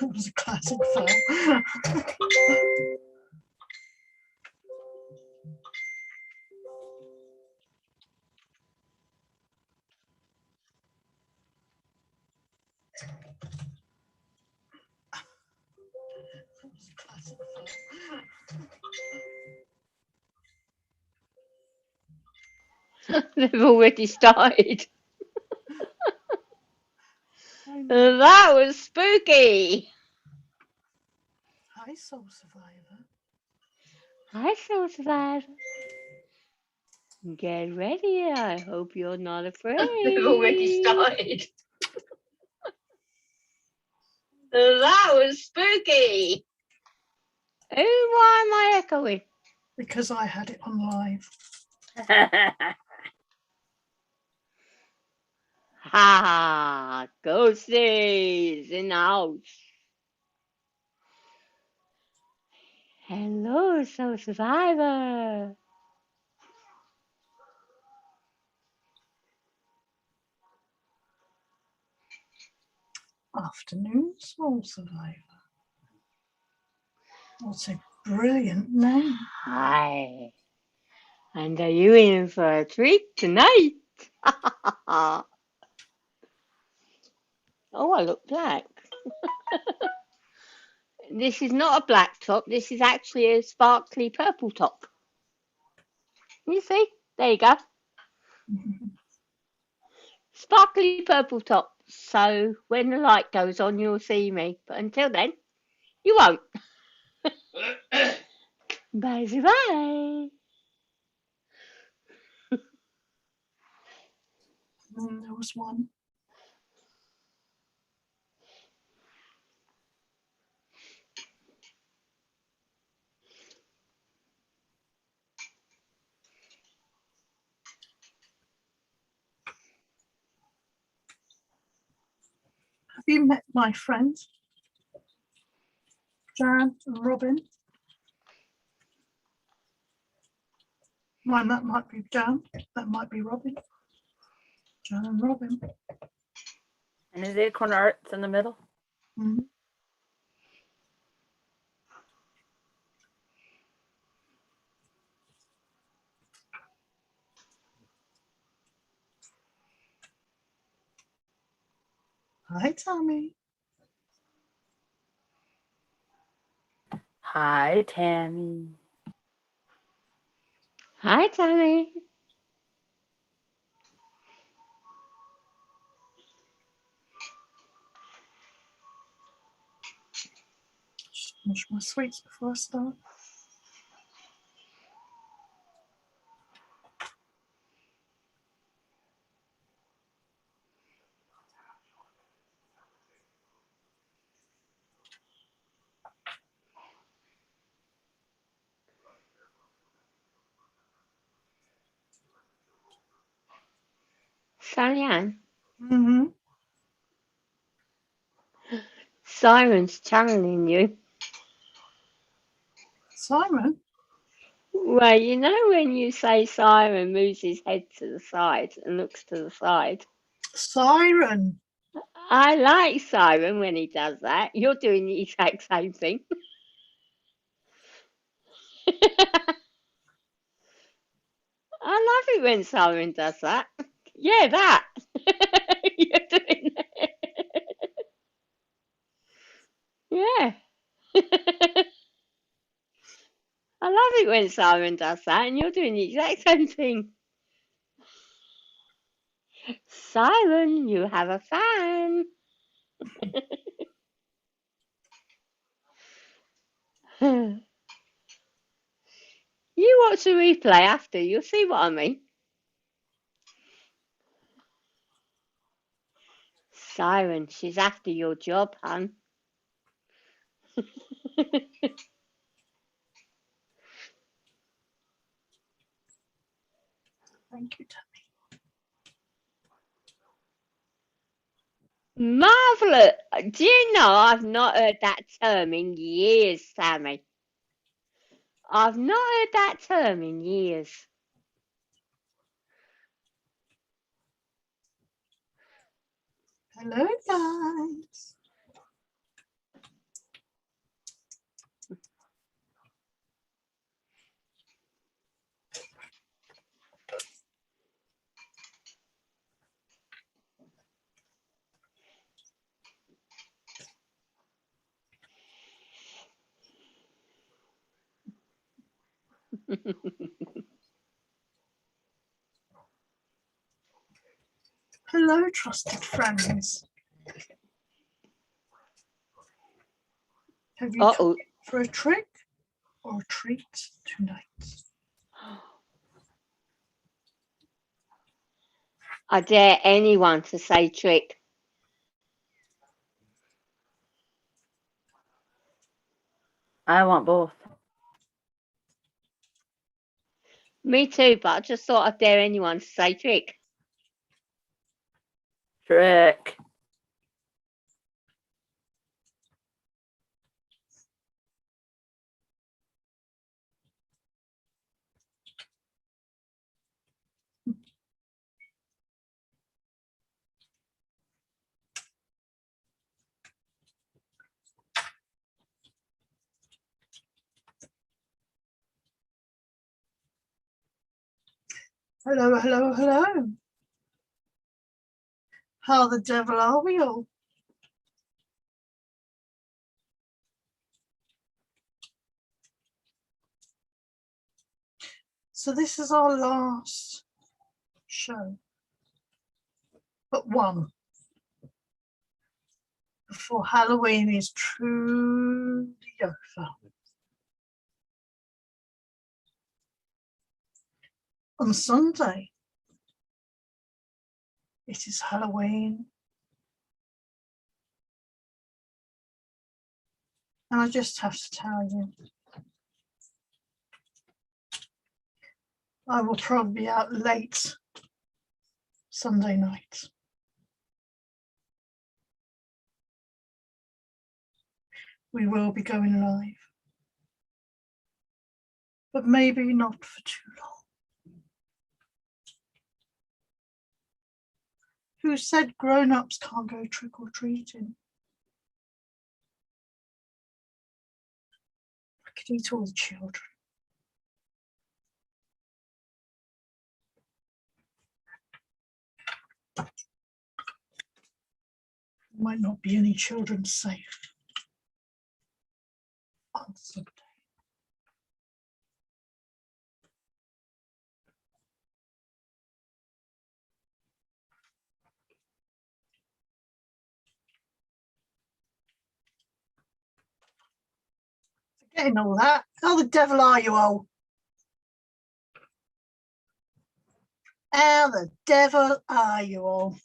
That was a classic fail. They've already started. That was spooky. Hi, Soul Survivor. Hi, Soul Survivor. Get ready. I hope you're not afraid. They've already started. That was spooky. Oh, why am I echoing? Because I had it on live. Ha! Ghosties in the house. Hello, Soul Survivor. Afternoon, Soul Survivor. What a brilliant name. Hi. And are you in for a treat tonight? Oh, I look black. This is not a black top. This is actually a sparkly purple top. You see? There you go. Sparkly purple top. So when the light goes on, you'll see me. But until then, you won't. Bye-bye. There was one. Have you met my friends, Jan and Robin? Mine, that might be Jan, that might be Robin. Jan and Robin. And is Acorn Arts in the middle? Mm-hmm. Hi, Tammy. Hi, Tammy. Hi, Tammy. Wash my sweets before I start. Sally-Ann. Mm-hmm. Siren's channeling you. Simon? Well, you know when you say Siren moves his head to the side and looks to the side? Siren. I like Siren when he does that. You're doing the exact same thing. I love it when Siren does that. Yeah, that. You're doing that. Yeah. I love it when Siren does that, and you're doing the exact same thing. Siren, you have a fan. You watch the replay after, you'll see what I mean. Siren, she's after your job, hun. Thank you, Tammy. Marvellous. Do you know I've not heard that term in years, Sammy? I've not heard that term in years. Hello, guys. Hello, trusted friends. Have you come Uh-oh. for a trick or a treat tonight? I dare anyone to say trick. I want both. Me too, but I just thought I'd dare anyone to say trick. Trick. Hello, hello, hello. How the devil are we all? So this is our last show, but one, before Halloween is truly over. On Sunday, it is Halloween. And I just have to tell you, I will probably be out late Sunday night. We will be going live, but maybe not for too long. Who said grown-ups can't go trick-or-treating? I could eat all the children. Might not be any children safe on Sunday. Forgetting all that, how the devil are you all? How the devil are you all?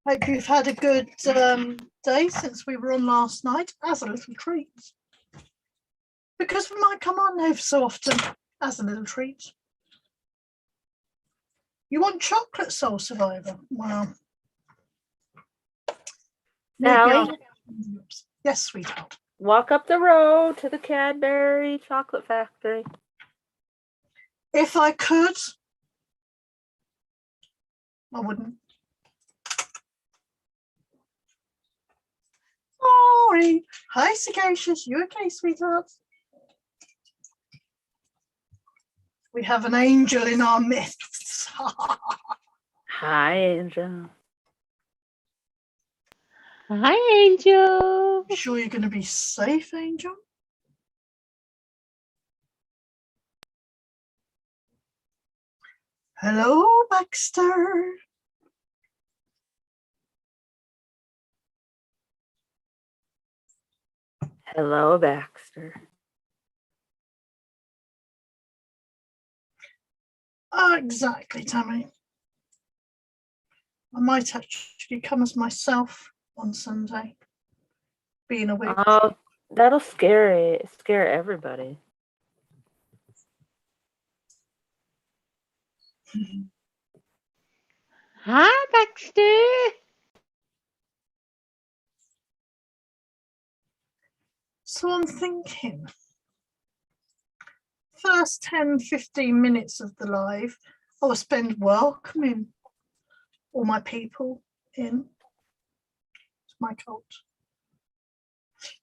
Hope you've had a good day since we were on last night as a little treat. Because we might come on every so often as a little treat. You want chocolate, Soul Survivor? Well, maybe Sally? yes, sweetheart. Walk up the road to the Cadbury chocolate factory. If I could, I wouldn't. Sorry. Hi, Sagacious. You okay, sweetheart? We have an angel in our midst. Hi, Angel. Hi, Angel. You sure you're going to be safe, Angel? Hello, Baxter. Hello, Baxter. Oh, exactly, Tammy. I might actually come as myself on Sunday, being a witch. Oh, that'll scare everybody. Hi, Baxter. So I'm thinking, first 10-15 minutes of the live, I will spend welcoming all my people in to my cult,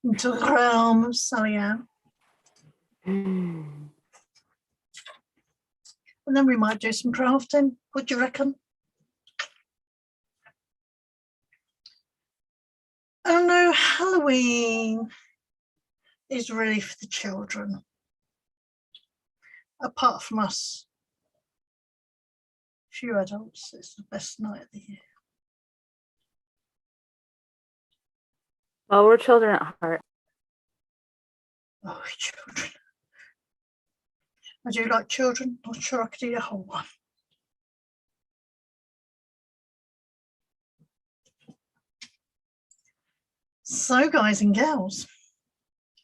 into the realm of Sally Ann. And then we might do some crafting. What do you reckon? Oh no, Halloween is really for the children. Apart from us, few adults, it's the best night of the year. Well, we're children at heart. Oh, children. I do like children. Not sure I could eat a whole one. So, guys and girls,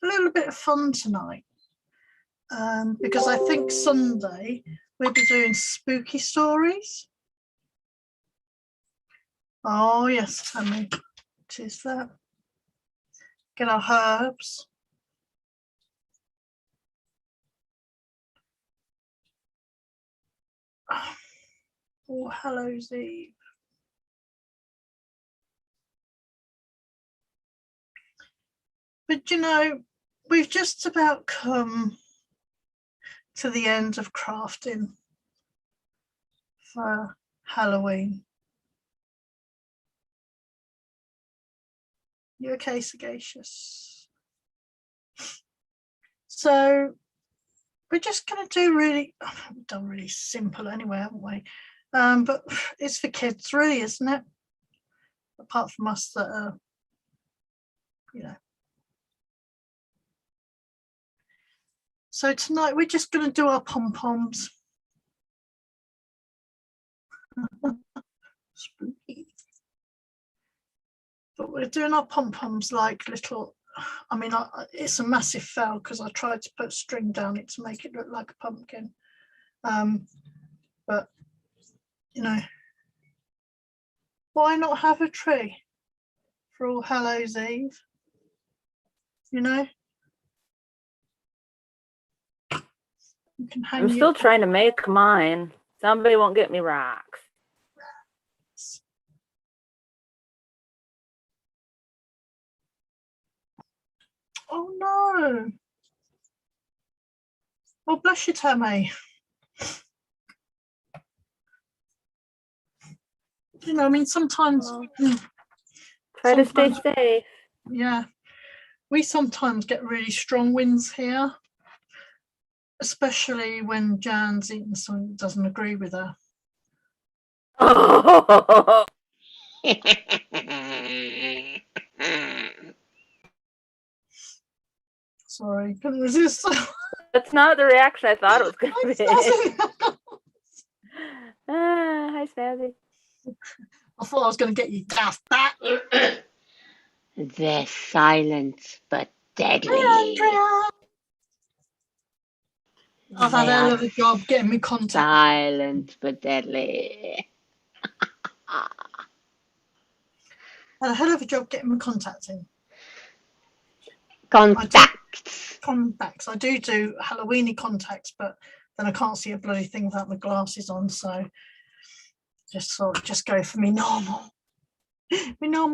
a little bit of fun tonight. Because I think Sunday we'll be doing spooky stories. Oh, yes, Tammy. What is that? Get our herbs. All Hallows Eve. But you know, we've just about come to the end of crafting for Halloween. You okay, Sagacious? So we're just going to do really, we've done really simple anyway, haven't we? But it's for kids, really, isn't it? Apart from us that are, you know. So tonight we're just going to do our pom-poms. Spooky. But we're doing our pom-poms like little, I mean, it's a massive fail because I tried to put string down it to make it look like a pumpkin. But, you know, why not have a tree for All Hallows Eve? You know? You can hang I'm your still trying to make mine. Somebody won't get me rocks. Oh no. Oh, bless you, Tammy. You know, I mean, sometimes. Try to stay sometimes, safe. yeah. We sometimes get really strong winds here, especially when Jan's eating something that doesn't agree with her. Oh, Sorry, couldn't resist. that's not the reaction I thought it was going to be. Hi, Snazzy. I thought I was going to get you daft back. They're silent but deadly. Hi, Andrea. I've had a They hell are of a job getting me contact. silent but deadly. Had a hell of a job getting me contacting. Contacts. Contacts. I do Halloweeny contacts, but then I can't see a bloody thing without my glasses on, so just go for me normal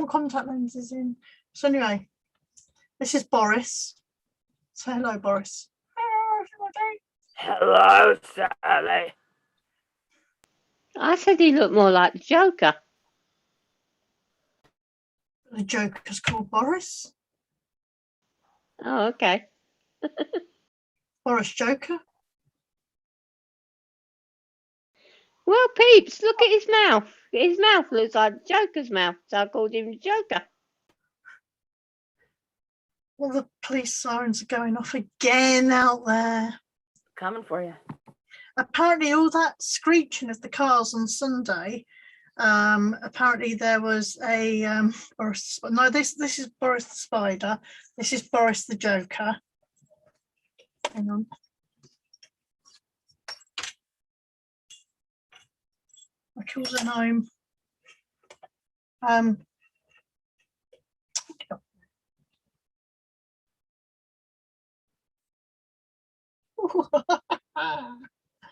contact lenses in. So anyway, this is Boris. Say hello, Boris. Hello, Sally. I said he looked more like the Joker. The Joker's called Boris. Oh, okay. Boris Joker. Well, peeps, look at his mouth. His mouth looks like Joker's mouth, so I called him the Joker. All the police sirens are going off again out there. Coming for you. Apparently, all that screeching of the cars on Sunday. Apparently, there was a Boris. No, this is Boris the Spider. This is Boris the Joker. Hang on. I killed a gnome.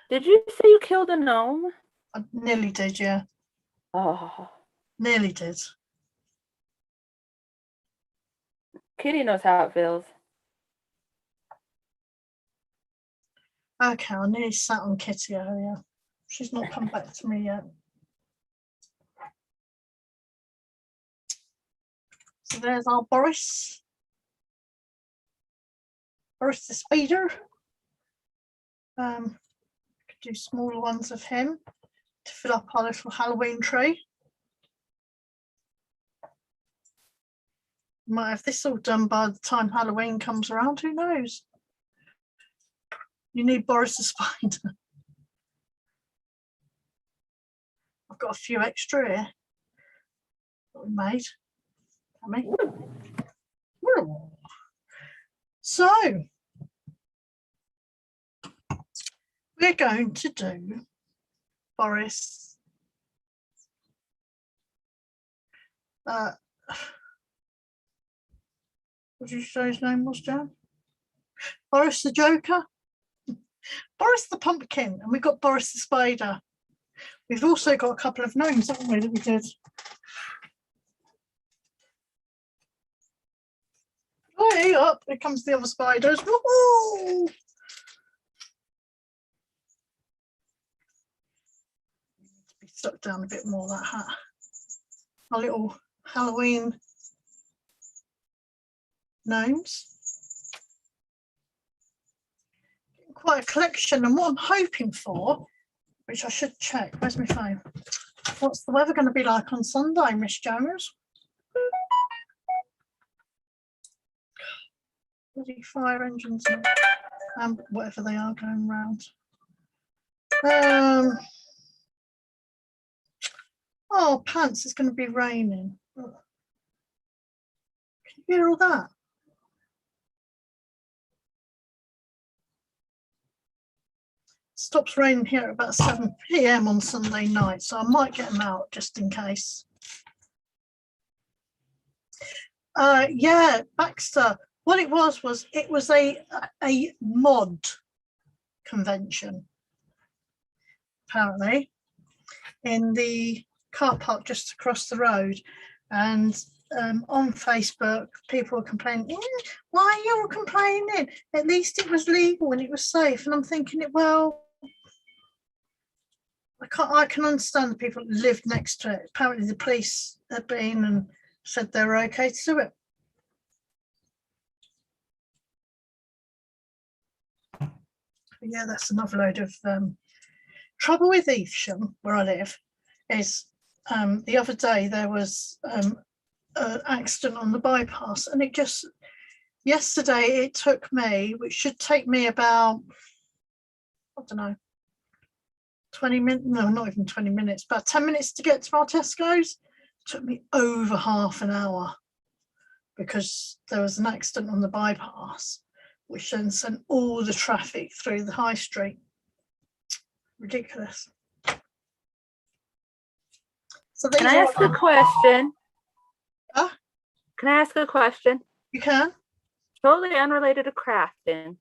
Did you say you killed a gnome? I nearly did, yeah. Oh, Nearly did. Kitty knows how it feels. Okay, I nearly sat on Kitty earlier. She's not come back to me yet. So there's our Boris. Boris the Spider. Could do smaller ones of him to fill up our little Halloween tree. Might have this all done by the time Halloween comes around, who knows? You need Boris the Spider. I've got a few extra here that we made. So we're going to do Boris. What did you say his name was, Jan? Boris the Joker, Boris the Pumpkin, and we've got Boris the Spider. We've also got a couple of gnomes, haven't we, that we did. Hey, up, here comes the other spiders. Woohoo! Be stuck down a bit more, that hat. Our little Halloween gnomes. Quite a collection, and what I'm hoping for, which I should check, where's my phone? What's the weather going to be like on Sunday, Miss Jones? Bloody fire engines and whatever they are going round. Oh, pants, it's going to be raining. Can you hear all that? Stops raining here at about 7 p.m. on Sunday night, so I might get them out just in case. Yeah, Baxter. What it was a mod convention, apparently, in the car park just across the road, and on Facebook people were complaining, why are you all complaining? At least it was legal and it was safe. And I'm thinking, well, I can understand the people that lived next to it. Apparently the police had been and said they were okay to do it. But yeah, that's another load of trouble with Evesham, where I live, is the other day there was an accident on the bypass, and yesterday it took me, which should take me about, I don't know, 20 minutes, no, not even 20 minutes, about 10 minutes to get to our Tesco's. It took me over half an hour because there was an accident on the bypass, which then sent all the traffic through the high street. Ridiculous. So Can I ask a question? Huh? Can I ask a question? You can. Totally unrelated to crafting,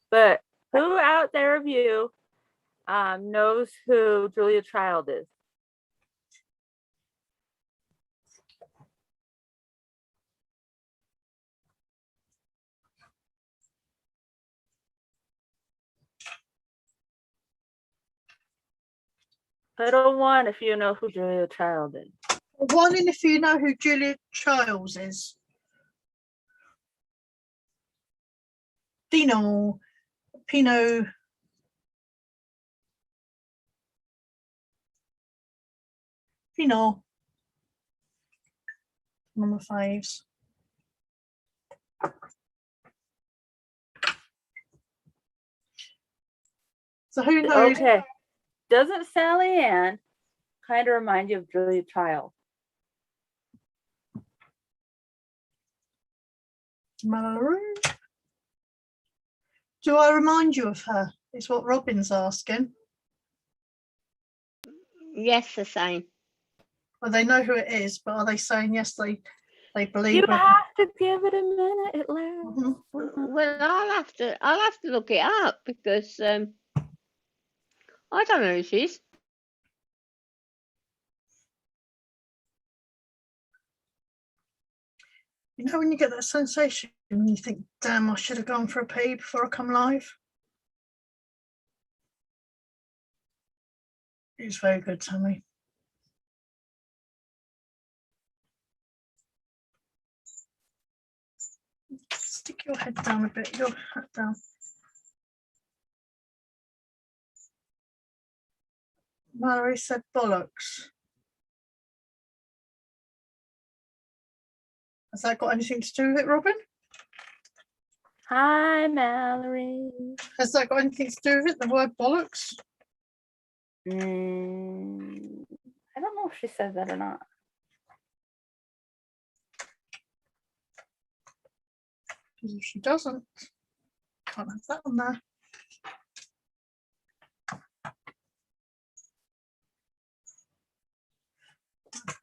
but who out there of you knows who Julia Child is? Put a 1 if you know who Julia Child is. 1 in if you know who Julia Childs is. Dino, Pino. Pino. One of my faves. So who knows? Okay. Doesn't Sally Ann kind of remind you of Julia Child? Mallory? Do I remind you of her? Is what Robin's asking. Yes, the same. Well, they know who it is, but are they saying yes? they believe. You we're- have to give it a minute. It lasts. Mhm. Well, I'll have to look it up because I don't know who she is. You know when you get that sensation and you think, damn, I should have gone for a pee before I come live? It's very good, Tammy. Stick your head down a bit, your head down. Mallory said bollocks. Has that got anything to do with it, Robin? Hi, Mallory. Has that got anything to do with it, the word bollocks? I don't know if she says that or not. Because if she doesn't, can't have that on there.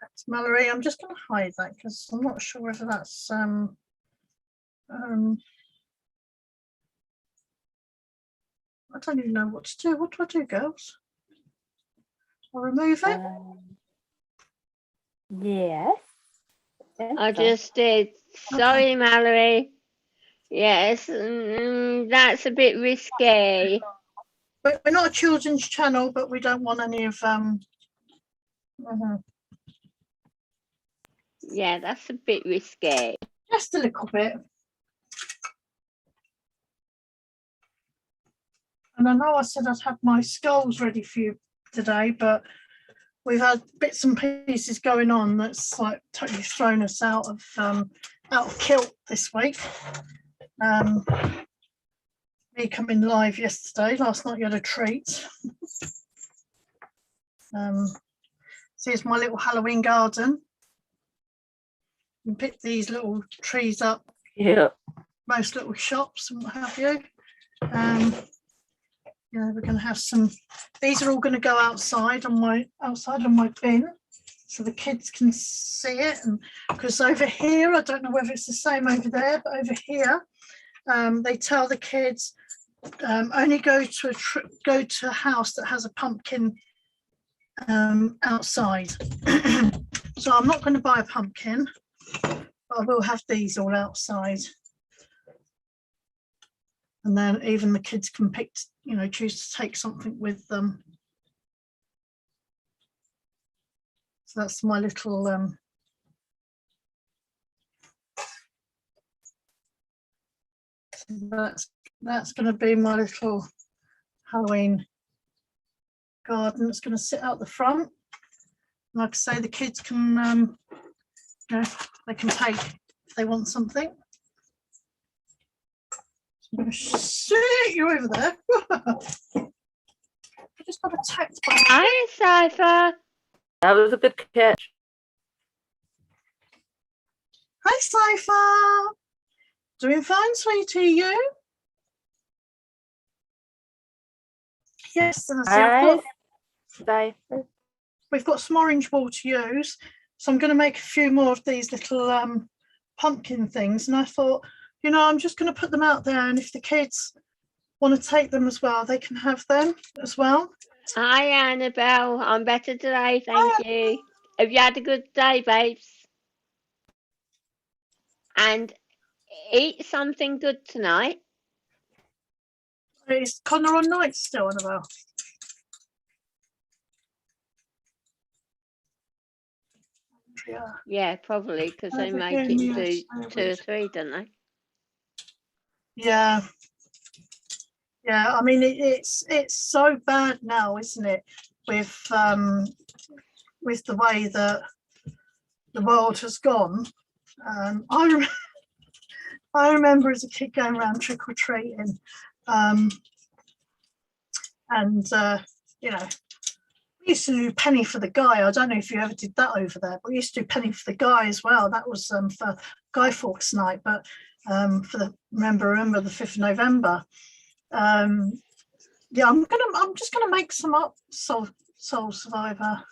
That's Mallory. I'm just going to hide that because I'm not sure whether that's I don't even know what to do. What do I do, girls? I'll remove it. Yes. I just did. Sorry, Mallory. Yes, that's a bit risky. But we're not a children's channel, but we don't want any of Yeah, that's a bit risky. just a little bit. And I know I said I'd have my skulls ready for you today, but we've had bits and pieces going on that's like totally thrown us out of kilt this week. Me coming live yesterday. Last night you had a treat. So here's my little Halloween garden. You can pick these little trees up. Yeah. Most little shops and what have you. Yeah, we're going to have some. These are all going to go outside on my bin, so the kids can see it. And because over here, I don't know whether it's the same over there, but over here, they tell the kids only go to a house that has a pumpkin outside. So I'm not going to buy a pumpkin, but I will have these all outside. And then even the kids can pick, choose to take something with them. So that's my little that's going to be my little Halloween garden. It's going to sit out the front. Like I say, the kids can they can take if they want something. I'm going to shoot you over there. I just got attacked by. Hi, Cypher. That was a good catch. Hi, Cypher. Doing fine, sweetie. You? Yes, and I see we've got some orange wool to use, so I'm going to make a few more of these little pumpkin things. And I thought, I'm just going to put them out there, and if the kids want to take them as well, they can have them as well. Hi, Annabelle. I'm better today, thank you. Have you had a good day, babes? And eat something good tonight. Is Connor on night still, Annabelle? Yeah, probably, because they make it do 2 or 3, don't they? Yeah. I mean, it's so bad now, isn't it? With the way that the world has gone. I remember as a kid going around trick or treating, and we used to do penny for the guy. I don't know if you ever did that over there, but we used to do penny for the guy as well. That was for Guy Fawkes night, but for the remember the 5th of November. Yeah, I'm just gonna make some up. Soul Survivor.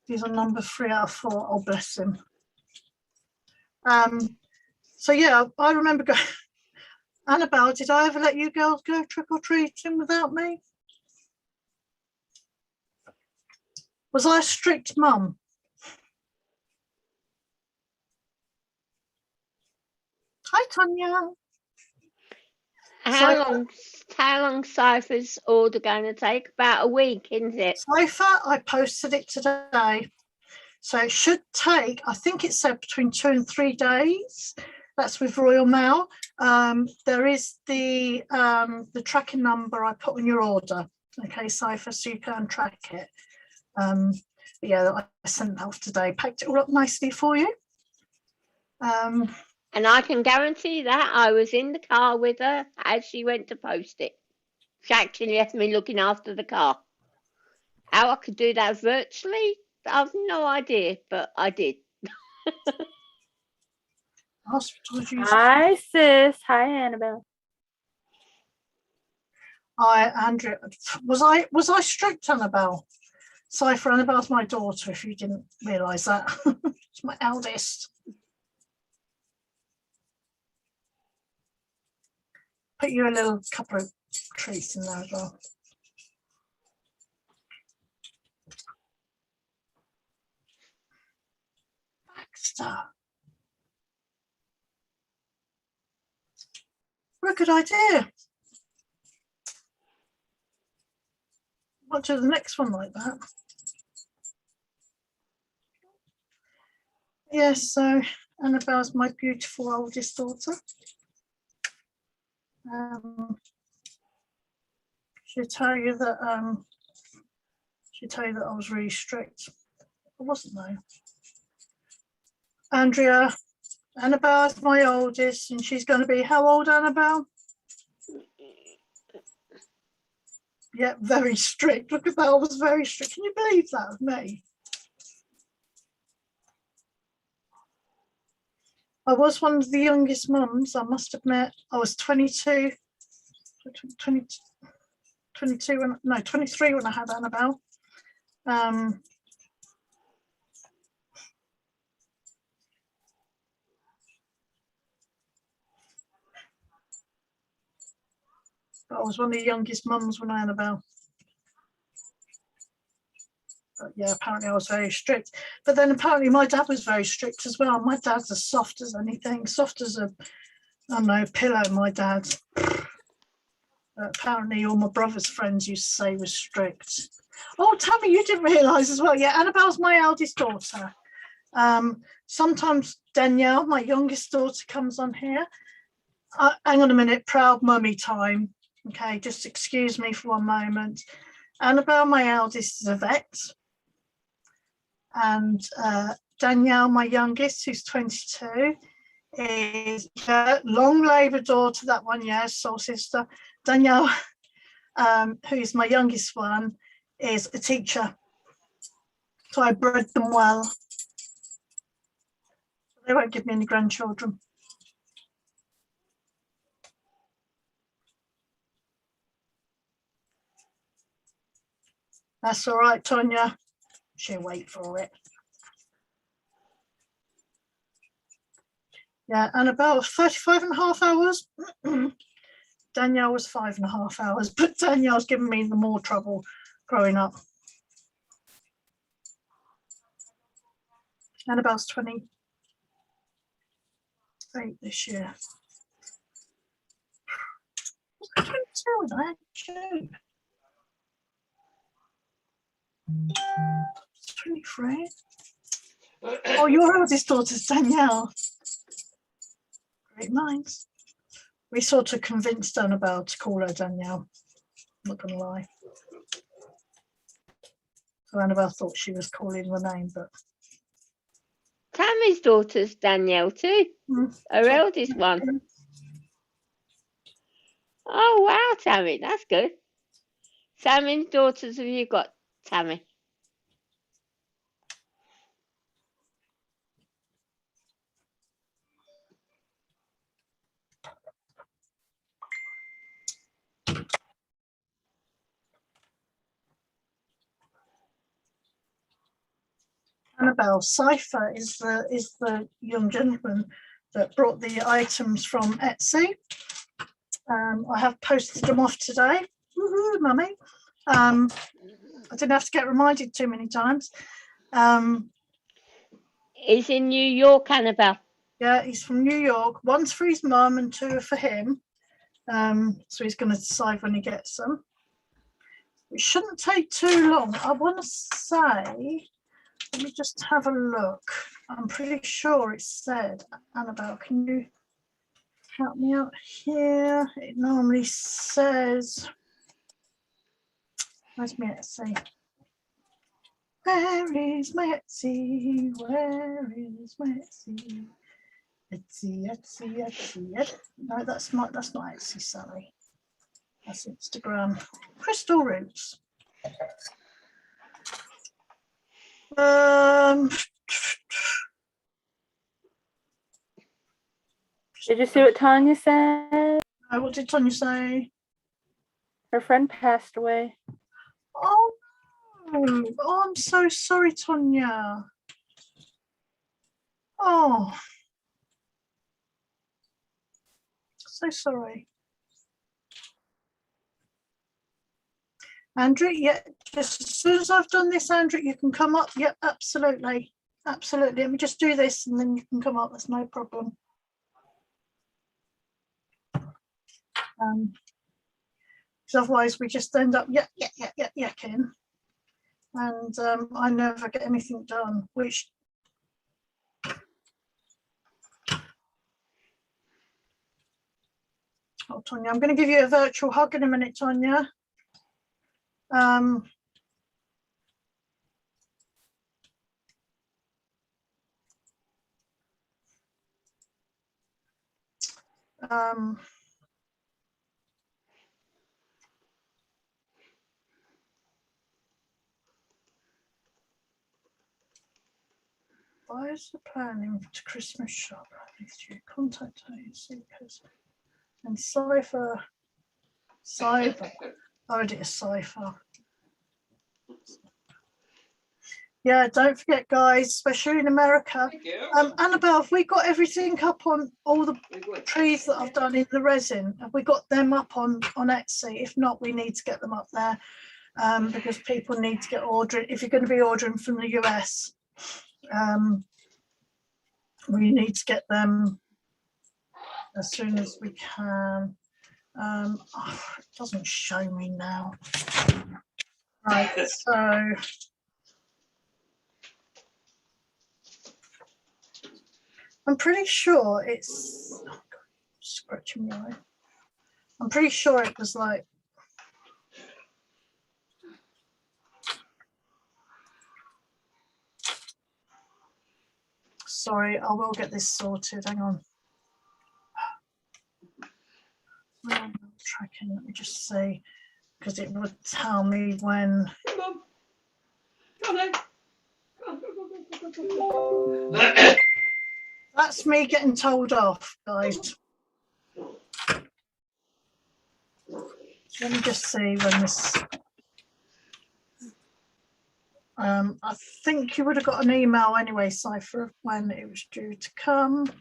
He's on number 3 out of 4. Oh, bless him. So yeah, I remember going. Annabelle, did I ever let you girls go trick-or-treating without me? Was I a strict mum? Hi, Tanya. How long Cypher's order going to take? About a week, isn't it? Cypher, I posted it today. So it should take, I think it said between 2 and 3 days. That's with Royal Mail. There is the tracking number I put on your order. Okay, Cypher, so you can track it. But yeah, I sent that off today. Packed it all up nicely for you. And I can guarantee that I was in the car with her as she went to post it. She actually left me looking after the car. How I could do that virtually, I've no idea, but I did. Hi, sis. Hi, Annabelle. Hi, Andrea. Was I strict, Annabelle? Cypher, Annabelle's my daughter, if you didn't realise that. She's my eldest. Put you a little couple of treats in there as well. Baxter. What a good idea. I'll do the next one like that. Yes, so Annabelle's my beautiful oldest daughter. She'll tell you that I was really strict. I wasn't though. Andrea, Annabelle's my oldest, and she's going to be how old, Annabelle? Yeah, very strict. Look at that, I was very strict. Can you believe that of me? I was one of the youngest mums, I must admit. I was 23 when I had Annabelle. But I was one of the youngest mums when I had Annabelle. But yeah, apparently I was very strict. But then apparently my dad was very strict as well. My dad's as soft as anything, soft as a, I don't know, pillow, my dad. Apparently all my brother's friends used to say was strict. Oh, Tammy, you didn't realise as well. Yeah, Annabelle's my eldest daughter. Sometimes Danielle, my youngest daughter, comes on here. Hang on a minute, proud mummy time. Okay, just excuse me for one moment. Annabelle, my eldest, is a vet. And Danielle, my youngest, who's 22, is a long labour daughter, that one, yes, soul sister. Danielle, who's my youngest one, is a teacher. So I bred them well. They won't give me any grandchildren. That's all right, Tonya. She'll wait for it. Yeah, Annabelle was 35.5 hours. Danielle was 5.5 hours, but Danielle's given me the more trouble growing up. Annabelle's 28 this year. Was I 22 when I had June? 23. Oh, your eldest daughter's Danielle. Great minds. We sort of convinced Annabelle to call her Danielle. I'm not going to lie. So Annabelle thought she was calling the name, but Tammy's daughter's Danielle too. Her eldest one. Oh wow, Tammy, that's good. So how many daughters have you got, Tammy? Annabelle. Cypher is the young gentleman that brought the items from Etsy. I have posted them off today. Woohoo, mummy. I didn't have to get reminded too many times. He's in New York, Annabelle. Yeah, he's from New York. One's for his mum and 2 are for him. So he's going to decide when he gets them. It shouldn't take too long. I want to say, let me just have a look. I'm pretty sure it said, Annabelle, can you help me out here? It normally says, where's my Etsy? Where is my Etsy? Where is my Etsy? Etsy. No, that's not Etsy, Sally. That's Instagram. Crystal Roots. Did you see what Tanya said? What did Tanya say? Her friend passed away. Oh, I'm so sorry, Tanya. Oh, so sorry. Andrew, yeah, just as soon as I've done this, Andrew, you can come up. Yep, absolutely. Absolutely. Let me just do this and then you can come up. That's no problem. Because otherwise we just end up yakking. And I never get anything done, which oh, Tanya, I'm going to give you a virtual hug in a minute, Tanya. Why is the planning to Christmas shop? Contact seekers and Cypher. Oh, it is Cypher. Yeah, don't forget, guys, especially in America. Annabelle, have we got everything up on all the trees that I've done in the resin? Have we got them up on Etsy? If not, we need to get them up there because people need to get ordering. If you're going to be ordering from the US, we need to get them as soon as we can. Oh, it doesn't show me now. Right, so I'm pretty sure it's scratching my eye. I'm pretty sure it was like sorry, I will get this sorted. Hang on. Tracking, let me just see, because it would tell me when. That's me getting told off, guys. Let me just see when this. I think you would have got an email anyway, Cypher, of when it was due to come.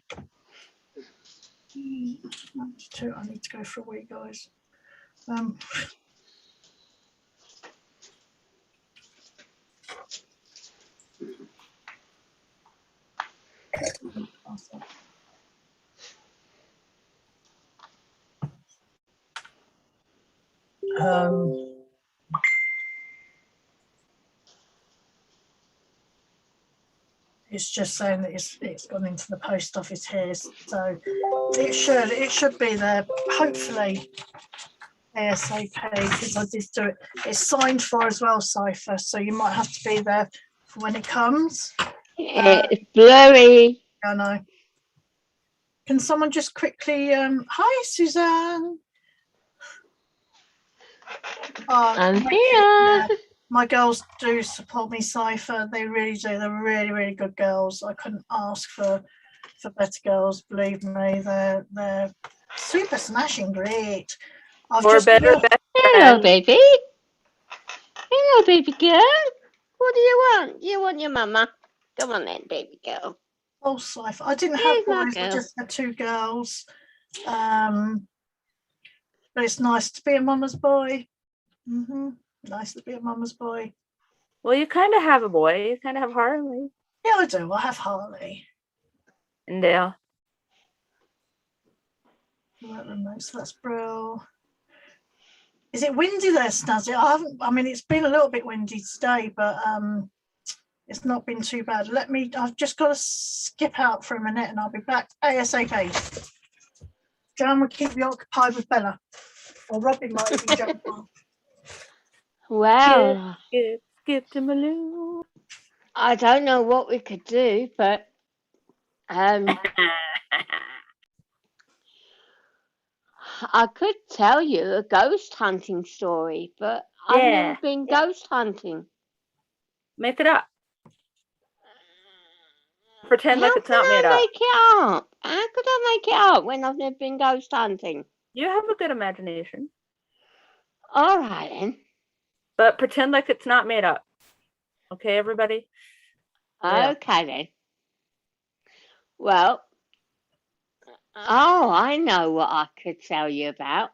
92, I need to go for a week, guys. It's just saying that it's gone into the post office here, so it should be there hopefully ASAP, because I did do it. It's signed for as well, Cypher, so you might have to be there for when it comes. It's blurry. I know. Can someone just quickly hi Suzanne. I'm here. Yeah. My girls do support me, Cypher. They really do. They're really, really good girls. I couldn't ask for better girls. Believe me, they're super smashing great. Or better. Hello, baby. Hello, baby girl. What do you want? You want your mama? Come on then, baby girl. False life. I didn't Here's have my boys. I girl. just had 2 girls. But it's nice to be a mama's boy. Nice to be a mama's boy. Well, you kind of have a boy. You kind of have Harley Yeah, I do. I have Harley. and Dale. Right remote, so that's Brill. Is it windy there, Snazzy? I mean, it's been a little bit windy today, but it's not been too bad. I've just got to skip out for a minute and I'll be back ASAP. Jan will keep you occupied with Bella. Or Robin might even jump on. Well, Skip to Maloo. I don't know what we could do, but I could tell you a ghost hunting story, but I've never been ghost hunting. Make it up. Pretend like it's How not made could I up. make it up? How could I make it up when I've never been ghost hunting? You have a good imagination. All right then. But pretend like it's not made up. Okay, everybody? Okay then. Well, I know what I could tell you about.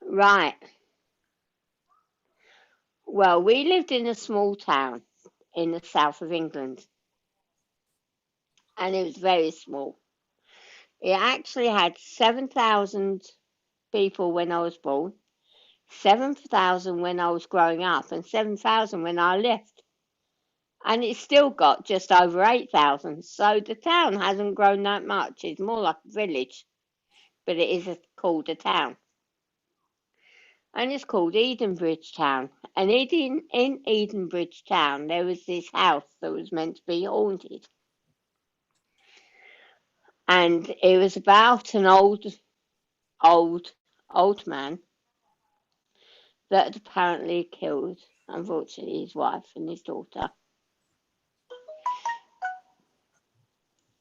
Right. Well, we lived in a small town in the south of England. And it was very small. It actually had 7,000 people when I was born, 7,000 when I was growing up, and 7,000 when I left. And it's still got just over 8,000. So the town hasn't grown that much. It's more like a village, but it is called a town. And it's called Edenbridge Town. And in Edenbridge Town, there was this house that was meant to be haunted. And it was about an old man that had apparently killed, unfortunately, his wife and his daughter.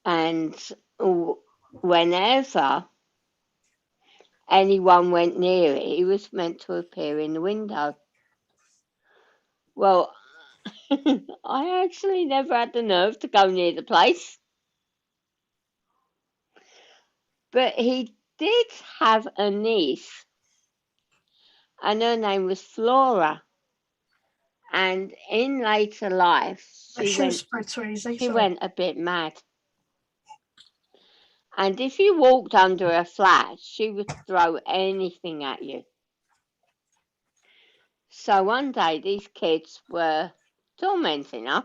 And whenever anyone went near it, he was meant to appear in the window. Well, I actually never had the nerve to go near the place. But he did have a niece, and her name was Flora. And in later life, she went a bit mad. And if you walked under her flat, she would throw anything at you. So one day, these kids were tormenting her,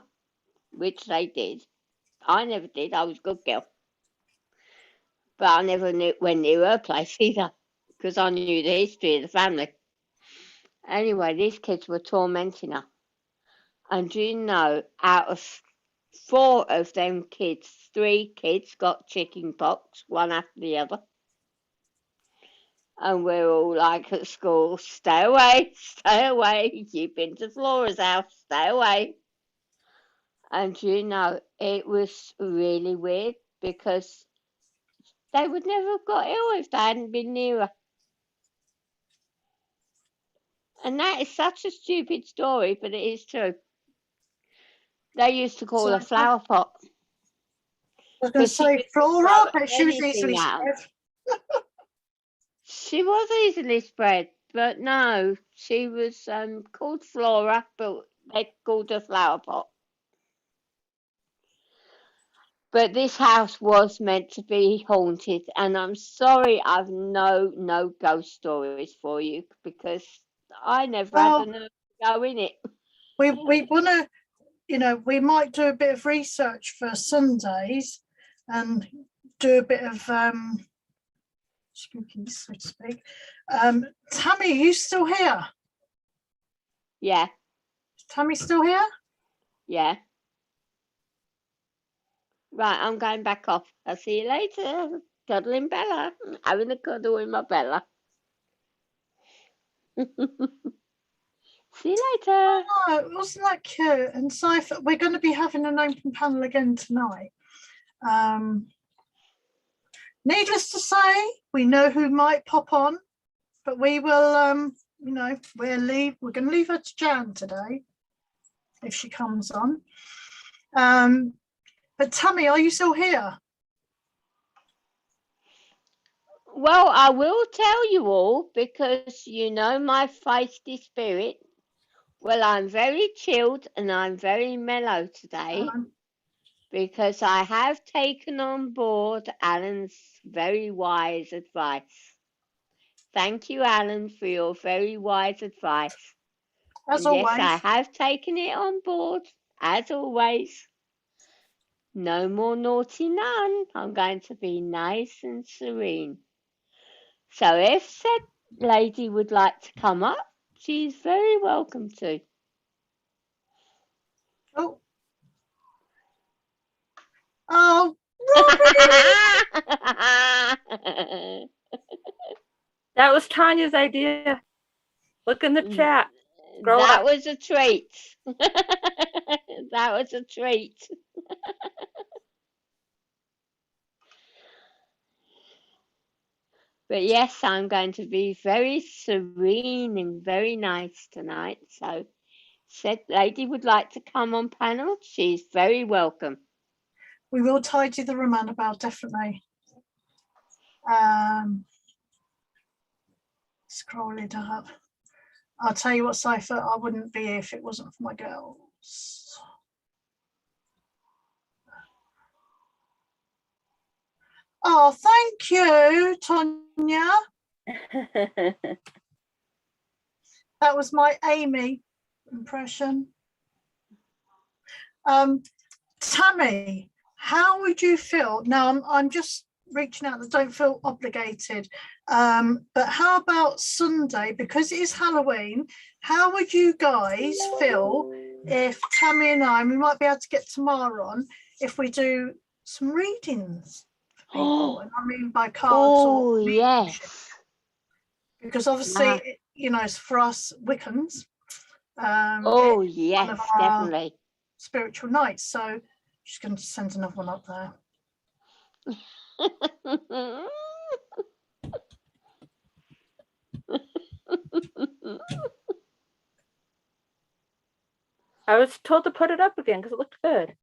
which they did. I never did. I was a good girl. But I never went near her place either, because I knew the history of the family. Anyway, these kids were tormenting her. And do you know, out of 4 of them kids, 3 kids got chicken pox, one after the other. And we're all like at school, stay away, you've been to Flora's house, stay away. And you know, it was really weird because they would never have got ill if they hadn't been near her. And that is such a stupid story, but it is true. They used to call her flower pot. I was going to say Flora, but she was easily spread. She was easily spread, but no, she was called Flora, but they called her flower pot. But this house was meant to be haunted, and I'm sorry I've no ghost stories for you because I never had the nerve to go in it. We want to, we might do a bit of research for Sundays and do a bit of spooky, so to speak. Tammy, are you still here? Yeah. Is Tammy still here? Yeah. Right, I'm going back off. I'll see you later. Cuddling Bella. I'm having a cuddle with my Bella. See you later. Oh, wasn't that cute? And so we're going to be having an open panel again tonight. Needless to say, we know who might pop on, but we will, we're going to leave her to Jan today. if she comes on. But Tammy, are you still here? Well, I will tell you all because you know my feisty spirit. Well, I'm very chilled and I'm very mellow today because I have taken on board Alan's very wise advice. Thank you, Alan, for your very wise advice. As And yes, always. I have taken it on board, as always. No more naughty none. I'm going to be nice and serene. So if said lady would like to come up, she's very welcome to. Oh. Oh, Robbie! That was Tanya's idea. Look in the chat. Scroll That up. was a treat. That was a treat. But yes, I'm going to be very serene and very nice tonight. So, said lady would like to come on panel. She's very welcome. We will tidy the room, Annabelle, definitely. Scroll it up. I'll tell you what, Cypher, I wouldn't be here if it wasn't for my girls. Oh, thank you, Tonya. That was my Amy impression. Tammy, how would you feel? Now, I'm just reaching out, don't feel obligated. But how about Sunday? Because it is Halloween, how would you guys feel if Tammy and we might be able to get Tamara on, if we do some readings for people? And I mean by cards. Oh, yes. Because obviously, you know, it's for us Wiccans. Oh, yes, definitely. Spiritual nights. So just going to send another one up there. I was told to put it up again because it looked good.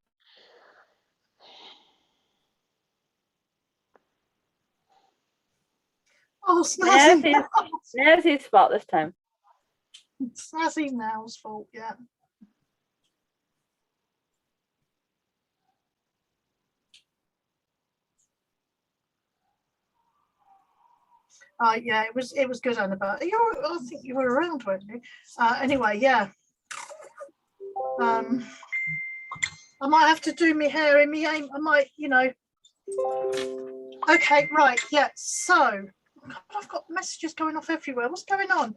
Oh, Snazzy. Snazzy's fault this time. Snazzy Now's fault, yeah. Yeah, it was good, Annabelle. I think you were around, weren't you? Anyway, yeah. I might have to do my hair in me aim. I might, you know. Okay, right, yeah. So I've got messages going off everywhere. What's going on?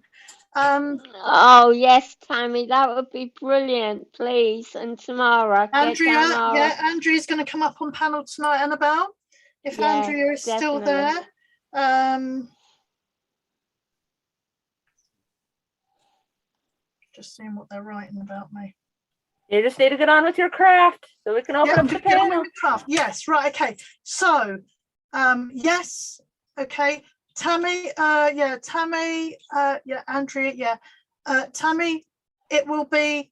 Oh yes, Tammy, that would be brilliant, please. And Tamara, Andrea, yeah, Andrea's going to come up on panel tonight, Annabelle. If Andrea is still there. Just seeing what they're writing about me. You just need to get on with your craft so we can open up the panel. Yes, right, okay. So, yes, okay. Tammy, Tammy, Andrea, Tammy, it will be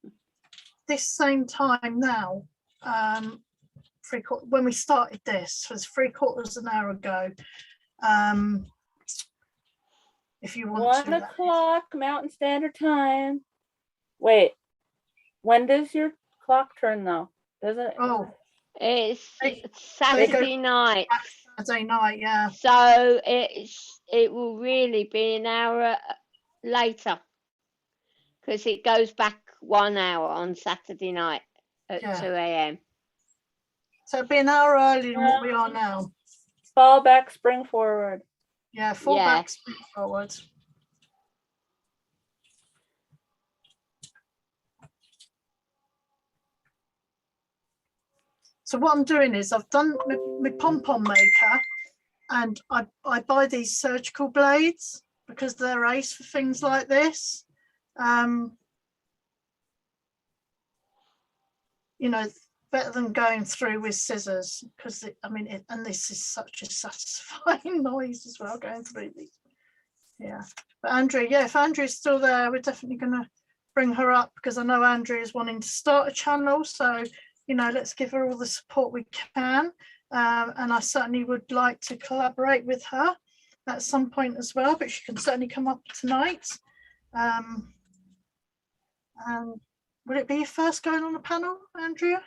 this same time now. When we started this, it was 3/4 an hour ago. If you want 1 o'clock Mountain Standard Time. Wait, when does your clock turn though? Doesn't it? Oh, it's Saturday night. Saturday night, yeah. So it will really be an hour later because it goes back 1 hour on Saturday night at 2 a.m. So it'll be an hour earlier than what we are now. Fall back, spring forward. Yeah, fall back, spring forward. So what I'm doing is I've done my pom-pom maker, and I buy these surgical blades because they're ace for things like this. You know, better than going through with scissors, because and this is such a satisfying noise as well, going through these. Yeah, but Andrea, if Andrea's still there, we're definitely gonna bring her up because I know Andrea is wanting to start a channel. So, you know, let's give her all the support we can. And I certainly would like to collaborate with her at some point as well, but she can certainly come up tonight. And would it be your first going on the panel, Andrea?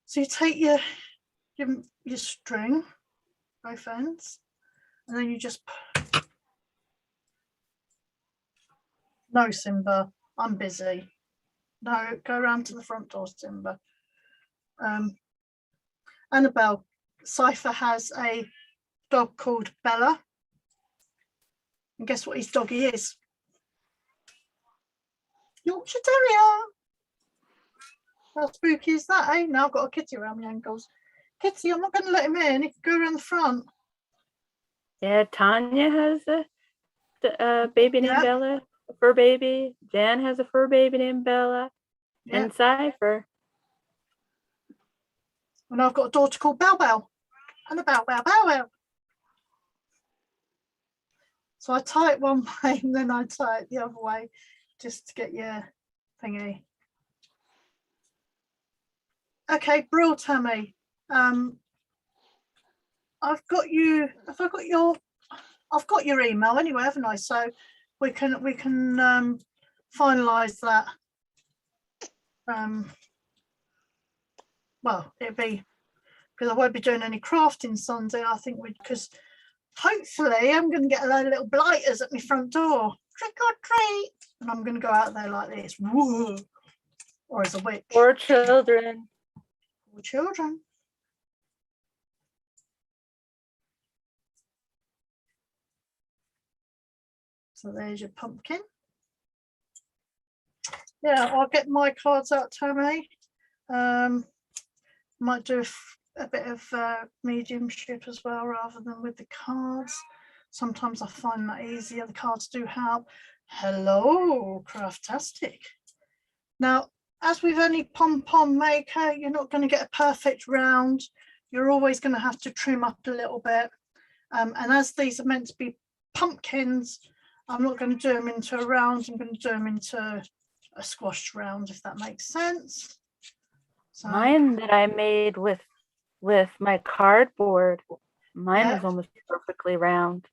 So you take your string, both ends, and then you just, no, Simba, I'm busy. No, go around to the front door, Simba. Annabelle, Cypher has a dog called Bella. And guess what his doggy is? Yorkshire Terrier. How spooky is that, eh? Now I've got a kitty around my ankles. Kitty, I'm not going to let him in. He can go around the front. Yeah, Tanya has a baby named Bella, a fur baby. Jan has a fur baby named Bella. And Cypher. And I've got a daughter called Bell Bell. And a Bell Bell Bell Bell. So I tie it one way and then I tie it the other way just to get your thingy. Okay, Brill Tammy. I've got your email anyway, haven't I? So we can finalize that. Well, it'll be because I won't be doing any crafting Sunday. I think because hopefully I'm going to get a load of little blighters at my front door. Trick or treat, and I'm going to go out there like this. Whoa. Or as a witch. Or children. Or children. So there's your pumpkin. Yeah, I'll get my cards out, Tammy. Might do a bit of mediumship as well rather than with the cards. Sometimes I find that easier. The cards do help. Hello, Craftastic. Now, as with any pom-pom maker, you're not going to get a perfect round. You're always going to have to trim up a little bit. And as these are meant to be pumpkins, I'm not going to do them into a round. I'm going to do them into a squashed round, if that makes sense. So, mine that I made with my cardboard, mine was almost perfectly round.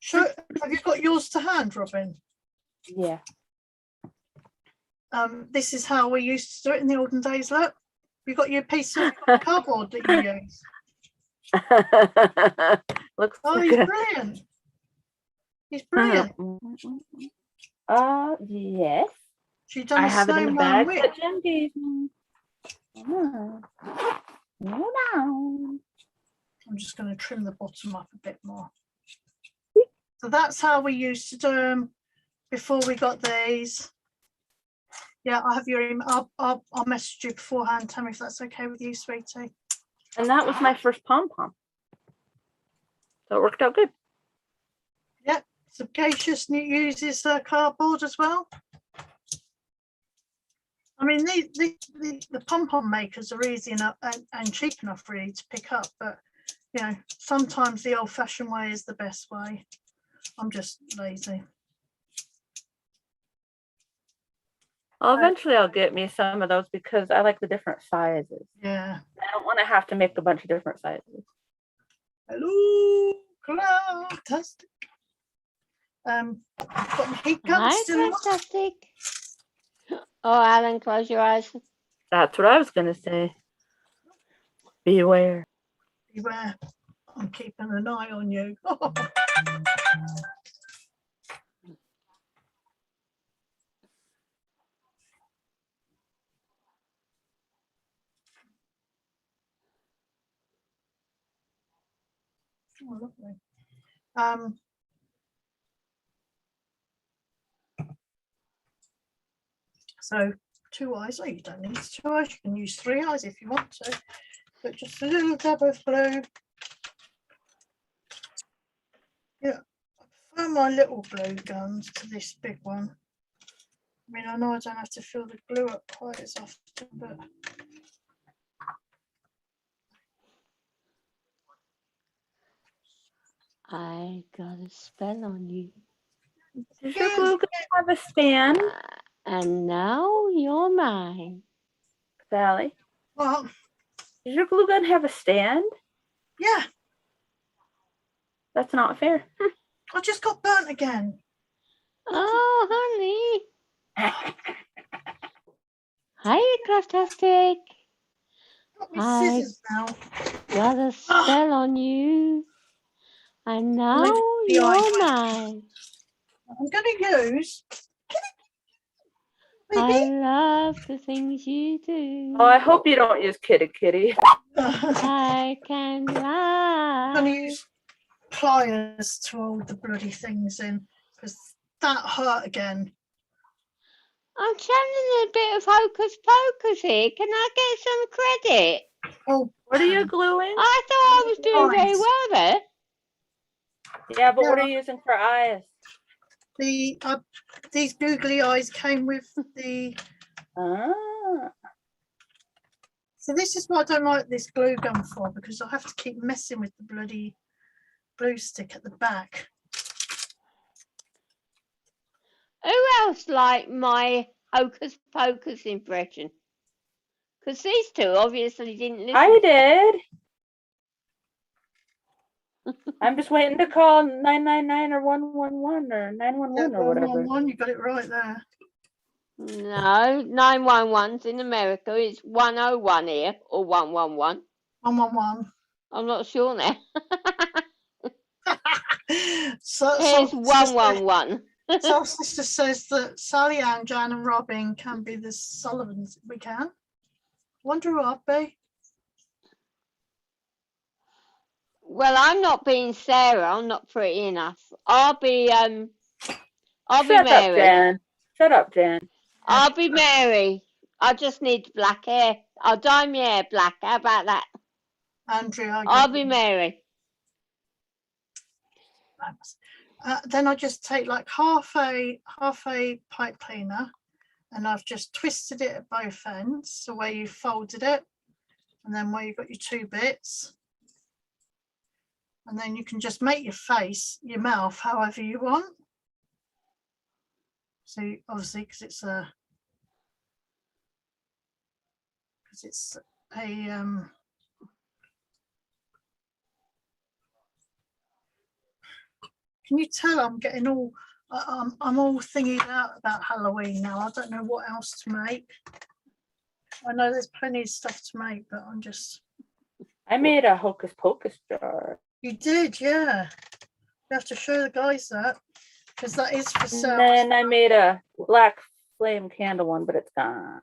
Sure. Have you got yours to hand, Robin? Yeah. This is how we used to do it in the olden days. Look, you got your piece of cardboard that you use. Looks Oh, like he's brilliant. He's brilliant. Yes. She's done I a have it in the snowman bag whip. that Jen gave me. No. I'm just going to trim the bottom up a bit more. So that's how we used to do them before we got these. Yeah, I have your email. I'll message you beforehand, Tammy, if that's okay with you, sweetie. And that was my first pom-pom. So it worked out good. Yeah, Sagacious uses cardboard as well. I mean, the pom-pom makers are easy enough and cheap enough really to pick up, but you know, sometimes the old-fashioned way is the best way. I'm just lazy. Eventually I'll get me some of those because I like the different sizes. Yeah. I don't want to have to make a bunch of different sizes. Hello, Craftastic. Got my heat gun Hi, still. Craftastic. Oh, Alan, close your eyes. That's what I was going to say. Beware. Beware. I'm keeping an eye on you. Oh, lovely. So 2 eyes. Oh, you don't need 2 eyes. You can use 3 eyes if you want to. But just a little dab of blue. Yeah, I prefer my little blue guns to this big one. I mean, I know I don't have to fill the glue up quite as often, but I got a spell on you. Is your glue gun have a stand? And now you're mine. Sally, Well, does your glue gun have a stand? yeah, That's not fair. I just got burnt again. Oh, honey. Hi, Craftastic. Got me scissors now. Got a spell on you. And now Lift the you're eye. mine. I'm going to use. I Maybe. love the things you do. Oh, I hope you don't use kitty. I can lie. I'm going to use pliers to hold the bloody things in because that hurt again. I'm channeling a bit of hocus pocus here. Can I get some credit? Oh, What are you gluing? I thought I was doing very Eyes. well there. Yeah, but what Yeah. are you using for eyes? These googly eyes came with the. Ah. So this is what I don't like this glue gun for, because I have to keep messing with the bloody glue stick at the back. Who else liked my hocus pocus impression? Because these two obviously didn't listen. I did. I'm just waiting to call 999 or 111 or 911 or whatever. 111, you got it right there. No, 911's in America. It's 101 here, or 111. 111. I'm not sure now. So Here's 111. Soul Sister says that Sally Ann, Jan and Robin can be the Sullivans. We can. Wonder who I'd be. Well, I'm not being Sarah. I'm not pretty enough. I'll be Shut Mary. up, Jan. Shut up, Jan. I'll be Mary. I just need black hair. I'll dye my hair black. How about that? Andrea. I'll be Mary. Then I just take like half a pipe cleaner, and I've just twisted it at both ends, so where you folded it, and then where you've got your two bits, and then you can just make your face, your mouth, however you want. So obviously, because it's a can you tell I'm getting all I'm all thinking about Halloween now. I don't know what else to make. I know there's plenty of stuff to make, but I'm just. I made a hocus pocus jar. You did, yeah. You have to show the guys that, because that is for sale. And then I made a black flame candle one, but it's gone.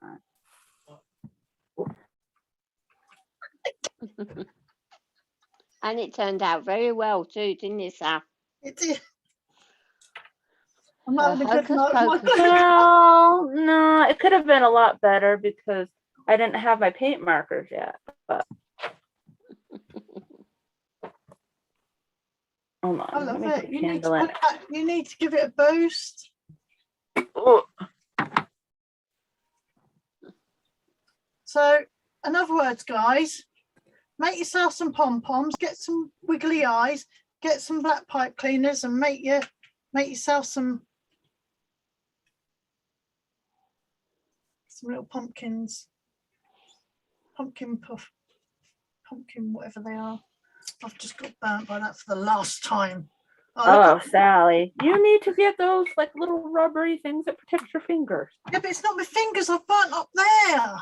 And it turned out very well too, didn't it, Sal? It did. I'm having a good Hocus night. pocus. Well, no, it could have been a lot better because I didn't have my paint markers yet. But hold on, I love let me put it. the candle in. You need to give it a boost. Oh. So, in other words, guys, make yourself some pom-poms, get some wiggly eyes, get some black pipe cleaners, and make yourself some little pumpkins, pumpkin puff, pumpkin whatever they are. I've just got burnt by that for the last time. Oh, Sally, you need to get those like little rubbery things that protect your fingers. Yeah, but it's not my fingers. I've burnt up there.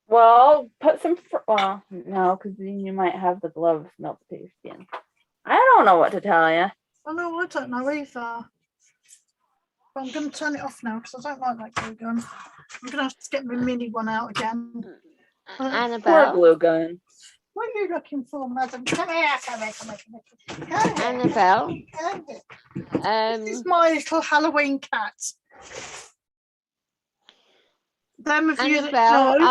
Well, put some. Well, no, because then you might have the gloves melt to your skin. I don't know what to tell you. Oh no, I don't know either. But I'm going to turn it off now because I don't like that glue gun. I'm going to have to get my mini one out again. Poor Annabelle. glue gun. What are you looking for, madam? Come here, come here, come here, come here. Come here. Annabelle. Come here. This is my little Halloween cat. Them of you that Annabelle, know.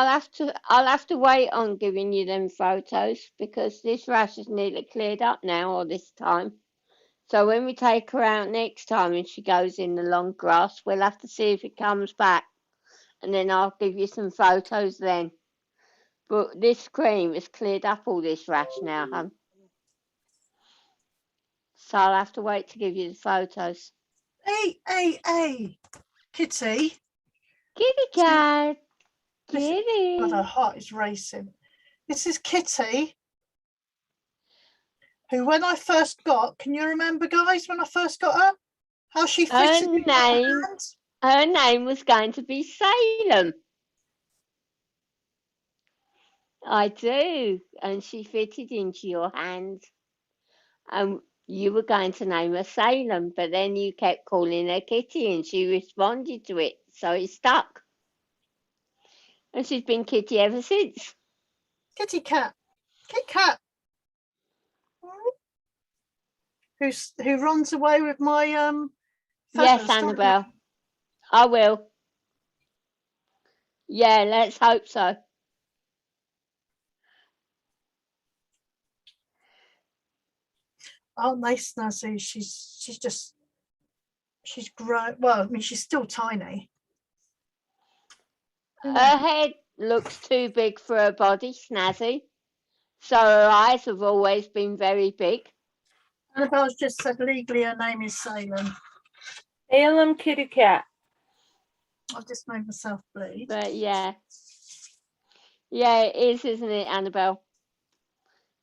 I'll have to wait on giving you them photos because this rash is nearly cleared up now, or this time. So when we take her out next time and she goes in the long grass, we'll have to see if it comes back, and then I'll give you some photos then. But this cream has cleared up all this rash now, hun. So I'll have to wait to give you the photos. Hey. Kitty. Kitty cat. This is- Kitty. God, her heart is racing. This is Kitty, who when I first got, can you remember, guys, when I first got her? How she fitted in my name. hand? Her name was going to be Salem. I do. And she fitted into your hand. And you were going to name her Salem, but then you kept calling her Kitty and she responded to it. So it stuck. And she's been Kitty ever since. Kitty cat. Kit Kat. Who runs away with my Yes, feathers, don't you? Annabelle. I will. Yeah, let's hope so. Aren't they snazzy? She's grown. Well, I mean, she's still tiny. Her head looks too big for her body, snazzy. So her eyes have always been very big. Annabelle's just said legally her name is Salem. Salem Kitty Cat. I've just made myself bleed. But yeah. Yeah, it is, isn't it, Annabelle?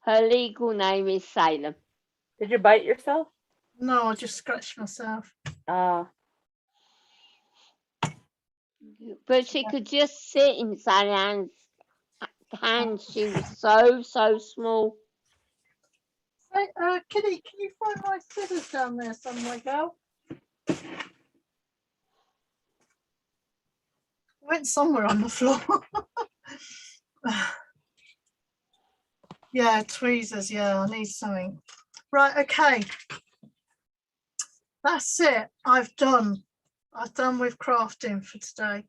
Her legal name is Salem. Did you bite yourself? No, I just scratched myself. But she could just sit in Sally's hands. She was so small. Hey, Kitty, can you find my scissors down there somewhere, girl? Went somewhere on the floor. Yeah, tweezers. Yeah, I need something. Right, okay. That's it. I've done with crafting for today.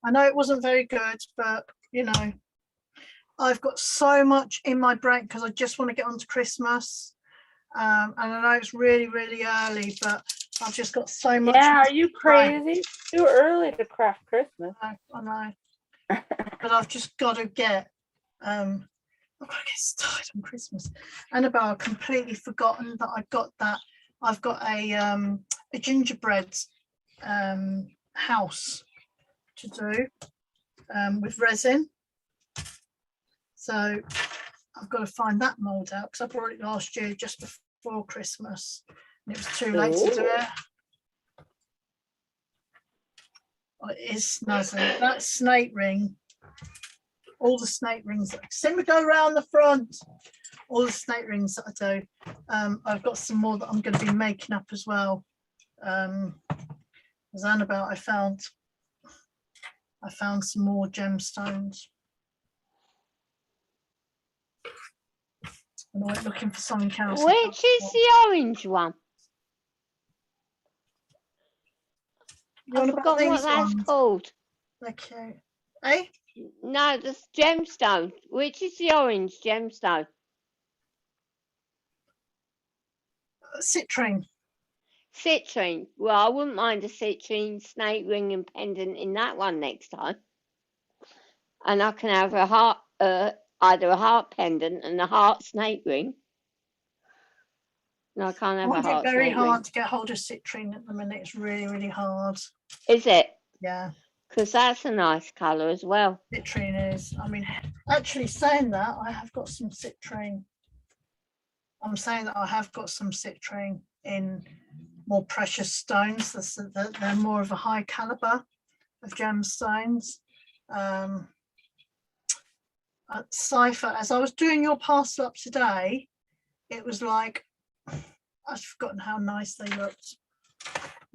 I know it wasn't very good, but you know, I've got so much in my brain because I just want to get on to Christmas. And I know it's really, really early, but I've just got so much. Yeah, are you crazy? It's too early to craft Christmas. I know. But I've just got to get I've got to get started on Christmas. Annabelle, I've completely forgotten that I've got a gingerbread house to do with resin. So I've got to find that mold out because I bought it last year just before Christmas and it was too late to do it. Oh, it is snazzy. That snake ring, all the snake rings, see me go around the front, all the snake rings that I do. I've got some more that I'm going to be making up as well. As Annabelle, I found some more gemstones. And I went looking for something else. Which is the orange one? I've forgotten what that's called. Okay. Eh? No, the gemstone. Which is the orange gemstone? Citrine. Citrine. Well, I wouldn't mind a citrine snake ring and pendant in that one next time. And I can have a heart, either a heart pendant and a heart snake ring. No, I can't have a heart It's very snake ring. hard to get hold of citrine at the minute. It's really, really hard. Is it? Yeah. Because that's a nice colour as well. Citrine is. I mean, actually saying that, I have got some citrine. I'm saying that I have got some citrine in more precious stones. They're more of a high caliber of gemstones. At Cypher, as I was doing your parcel up today, it was like, I've forgotten how nice they looked.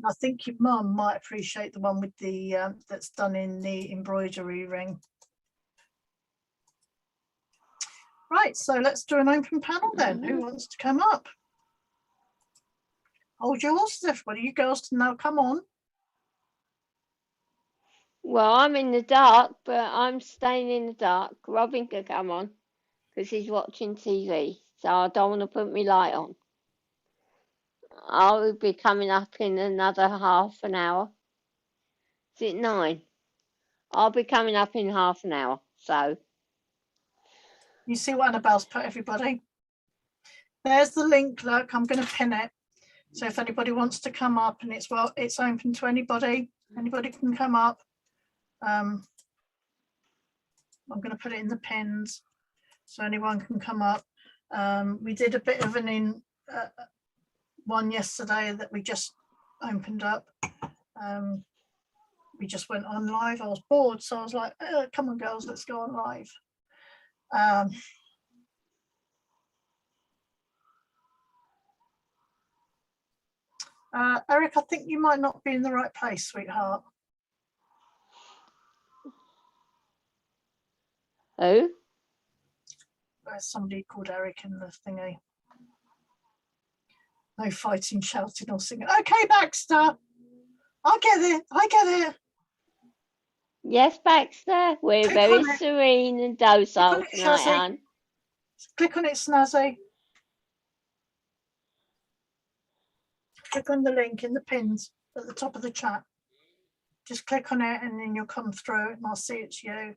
I think your mum might appreciate the one with the that's done in the embroidery ring. Right, so let's do an open panel then. Who wants to come up? Hold your horses, everybody. You girls can now come on. Well, I'm in the dark, but I'm staying in the dark. Robin can come on because he's watching TV, so I don't want to put my light on. I'll be coming up in another half an hour. Is it 9? I'll be coming up in half an hour, so. You see what Annabelle's put, everybody? There's the link, look, I'm going to pin it. So if anybody wants to come up, and it's open to anybody can come up. I'm going to put it in the pins so anyone can come up. We did a bit of one yesterday that we just opened up. We just went on live. I was bored, so I was like, come on girls, let's go on live. Eric, I think you might not be in the right place, sweetheart. Who? There's somebody called Eric in the thingy. No fighting, shouting or singing. Okay, Baxter. I get it. Yes, Baxter. We're Click very on it. serene and docile Click on it, tonight, Shazzy. hon. Click on it, Snazzy. Click on the link in the pins at the top of the chat. Just click on it and then you'll come through and I'll see it's you.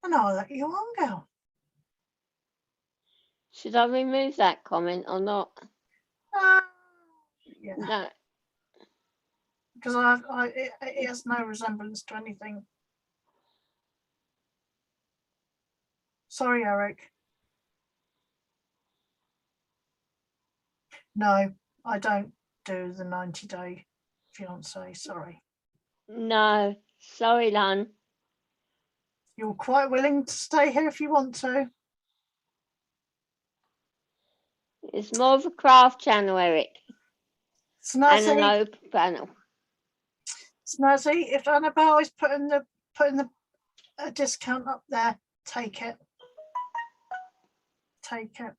And I'll let you on, girl. Should I remove that comment or not? Yeah, No. because it has no resemblance to anything. Sorry, Eric. No, I don't do the 90-day fiance. Sorry. No. Sorry, hon. You're quite willing to stay here if you want to. It's more of a craft channel, Eric. And an Snazzy, open panel. Snazzy, if Annabelle is putting the discount up there, take it. Take it.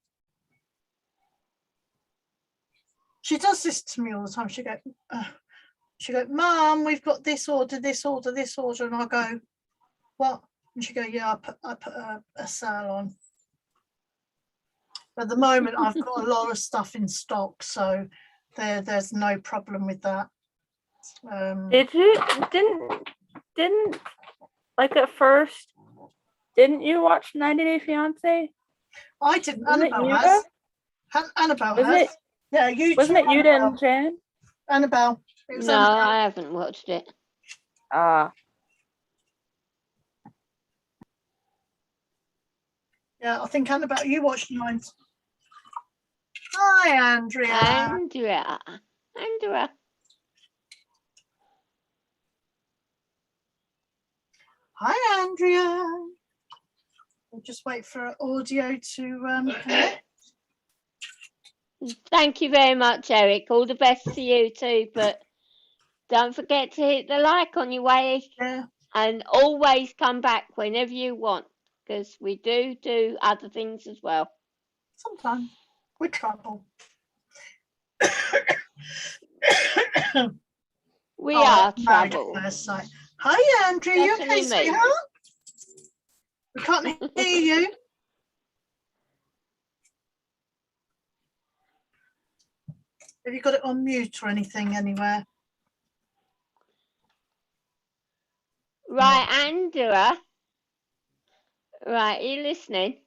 She does this to me all the time. She go, Mum, we've got this order, and I go, what? And she go, yeah, I put a sale on. At the moment, I've got a lot of stuff in stock, so there's no problem with that. Didn't like at first? Didn't you watch 90 Day Fiance? I didn't. Wasn't Annabelle it has. Annabelle has. Yeah, you. Wasn't it you and Jan? Annabelle. It was No, Annabelle. I haven't watched it. Yeah, I think Annabelle, you watched mine. Hi, Andrea. Andrea. Hi, Andrea. We'll just wait for audio to connect. Thank you very much, Eric. All the best to you too. But don't forget to hit the like on your way. Yeah. And always come back whenever you want, because we do other things as well. Sometimes we trouble. We are trouble. Hi, Andrew. You okay, Definitely me. sweetheart? We can't hear you. Have you got it on mute or anything anywhere? Right, Andrea. Right, are you listening?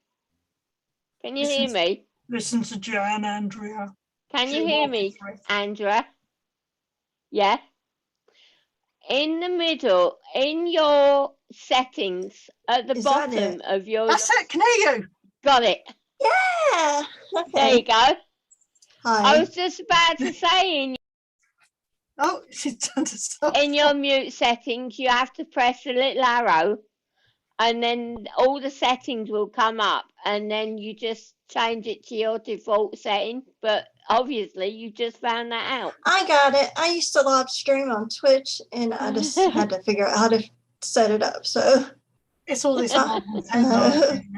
Can you hear me? Listen to Jan, Andrea. Can you hear me, Andrea? Yeah. In the middle, in your settings, at the bottom of your... That's it, can hear you. Got it. Yeah. Okay. There you go. Hi. I was just about to say, Oh, she's done it. in your mute settings, you have to press the little arrow, and then all the settings will come up, and then you just change it to your default setting. But obviously, you just found that out. I got it. I used to live stream on Twitch, and I just had to figure out how to set it up. So it's all this modern technology.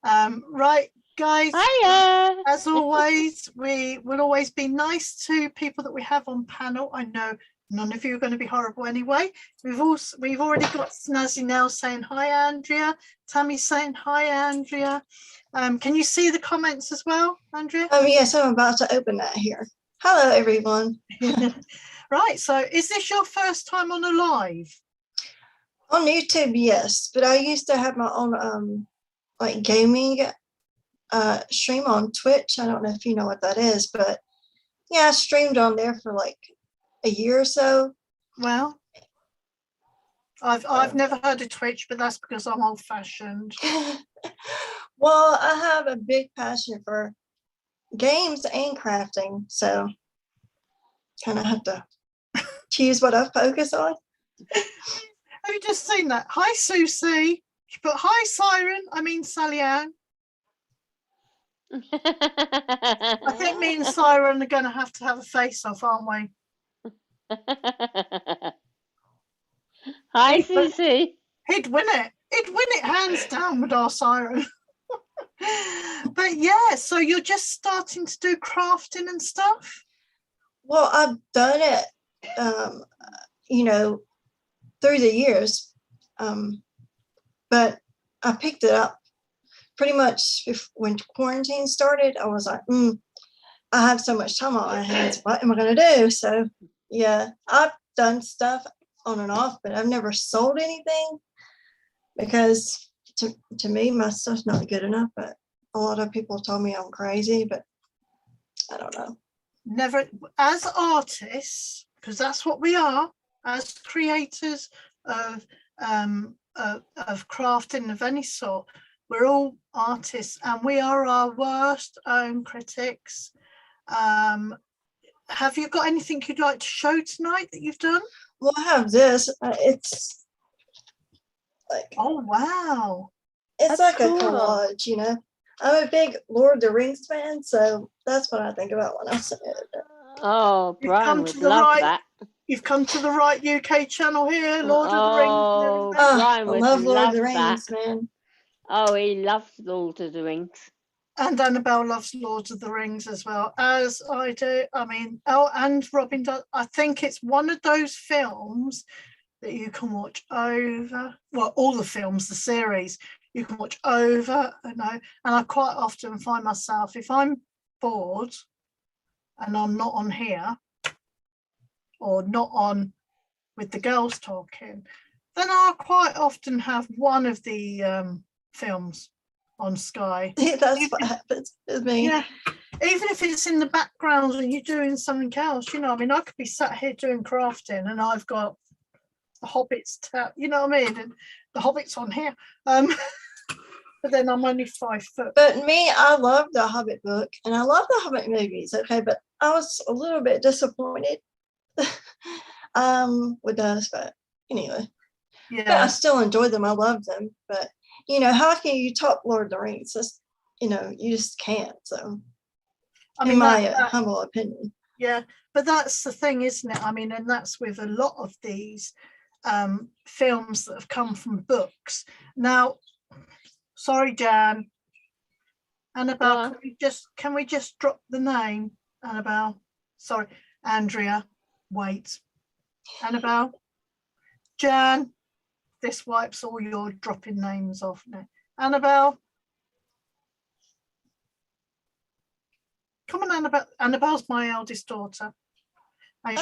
Right, guys. Hiya. As always, we will always be nice to people that we have on panel. I know none of you are going to be horrible anyway. We've already got Snazzy now saying hi, Andrea. Tammy's saying hi, Andrea. Can you see the comments as well, Andrea? oh yes, I'm about to open that here. Hello, everyone. Right. So, is this your first time on a live? On YouTube, yes, but I used to have my own like gaming stream on Twitch. I don't know if you know what that is, but Yeah, I streamed on there for like a year or so. Well, I've never heard of Twitch, but that's because I'm old fashioned. Well, I have a big passion for games and crafting, so kind of have to choose what I focus on. Have you just seen that? Hi, Susie. She put hi, Siren. I mean, Sally Ann. I think me and Siren are going to have a face-off, aren't we? Hi, Susie. He'd win it. He'd win it hands down with our Siren. But yeah, so you're just starting to do crafting and stuff? Well, I've done it, through the years, but I picked it up pretty much when quarantine started. I was like, I have so much time on my hands. What am I going to do? So, yeah, I've done stuff on and off, but I've never sold anything because to me, my stuff's not good enough. But a lot of people told me I'm crazy, but I don't know. Never, as artists, because that's what we are, as creators of crafting of any sort, we're all artists and we are our worst own critics. Have you got anything you'd like to show tonight that you've done? Well, I have this. It's like, oh wow, it's That's like cool. a collage, you know. I'm a big Lord of the Rings fan, so that's what I think about when I say it. Oh, You've Brian come would to the love right- that. You've come to the right UK channel here, Lord of the Rings. and Oh, everything. Brian I would love Lord of the love Rings, that. man. Oh, he loves Lord of the Rings. And Annabelle loves Lord of the Rings as well, as I do. I mean, and Robin does. I think it's one of those films that you can watch over, well, all the films, the series, you can watch over and over. And I quite often find myself, if I'm bored and I'm not on here or not on with the girls talking, then I'll quite often have one of the films on Sky. That's what happens with me. Yeah, even if it's in the background and you're doing something else, you know, I mean, I could be sat here doing crafting and I've got the Hobbits you know what I mean, and the Hobbits on here, but then I'm only 5 foot. But me, I love the Hobbit book and I love the Hobbit movies. Okay, but I was a little bit disappointed with those. But anyway, but I Yeah, still enjoy them. I love them. But you know, how can you top Lord of the Rings? Just, you know, you just can't. So, I mean, in my that- humble opinion. yeah, but that's the thing, isn't it? I mean, and that's with a lot of these films that have come from books. Now, sorry, Jan, Annabelle, can we just drop the name, Annabelle? Sorry, Andrea. Wait, Annabelle, Jan. This wipes all your dropping names off now. Annabelle. Come on, Annabelle. Annabelle's my eldest daughter. And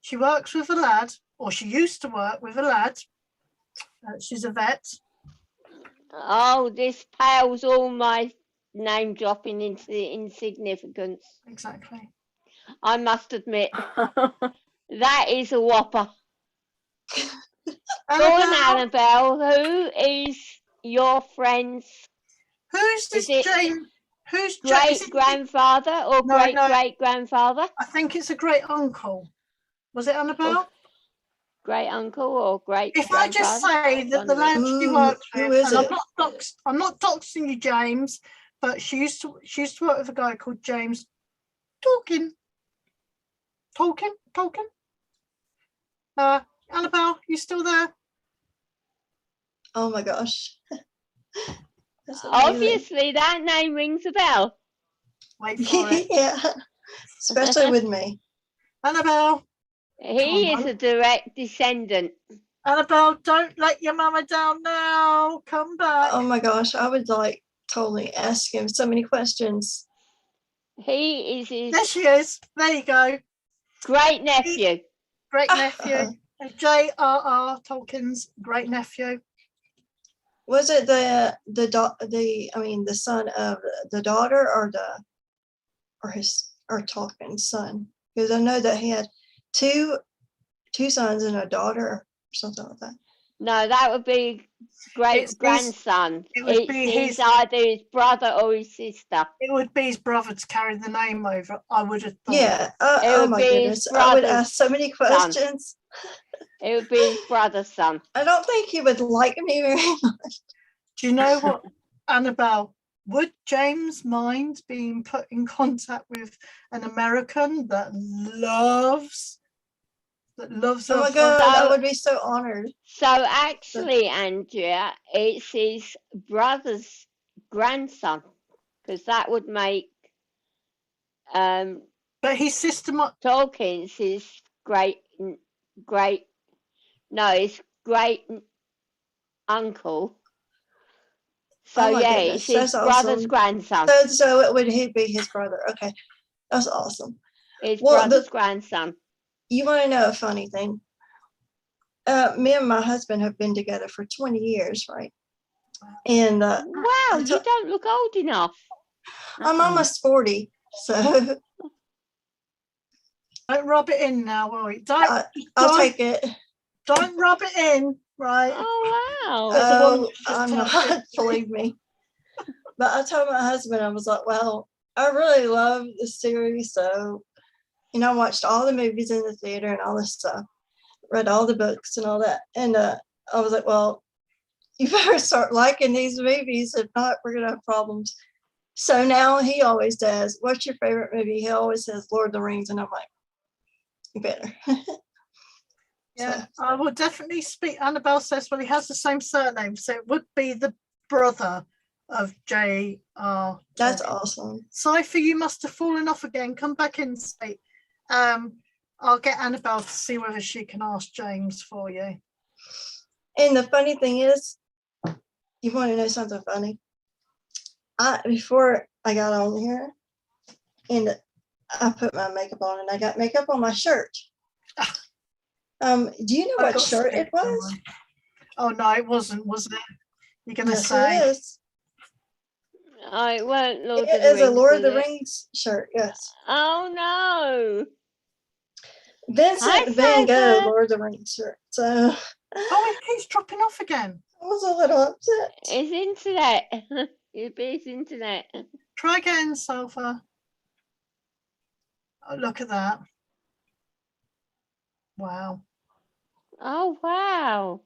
she works with a lad, or she used to work with a lad. She's a vet. Oh, this pales all my name dropping into insignificance. Exactly. I must admit, that is a whopper. Go on, Annabelle, who is your friend's? Who's this James? Who's great grandfather or great great grandfather? I think it's a great uncle. Was it Annabelle? Great uncle or great? If I just say that the lad she works with, and I'm not doxing you, James, but she used to work with a guy called James Tolkien. Annabelle, you still there? Oh my gosh. Obviously, that name rings a bell. Wait for it. Yeah, especially with me. Annabelle. He is a direct descendant. Annabelle, don't let your mama down now. Come back. Oh my gosh, I would like totally ask him so many questions. He is his. There she is. There you go. Great nephew. Great nephew. J.R.R. Tolkien's great nephew. Was it the son of the daughter or his our talking son, because I know that he had two sons and a daughter or something like that. No, that would be great grandson. it would be It's his- either his brother or his sister. It would be his brother to carry the name over, I would have thought. Yeah. It Oh would my be his goodness. I would brother's ask so many questions. It would be his brother's son. I don't think he would like me very much. Do you know what, Annabelle? Would James mind being put in contact with an American that loves? Oh my God, I would be so honored. So actually, Andrea, it's his brother's grandson, because that would make But his sister might. Tolkien's his great uncle. So Oh my yeah, goodness, it's his that's brother's awesome. grandson. So it would he be his brother? Okay, that's awesome. His Well, brother's grandson. You want to know a funny thing? Me and my husband have been together for 20 years, right? And Wow, you don't look old enough. I'm almost 40, so Don't rub it in now, will you? Don't I'll take it. don't rub it in, right? Oh wow. There's a woman just I'm typed not, in. believe me. But I told my husband, I was like, well, I really love the series, so I watched all the movies in the theater and all this stuff, read all the books and all that. And I was like, well, you better start liking these movies. If not, we're going to have problems. So now he always says, what's your favorite movie? He always says Lord of the Rings. And I'm like, you better. Yeah, I will definitely speak. Annabelle says, well, he has the same surname, so it would be the brother of J.R. That's awesome. Cypher, you must have fallen off again. Come back in, speak. I'll get Annabelle to see whether she can ask James for you. And the funny thing is, you want to know something funny? Before I got on here, and I put my makeup on, and I got makeup on my shirt. Do you know what shirt it was? Oh no, it wasn't, was it? You're gonna Yes, say it is. It weren't Lord It of the is Rings. a Lord of the was it? Rings shirt. Yes. Oh no. Vincent Hi, Van Gogh, Cypher. Lord of the Rings shirt. So oh, it keeps dropping off again. I was a little upset. It's internet. It'd be his internet. Try again, Sulfur. Oh, look at that. Wow. Oh wow.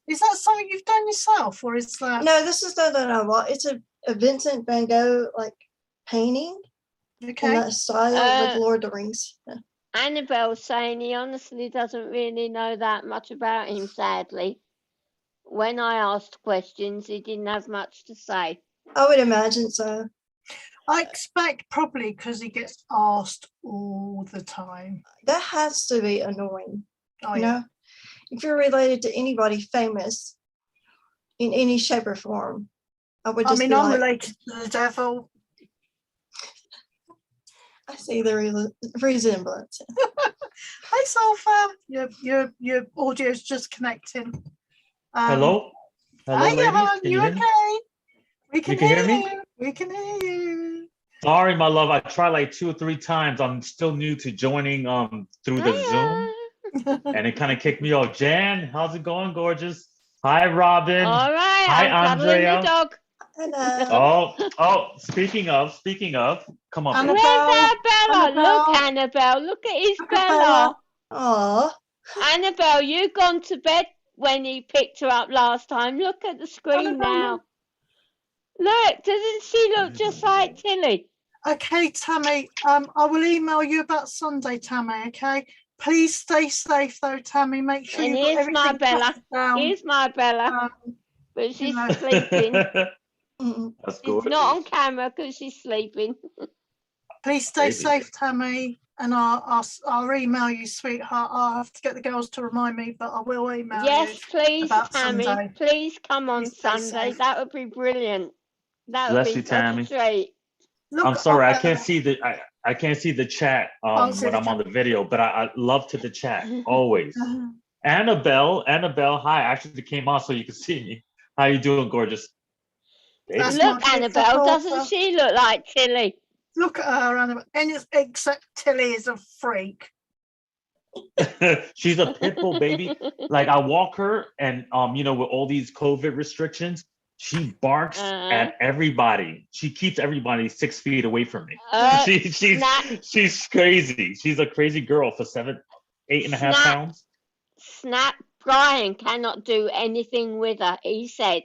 Is that something you've done yourself, or is that No, this is not that I bought. It's a Vincent Van Gogh like painting in okay? that style with Lord of the Rings. Yeah. Annabelle's saying he honestly doesn't really know that much about him, sadly. When I asked questions, he didn't have much to say. I would imagine so. I expect probably because he gets asked all the time. That has to be annoying. Oh, You yeah. know, if you're related to anybody famous in any shape or form, I would I just mean, be I'm like, related to the devil. I see the resemblance. Hi, Sulfur. Your audio's just connecting. Hello? Hello, Hi, ladies. Johan, Can you you hear me? okay? We can You can hear me? you. We can hear you. Sorry, my love. I tried like 2 or 3 times. I'm still new to joining through the Zoom, and it kind of kicked me off. Jan, how's it going, gorgeous? Hi, Robin. All right, Hi, I'm cuddling Andrea. the dog. Hello. Oh, speaking of, come on. Annabelle. Where's Bella? Annabelle. Look, Annabelle, look at his Look at Bella. Aw. Annabelle, you gone to bed when he picked her up last time. Look at the screen Annabelle, now. Look, doesn't she look just like Tilly? Okay, Tammy. I will email you about Sunday, Tammy. Okay. Please stay safe, though, Tammy. Make sure And you got here's my everything Bella. jotted down. Here's my Bella, but she's know. sleeping. Mm-mm. That's She's good. not on camera because she's sleeping. Please stay Maybe. safe, Tammy. And I'll email you, sweetheart. I'll have to get the girls to remind me, but I will email Yes, you. please, about Tammy. Sunday. Please come on Please stay Sunday. safe. That would be brilliant. That would Bless be you, such Tammy. a treat. Look, I'm sorry, I can't see the I can't see the chat see when the I'm on the video, but I love to the chat always. Annabelle, hi. I actually came on so you can see me. How you doing, gorgeous? That's Baby. my Look, beautiful Annabelle, daughter. doesn't she look like Tilly? Look at her, Annabelle. Except Tilly is a freak. She's a pit bull, baby. Like I walk her, and you know, with all these COVID restrictions, she barks at everybody. She keeps everybody 6 feet away from me. She's crazy. She's a crazy girl for 8.5 pounds. Snap. Brian cannot do anything with her. He said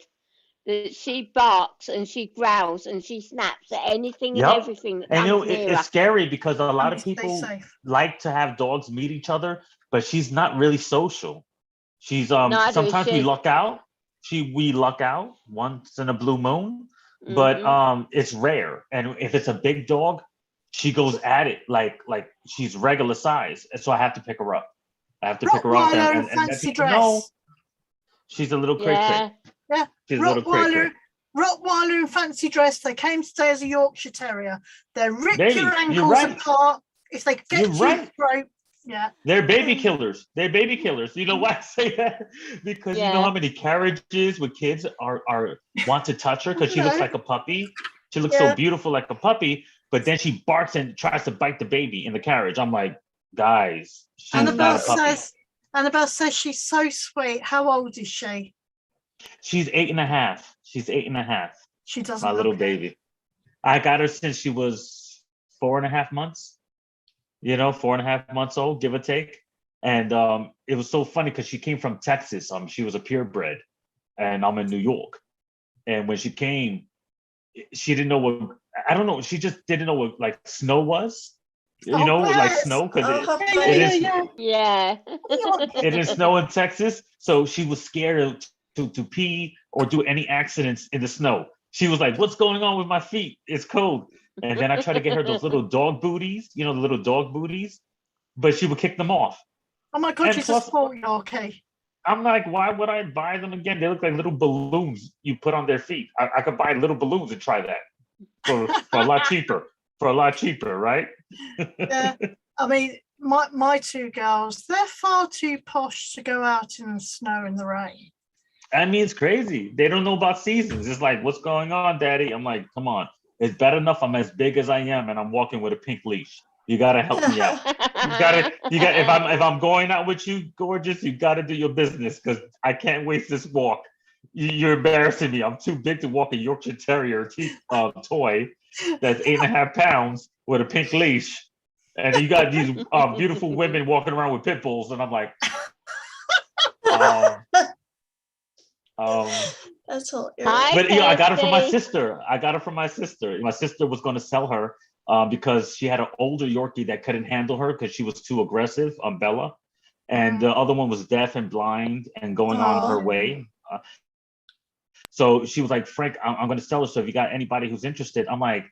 that she barks and she growls and she snaps at anything and everything that comes near her. It's scary because a lot of Stay people safe. like to have dogs meet each other, but she's not really social. She's Neither is sometimes we she. luck out. We luck out once in a blue moon, but it's rare. And if it's a big dog, she goes at it like she's regular size, and so I have to pick her up. I have to pick her up and fancy people dress. know she's a little cray cray. Yeah, She's a little cray cray. Rottweiler in fancy dress. They came today as a Yorkshire Terrier. They rip Baby, your you're ankles right. apart if they get You're to right. your throat. Yeah. They're baby killers. They're baby killers. You know why I say that? Because you know how many carriages with kids are want to touch her because she looks like a puppy. She looks so beautiful like a puppy, but then she barks and tries to bite the baby in the carriage. I'm like, guys, she's not a puppy. Annabelle says she's so sweet. How old is she? She's 8.5. She's 8.5. She doesn't. My little baby. I got her since she was 4.5 months. You know, 4.5 months old, give or take. And it was so funny because she came from Texas. She was a purebred, and I'm in New York. And when she came, she didn't know what, I don't know, she just didn't know what like snow was. You know, like snow, because it is snow in Texas. So she was scared to pee or do any accidents in the snow. She was like, what's going on with my feet? It's cold. And then I tried to get her those little dog booties, you know, the little dog booties, but she would kick them off. Oh my God, and she's plus, a sport Yorkie. I'm like, why would I buy them again? They look like little balloons you put on their feet. I could buy little balloons and try that for a lot cheaper. For a lot cheaper, right? Yeah. I mean, my two girls, they're far too posh to go out in the snow and the rain. I mean, it's crazy. They don't know about seasons. It's like, what's going on, Daddy? I'm like, come on. It's bad enough I'm as big as I am and I'm walking with a pink leash. You gotta help me out. You got. If I'm going out with you, gorgeous, you gotta do your business because I can't waste this walk. You're embarrassing me. I'm too big to walk a Yorkshire Terrier toy that's 8.5 pounds with a pink leash, and you got these beautiful women walking around with pit bulls, and I'm like, that's hilarious. But I got it from my sister. My sister was going to sell her because she had an older Yorkie that couldn't handle her because she was too aggressive, Bella, and the other one was deaf and blind and going on her way. So she was like, Frank, I'm going to sell her. So if you got anybody who's interested, I'm like,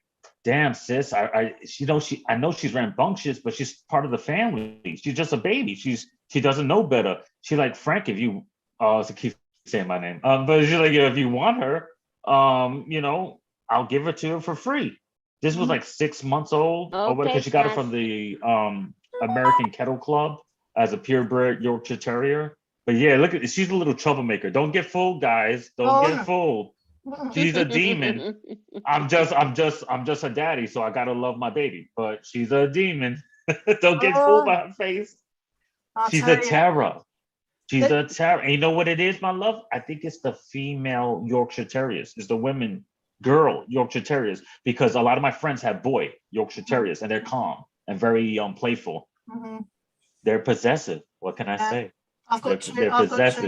damn, sis, I know she's rambunctious, but she's part of the family. She's just a baby. She doesn't know better. She like, Frank, if you to keep saying my name, but she's like, if you want her, you know, I'll give her to her for free. This was like 6 months old, because she got it from the American Kennel Club as a purebred Yorkshire Terrier. But yeah, look at, she's a little troublemaker. Don't get fooled, guys. Don't get fooled. She's a demon. I'm just a daddy, so I gotta love my baby. But she's a demon. Don't get fooled by her face. She's a terror. She's a terror. And you know what it is, my love? I think it's the female Yorkshire Terriers. It's the girl Yorkshire Terriers, because a lot of my friends have boy Yorkshire Terriers, and they're calm and very playful. Mm-hmm. They're possessive. What can I say? I've got two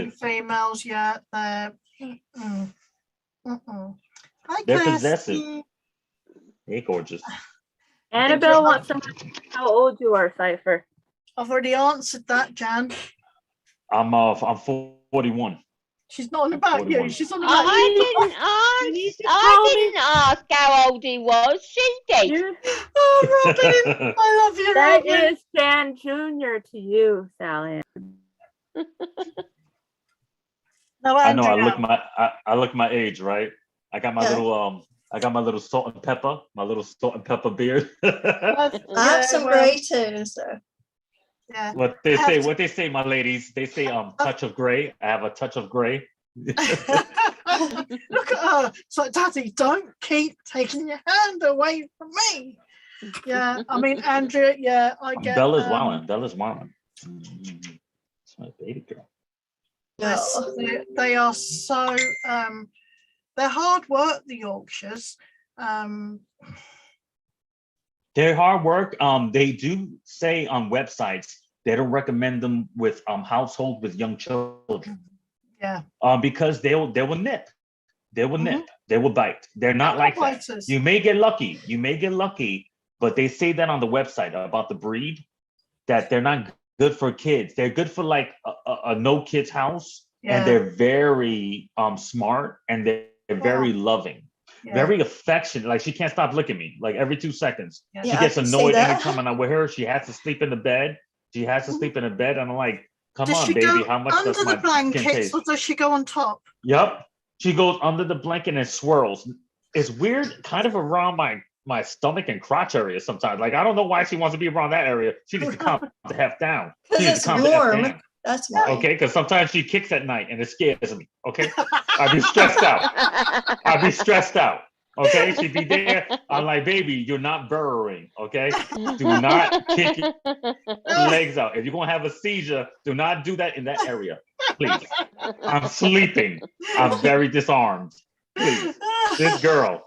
females. Yeah, they're. They're possessive. Hey, gorgeous. Annabelle wants to know how old you are, Cypher. I've already answered that, Jan. I'm 41. She's not on about 41. You. She's on about I didn't ask how old he was. She did. Oh, Robin, I love you, That Robin. is Jan Jr. to you, Sally. No, I know. I look my age, right? I got my little salt and pepper, beard. I have some gray too, so. Yeah. What they say, my ladies, they say touch of gray. I have a touch of gray. Look at her. It's like, Daddy, don't keep taking your hand away from me. Yeah, I mean, Andrea, yeah, I get Bella's wilding. Bella's wilding. It's my baby girl. No. they are so they're hard work, the Yorkshires. They're hard work. They do say on websites they don't recommend them with households with young children. Yeah. Because they will nip. They will nip. They will bite. They're not Animal like that. biters. You may get lucky. You may get lucky, but they say that on the website about the breed that they're not good for kids. They're good for like a no kids house, and they're very smart and they're very loving. Very affectionate. Like she can't stop licking me like every 2 seconds. Yeah, She I gets can see annoyed that. anytime I'm with her. She has to sleep in the bed. She has to sleep in the bed. And I'm like, come Does on, she baby. go How much under does my the skin blankets taste? or does she go on top? Yep. She goes under the blanket and swirls. It's weird, kind of around my stomach and crotch area sometimes. Like I don't know why she wants to be around that area. She needs to calm the F down. She Because needs it's to calm the F warm. down. That's why. Okay, because sometimes she kicks at night and it scares me. Okay, I'd be stressed out. I'd be stressed out. Okay, she'd be there. I'm like, baby, you're not burrowing. Okay, do not kick your legs out. If you're gonna have a seizure, do not do that in that area, please. I'm sleeping. I'm very disarmed. Please, this girl.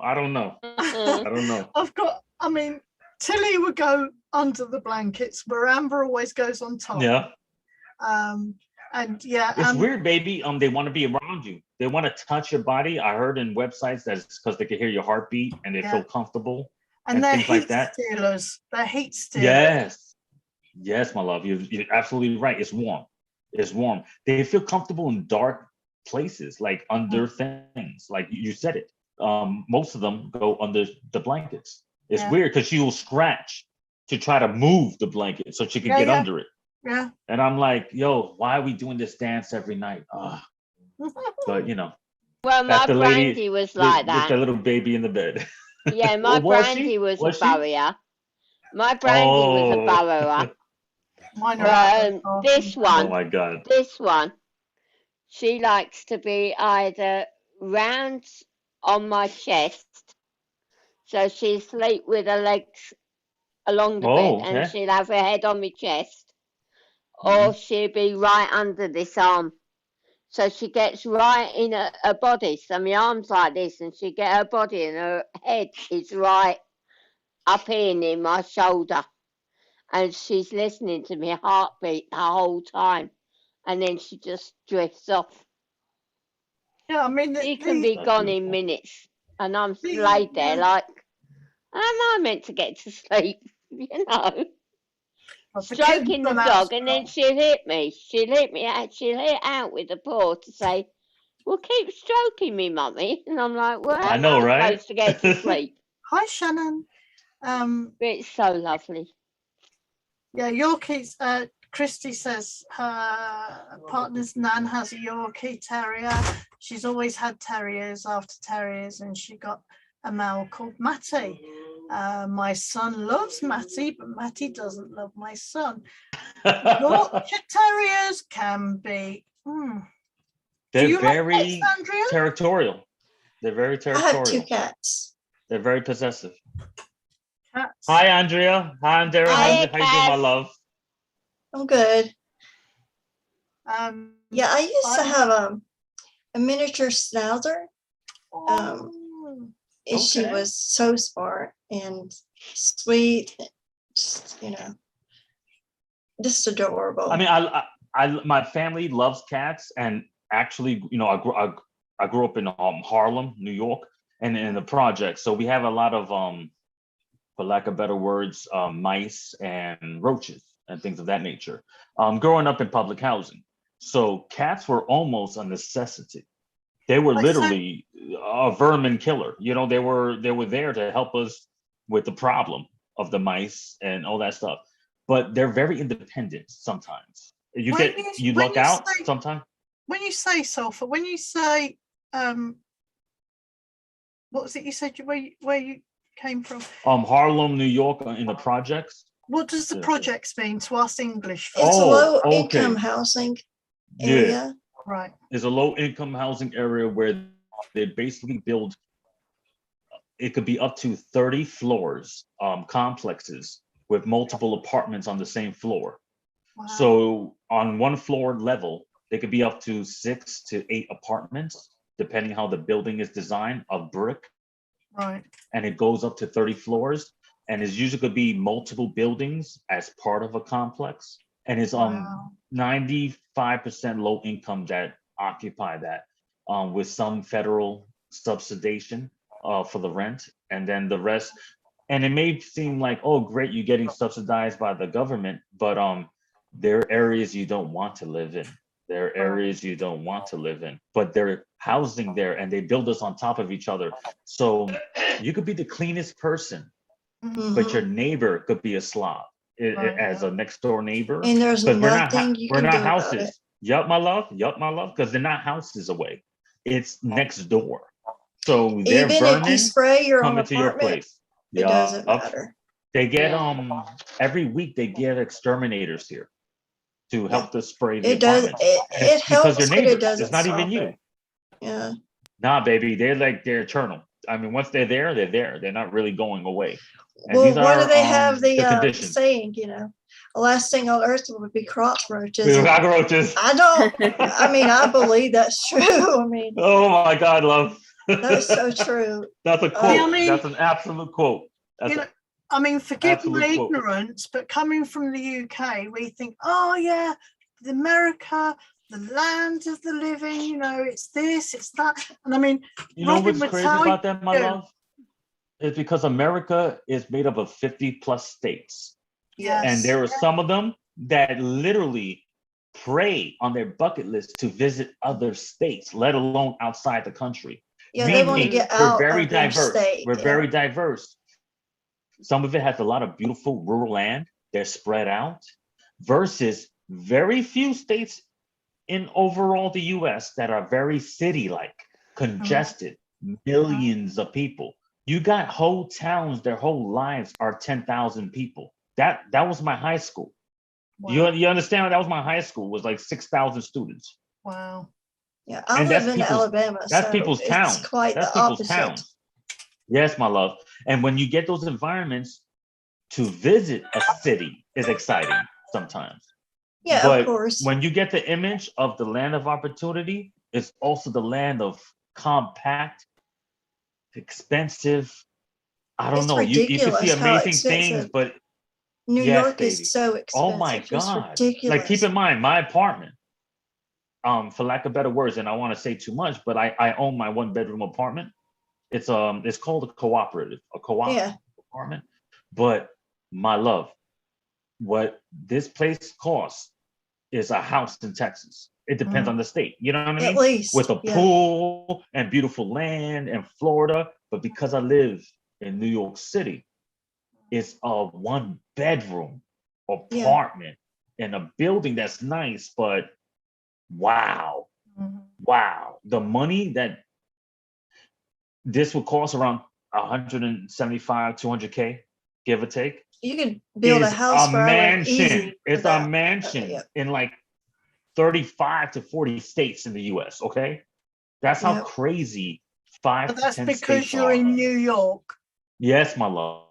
I don't know. I don't know. I mean, Tilly would go under the blankets where Amber always goes on top. Yeah. And yeah, it's weird, baby. They want to be around you. They want to touch your body. I heard in websites that it's because they can hear your heartbeat and they feel comfortable and they're things like heat that. stealers. They're heat stealers. Yes, my love. You're absolutely right. It's warm. It's warm. They feel comfortable in dark places, like under things. Like you said it. Most of them go under the blankets. It's weird because she will scratch to try to move the blanket so she can get under it. Yeah. And I'm like, yo, why are we doing this dance every night? But you know. Well, my Brandy was like that. With the little baby in the bed. Yeah, my Brandy was a burrower. My Brandy was a burrower. This one. Oh my God. This one. She likes to be either round on my chest, so she'll sleep with her legs along the bed, and she'll have her head on my chest, or she'll be right under this arm. So she gets right in her body. So my arm's like this, and she get her body, and her head is right up here near my shoulder, and she's listening to my heartbeat the whole time, and then she just drifts off. Yeah, I mean, she can be gone in minutes, and I'm laid there like, am I meant to get to sleep? You know, stroking the dog, and then she'll hit me. She'll hit me out. She'll hit out with a paw to say, "Well, keep stroking me, mummy." And I'm like, "Well, I know, right? Supposed to get to sleep." Hi, Shannon. It's so lovely. Yeah, Yorkies. Christy says her partner's nan has a Yorkie Terrier. She's always had terriers after terriers, and she got a male called Matty. My son loves Matty, but Matty doesn't love my son. Yorkshire Terriers can be. They're very territorial. They're very territorial. I have 2 cats. They're very possessive. Cats. Hi, Andrea. Hi, Andrea. How you doing, my love? I'm good. Yeah, I used to have a miniature schnauzer. And she was so smart and sweet, just, just adorable. I mean, my family loves cats, and actually, I grew up in Harlem, New York, and in the project, so we have a lot of for lack of better words, mice and roaches and things of that nature. Growing up in public housing, so cats were almost a necessity. They were literally a vermin killer. They were there to help us with the problem of the mice and all that stuff. But they're very independent sometimes. You luck out sometimes. When you say sulfur, when you say what was it you said where you came from? Harlem, New York, in the projects. What does the projects mean to us English? It's a low income housing area. Yeah. Right. There's a low income housing area where they basically build it could be up to 30 floors, complexes with multiple apartments on the same floor. Wow. So on one floor level, they could be up to 6 to 8 apartments, depending how the building is designed, of brick. Right. And it goes up to 30 floors. And it's usually could be multiple buildings as part of a complex. And it's Wow. 95% low income that occupy that, with some federal subsidization for the rent, and then the rest. And it may seem like, oh, great, you're getting subsidized by the government, but there are areas you don't want to live in. There are areas you don't want to live in, but they're housing there, and they build us on top of each other. So you could be the cleanest person, but your neighbor could be a slob as a next door neighbor. And there's Because nothing you we're can not do about houses. it. Yup, my love. Yup, my love. Because they're not houses away. It's next door. So they're Even if burning, you spray your own coming to your apartment, place. it doesn't matter. They get every week they get exterminators here to help to spray the It does. apartments. It helps, Because but they're it neighbors. doesn't It's not stop even you. it. Yeah. Nah, baby, they're eternal. I mean, once they're there, they're there. They're not really going away. And Well, these why are do they have the conditions. saying, the last thing on earth would be cockroaches? The cockroaches. I mean, I believe that's true. I mean, Oh my God, love. that's so true. That's a quote. I mean, that's an absolute quote. I mean, forgive absolute my quote. ignorance, but coming from the UK, we think, oh yeah, America, the land of the living, it's this, it's that. And I mean, You know Robin what's would crazy tell about that, my you- love? It's because America is made up of 50 plus states. Yes. And there are some of them that literally pray on their bucket list to visit other states, let alone outside the country. Yeah, they want to Meaning, get out we're very of their diverse. state. We're very diverse. Some of it has a lot of beautiful rural land. They're spread out versus very few states in overall the US that are very city-like, congested, millions of people. You got whole towns, their whole lives are 10,000 people. That was my high school. Wow. You understand? That was my high school, was like 6,000 students. Wow. Yeah, I And live that's in Alabama. That's so people's it's towns. quite That's the people's opposite. towns. Yes, my love. And when you get those environments, to visit a city is exciting sometimes. Yeah, but of course. When you get the image of the land of opportunity, it's also the land of compact, expensive. I don't It's know. You can see ridiculous how amazing expensive. things, but New yes, York baby. is so expensive. Oh my It's God. ridiculous. Like, keep in mind, my apartment, for lack of better words, and I want to say too much, but I own my 1-bedroom apartment. It's called a cooperative apartment. But my love, what this place costs is a house in Texas. It depends on the state. You know what I mean? At least. With a pool and beautiful land in Florida. But because I live in New York City, it's a 1-bedroom apartment in a building that's nice, but wow. Wow. The money that this would cost, around 175, 200K, give or take. You could build a house for mansion. It's a mansion in like 35 to 40 states in the US, okay? That's how crazy 5 But to that's 10 because states you're are. in New York. Yes, my love.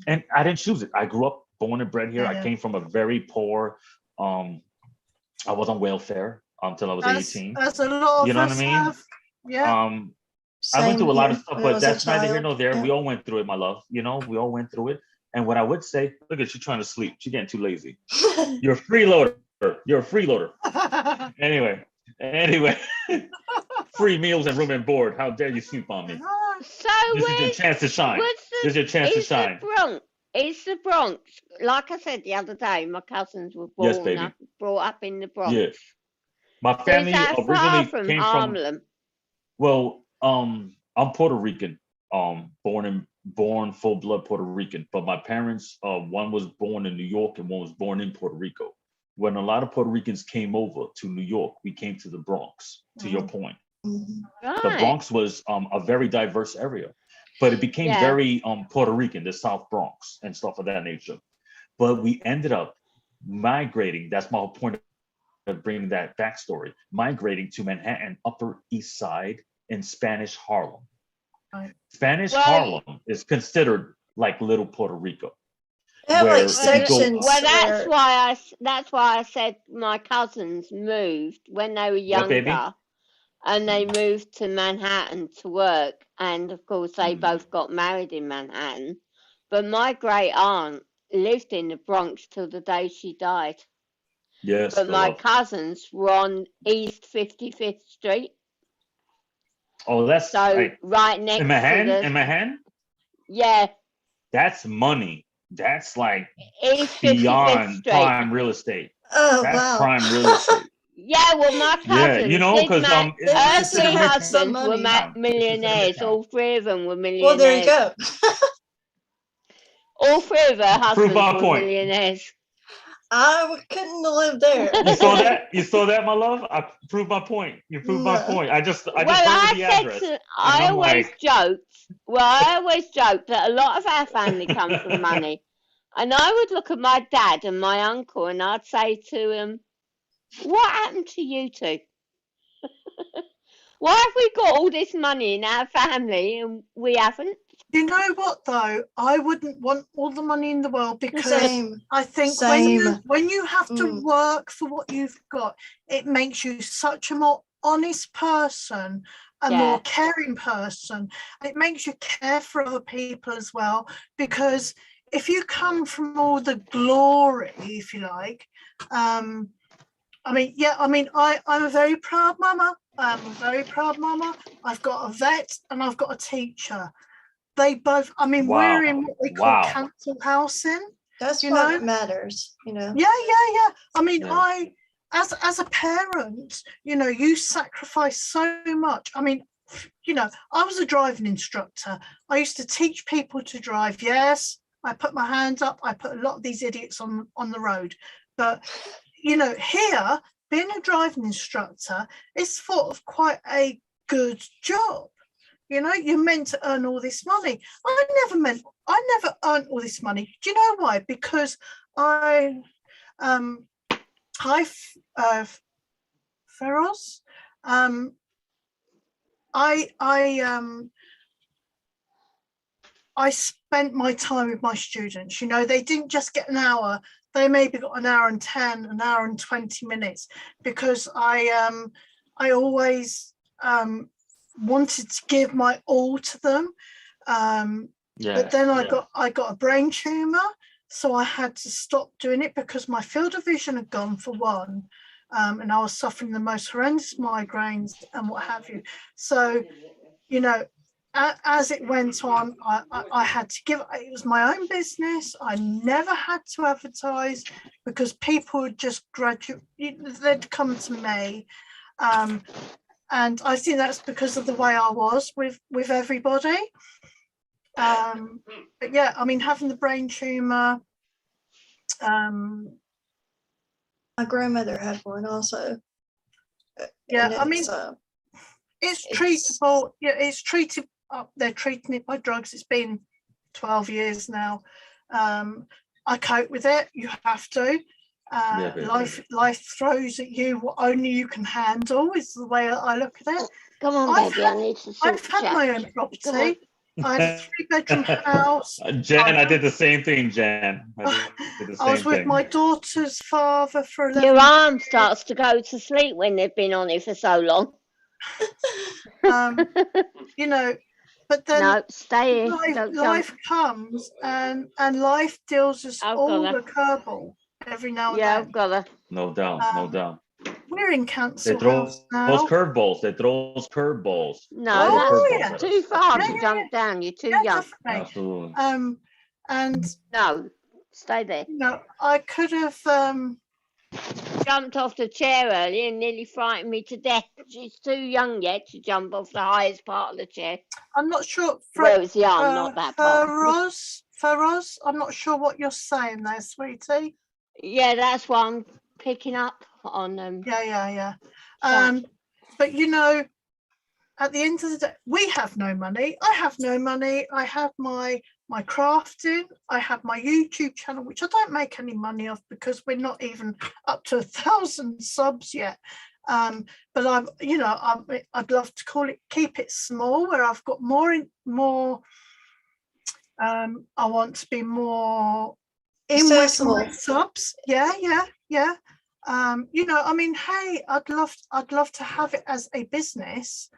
And I didn't choose it. I grew up, born and bred here. Yeah. I came from a very poor, I was on welfare until I was 18. That's a lot of You know what us I mean? have. Yeah. I went through a lot of stuff, when I but was a that's neither here child. nor there. Yeah. We all went through it, my love. We all went through it. And what I would say, look at you trying to sleep. You're getting too lazy. You're a freeloader. You're a freeloader. Anyway, free meals and room and board. How dare you sleep on me? So This is your chance to shine. This is your chance to shine. It's the Bronx. Like I said the other day, my cousins were Yes, baby. brought up in the Bronx. Yeah. My family Is that far originally from came Harlem? Well, I'm Puerto Rican. Born full blood Puerto Rican. But my parents, one was born in New York and one was born in Puerto Rico. When a lot of Puerto Ricans came over to New York, we came to the Bronx, to your point. Right. The Bronx was a very diverse area, but it became very Puerto Rican, the South Bronx and stuff of that nature. But we ended up migrating. That's my whole point of bringing that backstory. Migrating to Manhattan, Upper East Side in Spanish Harlem. Spanish Well, Harlem is considered like little Puerto Rico. They have Where like if you go- sections. Well, that's where- why I said my cousins moved when they were What, baby? younger, and they moved to Manhattan to work, and of course they both got married in Manhattan. But my great aunt lived in the Bronx till the day she died. Yes. But the my love. cousins were on East 55th Street, Oh, that's so like right next in to Manhattan. In the Manhattan, yeah, that's money. That's like East 55th beyond Street. prime real estate. Oh That's wow. prime real estate. Yeah, well, my Yeah, cousins, you know, his because her They must two have had some husbands were money. millionaires. All three of them were millionaires. Well, there you go. All three of her husbands Prove my were point. millionaires. I couldn't live there. You saw that? You saw that, my love? I proved my point. You proved my No. point. I just Well, heard I the said address. I I'm always like- joked. Well, I always joked that a lot of our family comes from money, and I would look at my dad and my uncle, and I'd say to him, "What happened to you two? Why have we got all this money in our family and we haven't?" You know what though? I wouldn't want all the money in the world because Same. I think Same. when you have to Mm. work for what you've got, it makes you such a more honest person, a Yeah. more caring person. It makes you care for other people as well, because if you come from all the glory, if you like, I'm a very proud mama. I'm a very proud mama. I've got a vet and I've got a teacher. They both, Wow. we're in what we call Wow. council housing. That's You what know? matters, you know. Yeah. Yeah. As a parent, you sacrifice so much. I was a driving instructor. I used to teach people to drive. Yes, I put my hands up. I put a lot of these idiots on the road. But, here, being a driving instructor is sort of quite a good job. You're meant to earn all this money. I never earned all this money. Do you know why? Because Feroz, I spent my time with my students. They didn't just get an hour. They maybe got an hour and 10, an hour and 20 minutes, because I always wanted to give my all to them. But then I got a brain tumor, so I had to stop doing it because my field of vision had gone, for one, and I was suffering the most horrendous migraines and what have you. So, as it went on, I had to give. It was my own business. I never had to advertise because people would just they'd come to me. And I think that's because of the way I was with everybody. But yeah, having the brain tumor. My grandmother had one also. Yeah, And it's treatable. Yeah, it's treated. They're treating it by drugs. It's been 12 years now. I cope with it. You have to. Life throws at you what only you can handle, is the way I look at it. Come on, I've baby, I need to sort I've had my own property. I had a 3-bedroom house. Jan, I did the same thing, Jan. I was with my daughter's father for 11 Your arm starts to go to sleep when they've been on it for so long. But then No, stay here. Don't life jump. comes and life deals us I've all got a curveball every now and Yeah, then. I've got her. No doubt, no doubt. We're in They council throw house now. those curveballs. They throw those curveballs. No, Oh, that's yeah. too far Yeah, to yeah, jump down. You're too Yeah, young. definitely. Absolutely. And No, stay there. I could have Jumped off the chair earlier and nearly frightened me to death. She's too young yet to jump off the highest part of the chair. I'm not sure. Well, it's the arm, not that part. Feroz, I'm not sure what you're saying there, sweetie. Yeah, that's what I'm picking up on. Yeah. Chat. But at the end of the day, we have no money. I have no money. I have my crafting. I have my YouTube channel, which I don't make any money off because we're not even up to 1,000 subs yet. But I'd love to keep it small, where I've got more. I want to be more in with my subs. Yeah. Hey, I'd love to have it as a business.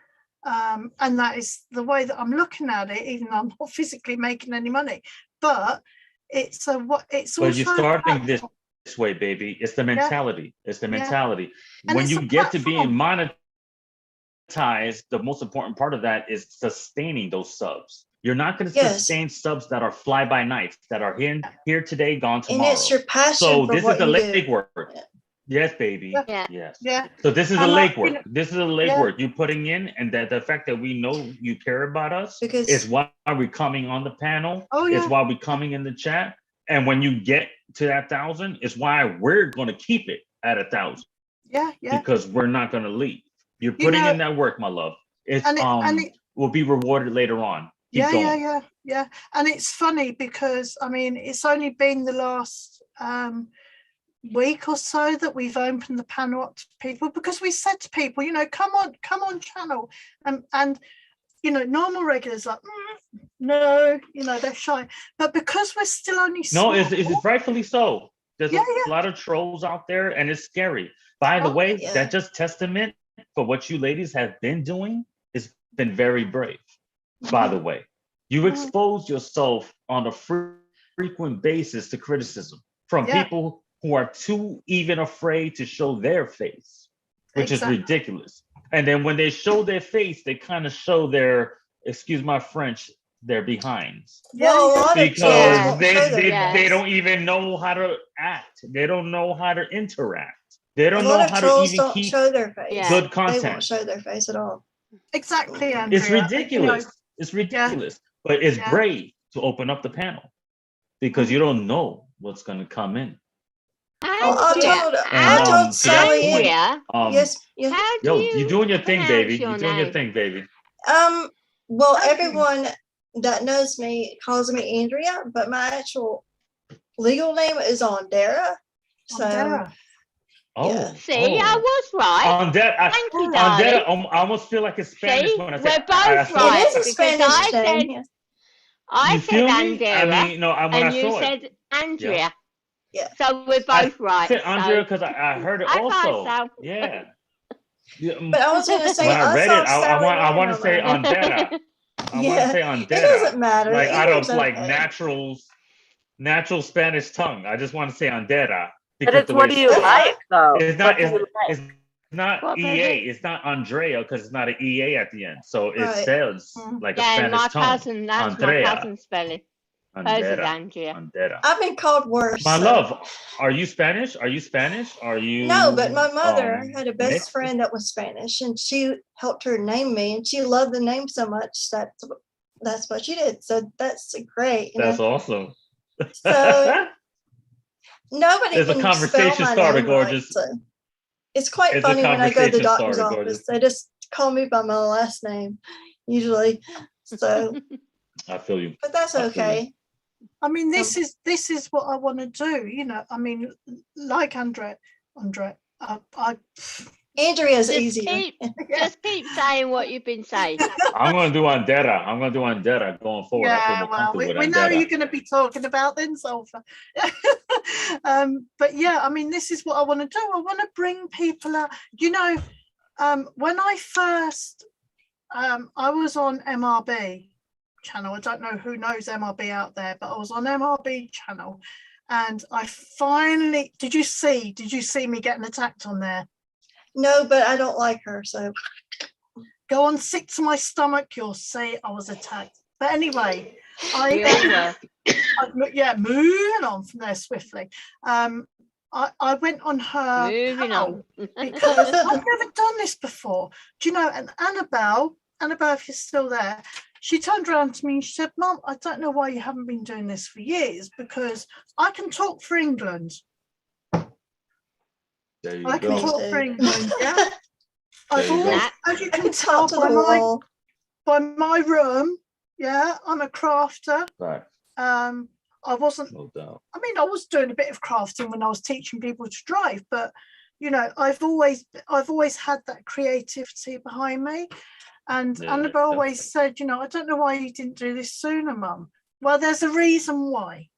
And that is the way that I'm looking at it, even though I'm not physically making any money. But it's also you're starting this way, baby. It's the mentality. It's the mentality. And when you get to being monetized, the most important part of that is sustaining those subs. You're not going to sustain subs that are fly by nights, that are here today, gone tomorrow. And it's your passion. So for this what is the you do. legwork. Yes, baby. Yeah. Yes. Yeah. So this is the legwork. Yeah. This is the legwork you're putting in, and that the fact that we know you care about us is why we're coming on the panel. It's why we're coming in the chat. And when you get to that 1,000, it's why we're going to keep it at 1,000. Yeah. Because we're not going to leave. You're putting in that work, my love. It's will be rewarded later on. Keep going. Yeah. And it's funny because it's only been the last week or so that we've opened the panel up to people, because we said to people, come on channel, and normal regulars like no, they're shy, but because we're still only small, it's rightfully so. There's a lot of trolls out there, and it's scary. By the way, that's just testament for what you ladies have been doing. It's been very brave. By the way, you expose yourself on a frequent basis to criticism from people who are too even afraid to show their face, which is ridiculous. And then when they show their face, they kind of show their, excuse my French, their behinds. Because they don't even know how to act. They don't know how to interact. They don't know how to even keep show their face. Good content. They won't show their face at all. Exactly, Andrea. It's ridiculous. It's ridiculous. But it's brave to open up the panel, because you don't know what's going to come in. I told Sally. Yes. You're doing your thing, baby. You're doing your thing, baby. Well, everyone that knows me calls me Andrea, but my actual legal name is Ondera. So. I was right. Thank you, darling. I almost feel like it's Spanish when I say. We're both right. It is a Spanish name. I said Andrea, and you said Andrea. Yeah. So we're both right. I said Andrea because I heard it also. Yeah. But I was going to say, when I read it, I want to say Ondera. I want to say Ondera. It doesn't matter. Like out of natural Spanish tongue, I just want to say Ondera. But it's what do you like, though? It's not EA. It's not Andrea, because it's not an EA at the end. So it says like a Spanish tongue. Cousin, that's Andrea. my cousin's spelling. Andrea. I've been called worse. My love, are you Spanish? Are you? No, but my mother had a best friend that was Spanish, and she helped her name me, and she loved the name so much that's what she did. So that's great. That's awesome. So nobody There's can a conversation spell my starter, name gorgeous. Right, so it's quite funny when I go to the doctor's office. They just call me by my last name usually. So I feel you. But that's okay. This is what I want to do. Like Andrea. Andrea's easier. Just keep saying what you've been saying. I'm going to do Ondera going forward. Yeah, we know you're going to be talking about then, Sulfur. But this is what I want to do. I want to bring people out. When I first, I was on MRB channel. I don't know who knows MRB out there, but I was on MRB channel, and I finally, did you see me getting attacked on there? No, but I don't like her, so go on, sick to my stomach, you'll see I was attacked. But anyway, moving on from there swiftly. I went on her panel because I've never done this before. Do you know, and Annabelle, if you're still there, she turned around to me and she said, Mum, I don't know why you haven't been doing this for years, because I can talk for England. I can talk for England, yeah. I've always, as you can tell by my room, yeah, I'm a crafter. Right. I wasn't, no doubt. I was doing a bit of crafting when I was teaching people to drive, but you know, I've always had that creativity behind me. And Yeah, Annabelle always said, you know, I don't know why you didn't do this sooner, Mum. Well, there's a reason why.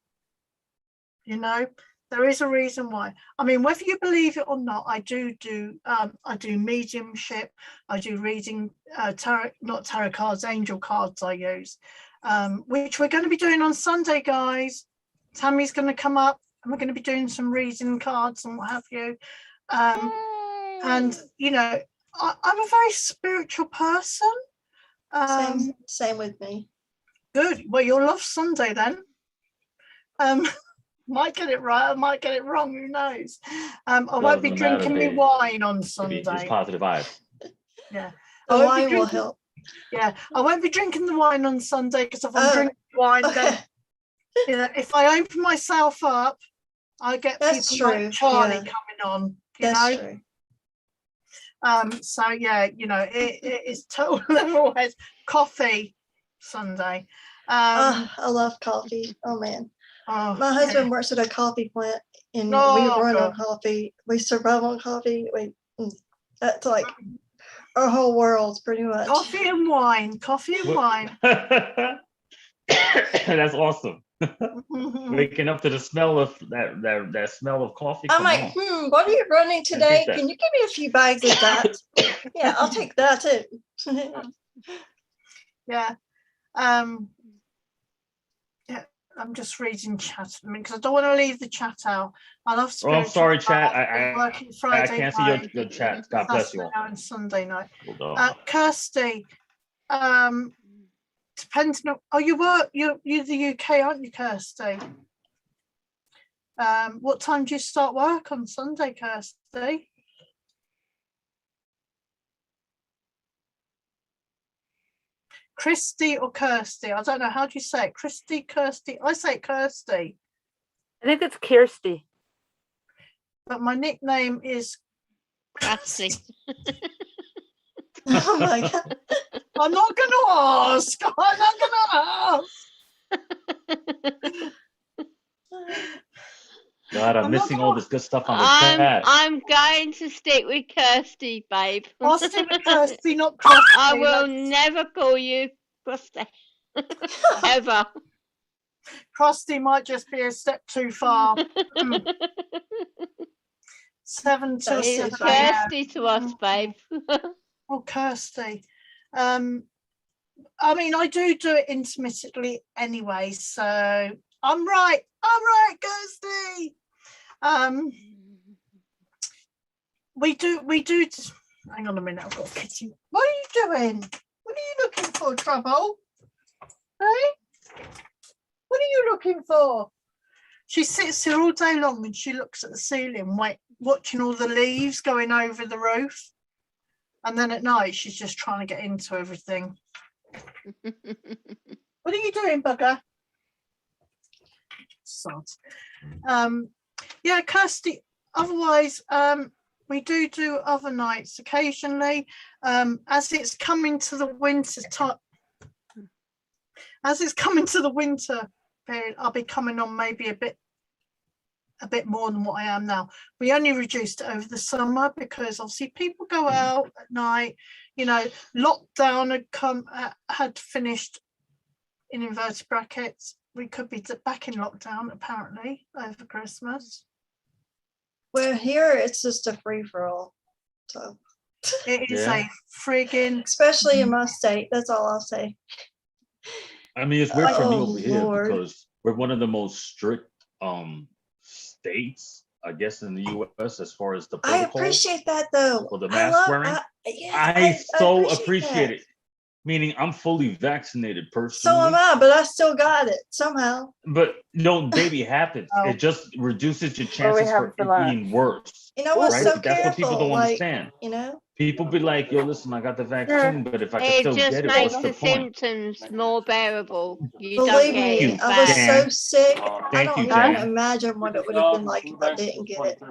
You know, there is a reason why. I mean, whether you believe it or not, I do mediumship. I do reading, tarot, not tarot cards, angel cards I use, which we're going to be doing on Sunday, guys. Tammy's going to come up and we're going to be doing some reading cards and what have you. And, you know, I'm a very spiritual person. Same with me. Good. Well, you'll love Sunday then. Might get it right, I might get it wrong, who knows. I won't be drinking me wine on Sunday. It's positive vibes. Yeah. The wine will help. Yeah, I won't be drinking the wine on Sunday because if I'm drinking wine, then you know, if I open myself up, I get people like Charlie coming on. That's true. So yeah, you know, it is total level heads. Coffee Sunday. I love coffee. Oh man. My husband works at a coffee plant and we run on coffee. We survive on coffee. That's like our whole world pretty much. Coffee and wine. That's awesome. Waking up to the smell of that smell of coffee. I'm like, what are you running today? Can you give me a few bags of that? Yeah, I'll take that too. Yeah. I'm just reading chat because I don't want to leave the chat out. I love spiritual. Oh, sorry, chat. I can't see your chat. God bless you all. And Sunday night. Kirsty, depending on you're the UK, aren't you, Kirsty? What time do you start work on Sunday, Kirsty? Christy or Kirsty? I don't know. How do you say it? Christy, Kirsty? I say Kirsty. I think it's Kirsty. But my nickname is Kirsty. Oh my God. I'm not going to ask. God, I'm missing all this good stuff on the chat. I'm going to stick with Kirsty, babe. I'll stick with Kirsty, not Kirsty. I will never call you Kirsty. Ever. Kirsty might just be a step too far. 7 till 7. Kirsty to us, babe. Oh, Kirsty. I mean, I do it intermittently anyway, so I'm right, Kirsty. We do. Hang on a minute, I've got a kitty. What are you doing? What are you looking for, Trouble? Hey? What are you looking for? She sits here all day long and she looks at the ceiling, watching all the leaves going over the roof. And then at night, she's just trying to get into everything. What are you doing, bugger? Sod. Yeah, Kirsty, otherwise, we do other nights occasionally. As it's coming to the winter time, period, I'll be coming on maybe a bit more than what I am now. We only reduced it over the summer because obviously people go out at night. You know, lockdown had finished, in inverted brackets. We could be back in lockdown apparently over Christmas. Well, here it's just a free for all. So it is a friggin', especially in my state. That's all I'll say. I mean, it's weird for me over here because we're one of the most strict states, I guess, in the U.S. as far as the protocol. I appreciate that though. For the mask wearing. I appreciate it. Meaning I'm fully vaccinated personally. So am I, but I still got it somehow. But baby happens. It just reduces your chances for it being worse. You know what's right? so That's careful, what people don't understand. You know? People be like, yo, listen, I got the vaccine, but if I can still get it, what's the point? It just makes the symptoms more bearable. Believe me, I was so sick. I don't even imagine what it would have been like if I didn't get it.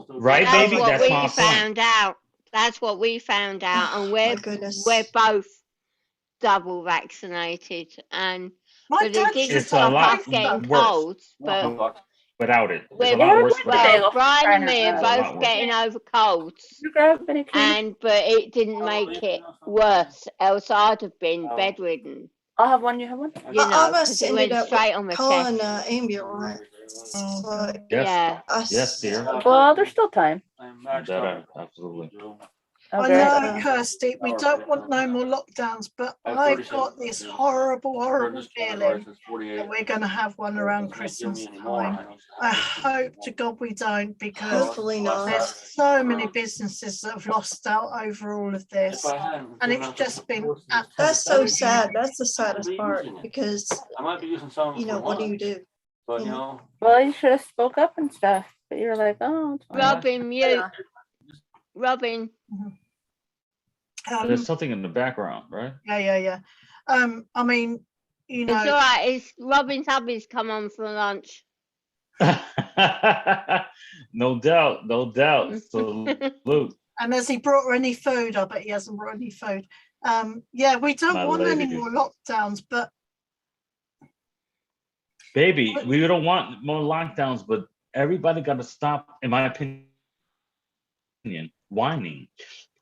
Right, baby? That's what we found out. That's what we found out. And we're both double vaccinated. And my dad it's a lot getting colds, but without it. It's a We're, lot Yeah, worse but- without it. well, Brian and me are It's a lot both worse. getting over colds, You grab any cream? but it didn't make it worse. Else I'd have been bedridden. I'll have one. You have one. You I know, almost 'cause it ended went up straight on my calling chest. ambulance. Oh, Like, Yes, Yeah. yes, dear. Well, there's still time. Absolutely. I Okay. know, Kirsty, we don't want no more lockdowns, but I've got this horrible feeling that we're going to have one around Christmas time. I hope to God we don't, because hopefully not. there's so many businesses that have lost out over all of this, and it's just been That's so absolutely sad. That's the saddest part, because what do you do? But you know, Well, you should have spoke up and stuff. But you're like, oh, it's fine. Robin, mute. Robin. There's something in the background, right? Yeah. I mean, you It's all know, right. It's Robin's hubby's come on for lunch. No doubt. Salute. and has he brought her any food? I bet he hasn't brought any food. Yeah, we don't My want any lady. more lockdowns, but Baby, we don't want more lockdowns, but everybody got to stop, in my opinion, whining.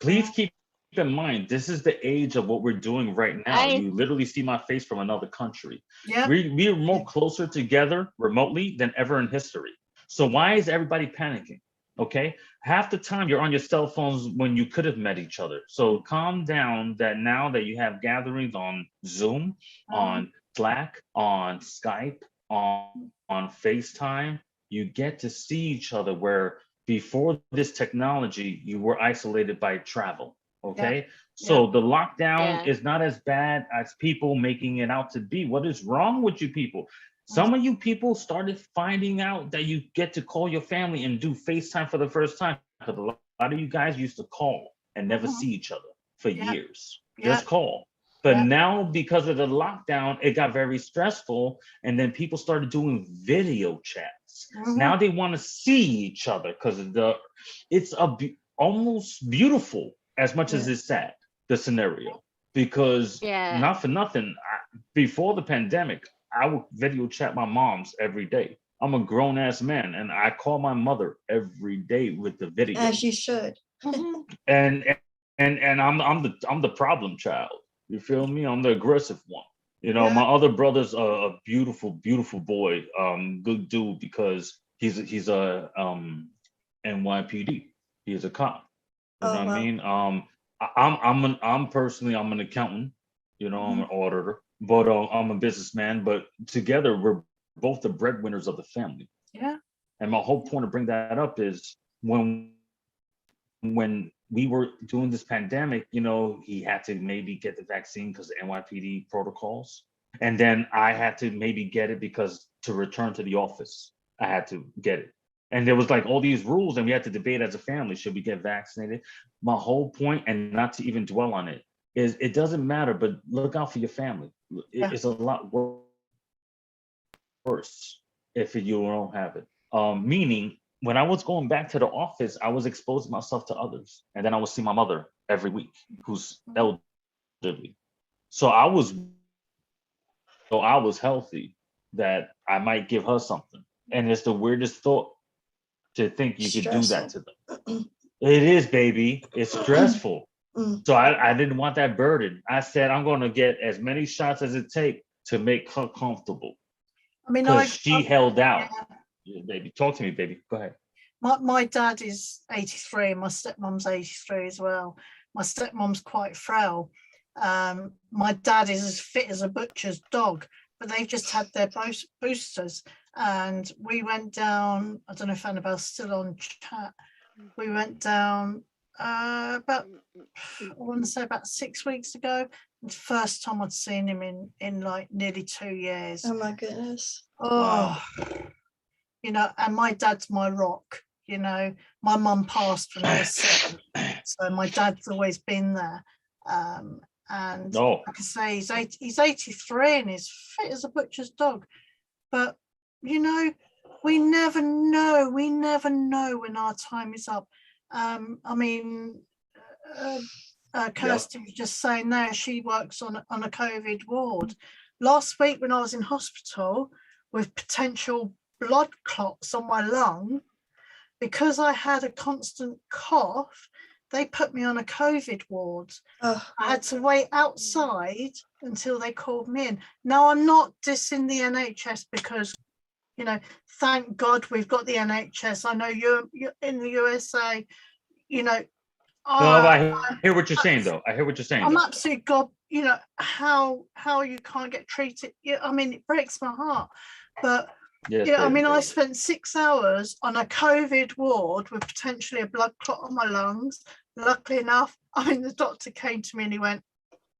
Please keep in mind, this is the age of what we're doing right now. You literally see my face from another country. yeah, We are more closer together remotely than ever in history. So why is everybody panicking? Okay, half the time you're on your cell phones when you could have met each other. So calm down. That now that you have gatherings on Zoom, on Slack, on Skype, on FaceTime, you get to see each other, where before this technology you were isolated by travel. Okay, so the lockdown is not as bad as people making it out to be. What is wrong with you people? Some of you people started finding out that you get to call your family and do FaceTime for the first time, because a lot of you guys used to call and never see each other for years. Just call. But now, because of the lockdown, it got very stressful, and then people started doing video chats. Now they want to see each other, because it's almost beautiful as much as it's sad, the scenario. Because not for nothing, before the pandemic, I would video chat my moms every day. I'm a grown ass man, and I call my mother every day with the video. As you should. And I'm the problem child. You feel me? I'm the aggressive one. You know, my other brother's a beautiful boy, good dude, because he's a NYPD. He's a cop. You know what I mean? I'm personally, I'm an accountant. You know, I'm an auditor, but I'm a businessman. But together, we're both the breadwinners of the family. Yeah. And my whole point to bring that up is when we were doing this pandemic, you know, he had to maybe get the vaccine because of NYPD protocols. And then I had to maybe get it because to return to the office, I had to get it. And there was like all these rules, and we had to debate as a family, should we get vaccinated? My whole point, and not to even dwell on it, is it doesn't matter, but look out for your family. It's a lot worse if you don't have it. Meaning, when I was going back to the office, I was exposing myself to others. And then I would see my mother every week, who's elderly. So I was healthy, that I might give her something. And it's the weirdest thought to think you could do that to them. It is, baby. It's stressful. So I didn't want that burden. I said, I'm going to get as many shots as it takes to make her comfortable. I mean, because she held out. Yeah, baby, talk to me, baby. Go ahead. My dad is 83, and my stepmom's 83 as well. My stepmom's quite frail. My dad is as fit as a butcher's dog, but they've just had their boosters. And we went down, I don't know if Annabelle's still on chat. We went down about 6 weeks ago. The first time I'd seen him in like nearly 2 years. Oh my goodness. Oh, you know, and my dad's my rock. You know, my mum passed when I was 7, so my dad's always been there. And like I say, he's 83 and he's fit as a butcher's dog. But you know, we never know when our time is up. I mean, Kirsty was just saying there, she works on a COVID ward. Last week when I was in hospital with potential blood clots on my lung. Because I had a constant cough, they put me on a COVID ward. Oh, I had to wait outside until they called me in. Now, I'm not dissing the NHS because, you know, thank God we've got the NHS. I know you're in the USA, you know. No, I hear what you're saying, though. I hear what you're saying. I'm though. absolutely God, you know, how you can't get treated. Yeah, I mean, it breaks my heart. But Yes, yeah, I baby. mean, I spent 6 hours on a COVID ward with potentially a blood clot on my lungs. Luckily enough, I mean, the doctor came to me and he went,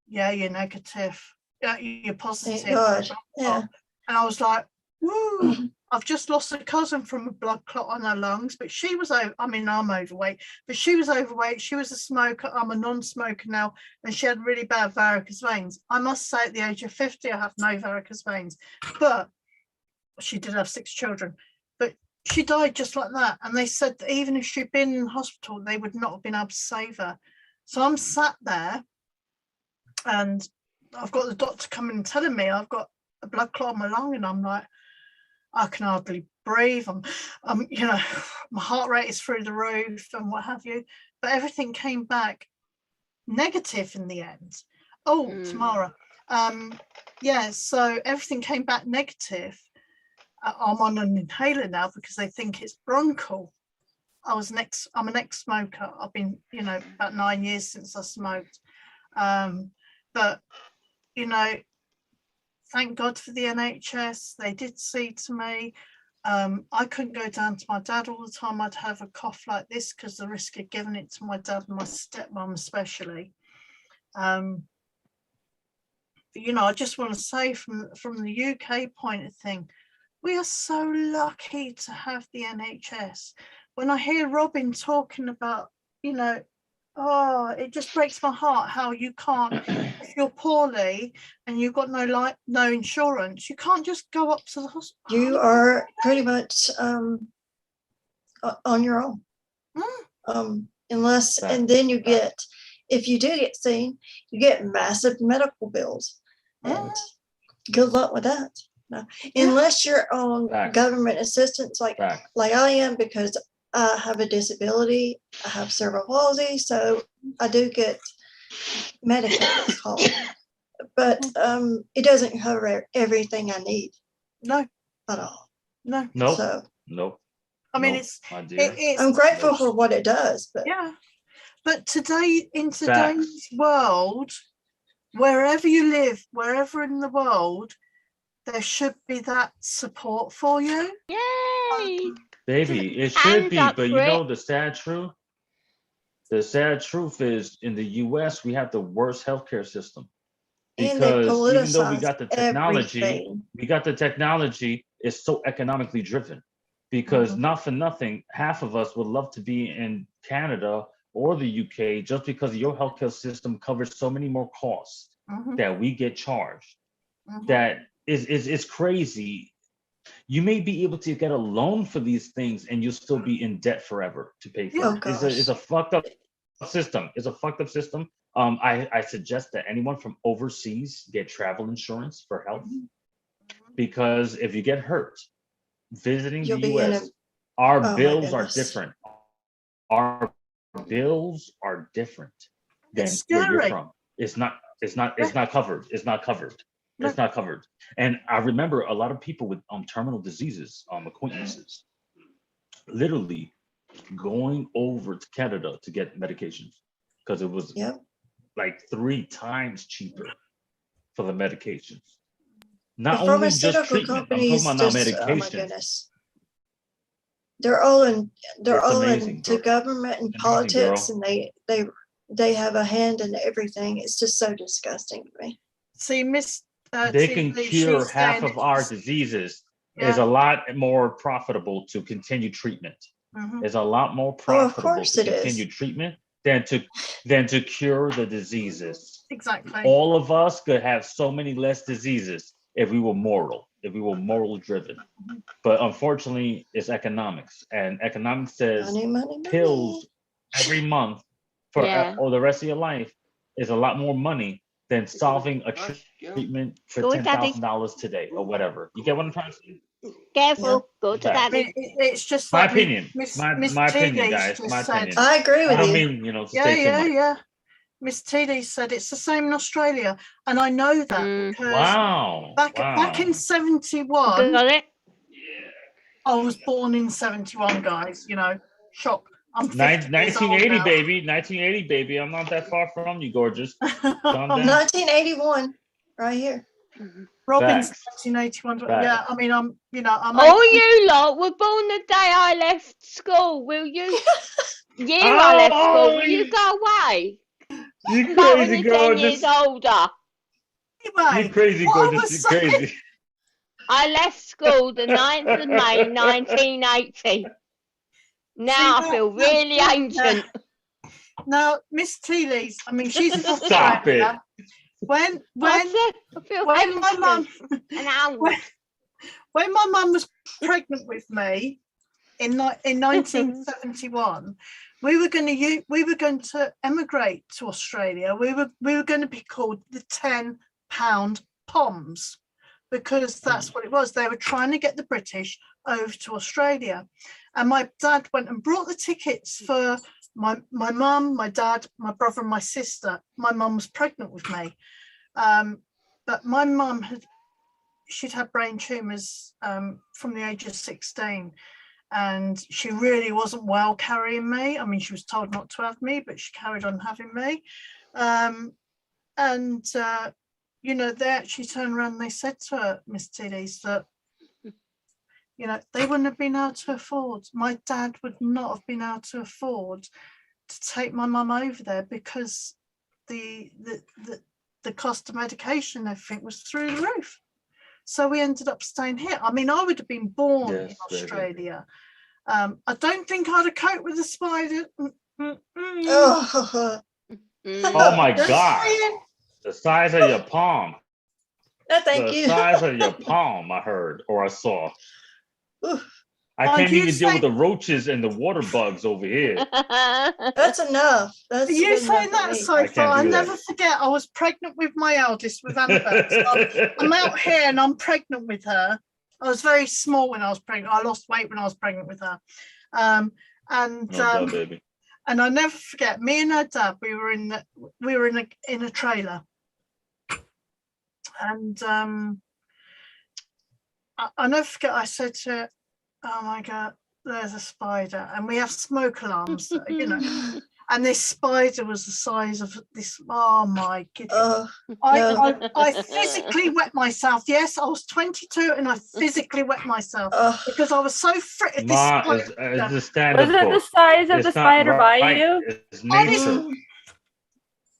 "Yeah, you're negative. Yeah, you're positive." thank God. Yeah. And I was like, "Woo!" I've just lost a cousin from a blood clot on her lungs, but she was I mean, I'm overweight, but she was overweight. She was a smoker. I'm a non-smoker now, and she had really bad varicose veins. I must say, at the age of 50, I have no varicose veins, but she did have 6 children. But she died just like that. And they said that even if she'd been in hospital, they would not have been able to save her. So I'm sat there, and I've got the doctor coming and telling me I've got a blood clot on my lung, and I'm like, I can hardly breathe. I'm, you know, my heart rate is through the roof and what have you. But everything came back negative in the end. Oh, Tamara. Yeah, so everything came back negative. I'm on an inhaler now because they think it's bronchial. I'm an ex-smoker. I've been, you know, about 9 years since I smoked. But, you know, thank God for the NHS. They did see to me. I couldn't go down to my dad all the time. I'd have a cough like this because the risk of giving it to my dad and my stepmom especially. But, you know, I just want to say from the UK point of thing, we are so lucky to have the NHS. When I hear Robin talking about, you know, oh, it just breaks my heart how you can't, if you're poorly and you've got no insurance, you can't just go up to the hospital. You are pretty much on your own. Unless, and then you get, if you do get seen, you get massive medical bills. And good luck with that. No. Unless you're on government assistance like I am, because I have a disability. I have cerebral palsy, so I do get Medicaid, it's called. But it doesn't cover everything I need. No. At all. No. No. So, no. I mean, I'm grateful for what it does. But yeah. But today, in today's world, wherever you live, wherever in the world, there should be that support for you. Yay! Baby, it should be, but you know the sad truth? The sad truth is in the US, we have the worst healthcare system. Because even though we got the technology, it's so economically driven. Because not for nothing, half of us would love to be in Canada or the UK just because your healthcare system covers so many more costs that we get charged. That is crazy. You may be able to get a loan for these things and you'll still be in debt forever to pay for it. It's a fucked up system. It's a fucked up system. I suggest that anyone from overseas get travel insurance for health, because if you get hurt visiting the US, our bills are different. Our bills are different than where you're from. It's not covered. It's not covered. It's not covered. And I remember a lot of people with terminal diseases, acquaintances, literally going over to Canada to get medications because it was like 3 times cheaper for the medications. Not the only just treatment, I'm talking about now medication. Oh my goodness. They're all into government and politics, and they have a hand in everything. It's just so disgusting to me. See, Miss they can cure half of our diseases. It's a lot more profitable to continue treatment. It's a lot more profitable to continue treatment than to cure the diseases. Exactly. All of us could have so many less diseases if we were moral driven. But unfortunately, it's economics, and economics says money. Pills every month for or the rest of your life is a lot more money than solving a treatment for $10,000 today or whatever. You get what I'm trying to say? Careful, go to Yeah. I mean, daddy. it's just My like opinion. Miss My opinion, guys. just My said. opinion. I agree I with don't you. mean, to Yeah, say too yeah, much. yeah. Miss TD said it's the same in Australia, and I know that Mm. because Wow. back in 71, Got it? I was born in 71, guys. You know, shock. I'm 50 years old 1980, now. baby. 1980, baby. I'm not that far from you, gorgeous. Calm down. 1981, right here. Robin's Facts. 1981. Facts. Yeah, I mean, I'm All you lot were born the day I left school. Will you? Year I left school. Will you go away? You About when crazy, you're 10 years gorgeous. older. anyway. You crazy, what I gorgeous. was You crazy. I left school the 9th of May 1980. Now I feel really ancient. Now, Miss Teeley's, I mean, she's in Stop Australia. When I feel when my mum an old. when my mum was pregnant with me in 1971, we were going to emigrate to Australia. We were going to be called the £10 Poms, because that's what it was. They were trying to get the British over to Australia, and my dad went and brought the tickets for my mum, my dad, my brother, and my sister. My mum was pregnant with me, but my mum she'd had brain tumours from the age of 16, and she really wasn't well carrying me. I mean, she was told not to have me, but she carried on having me. You know, they actually turned around and they said to her, Miss Tiddy's, that, you know, they wouldn't have been able to afford, my dad would not have been able to afford to take my mum over there, because the cost of medication and everything was through the roof. So we ended up staying here. I mean, I would have been born in Australia. I don't think I'd have coped with the spider. Oh, Oh my Just God. saying. The size of your palm. no, thank The you. size of your palm, I heard or I saw. Oof. I Are can't you even deal with saying- the roaches and the water bugs over here. That's enough. That's Are you good enough saying for that me. so I far? can't I do that. never forget. I was pregnant with my eldest, with Annabelle. So I'm out here and I'm pregnant with her. I was very small when I was pregnant. I lost weight when I was pregnant with her. No doubt, baby. And I never forget, me and her dad, we were in a trailer, and I never forget, I said to her, oh my God, there's a spider, and we have smoke alarms, you know, and this spider was the size of this. Oh my goodness. I physically wet myself. Yes, I was 22 and I physically wet myself because I was so frittered. Ma, it's a stand-up Was it the book. size of It's the not spider by right. you? It's nature.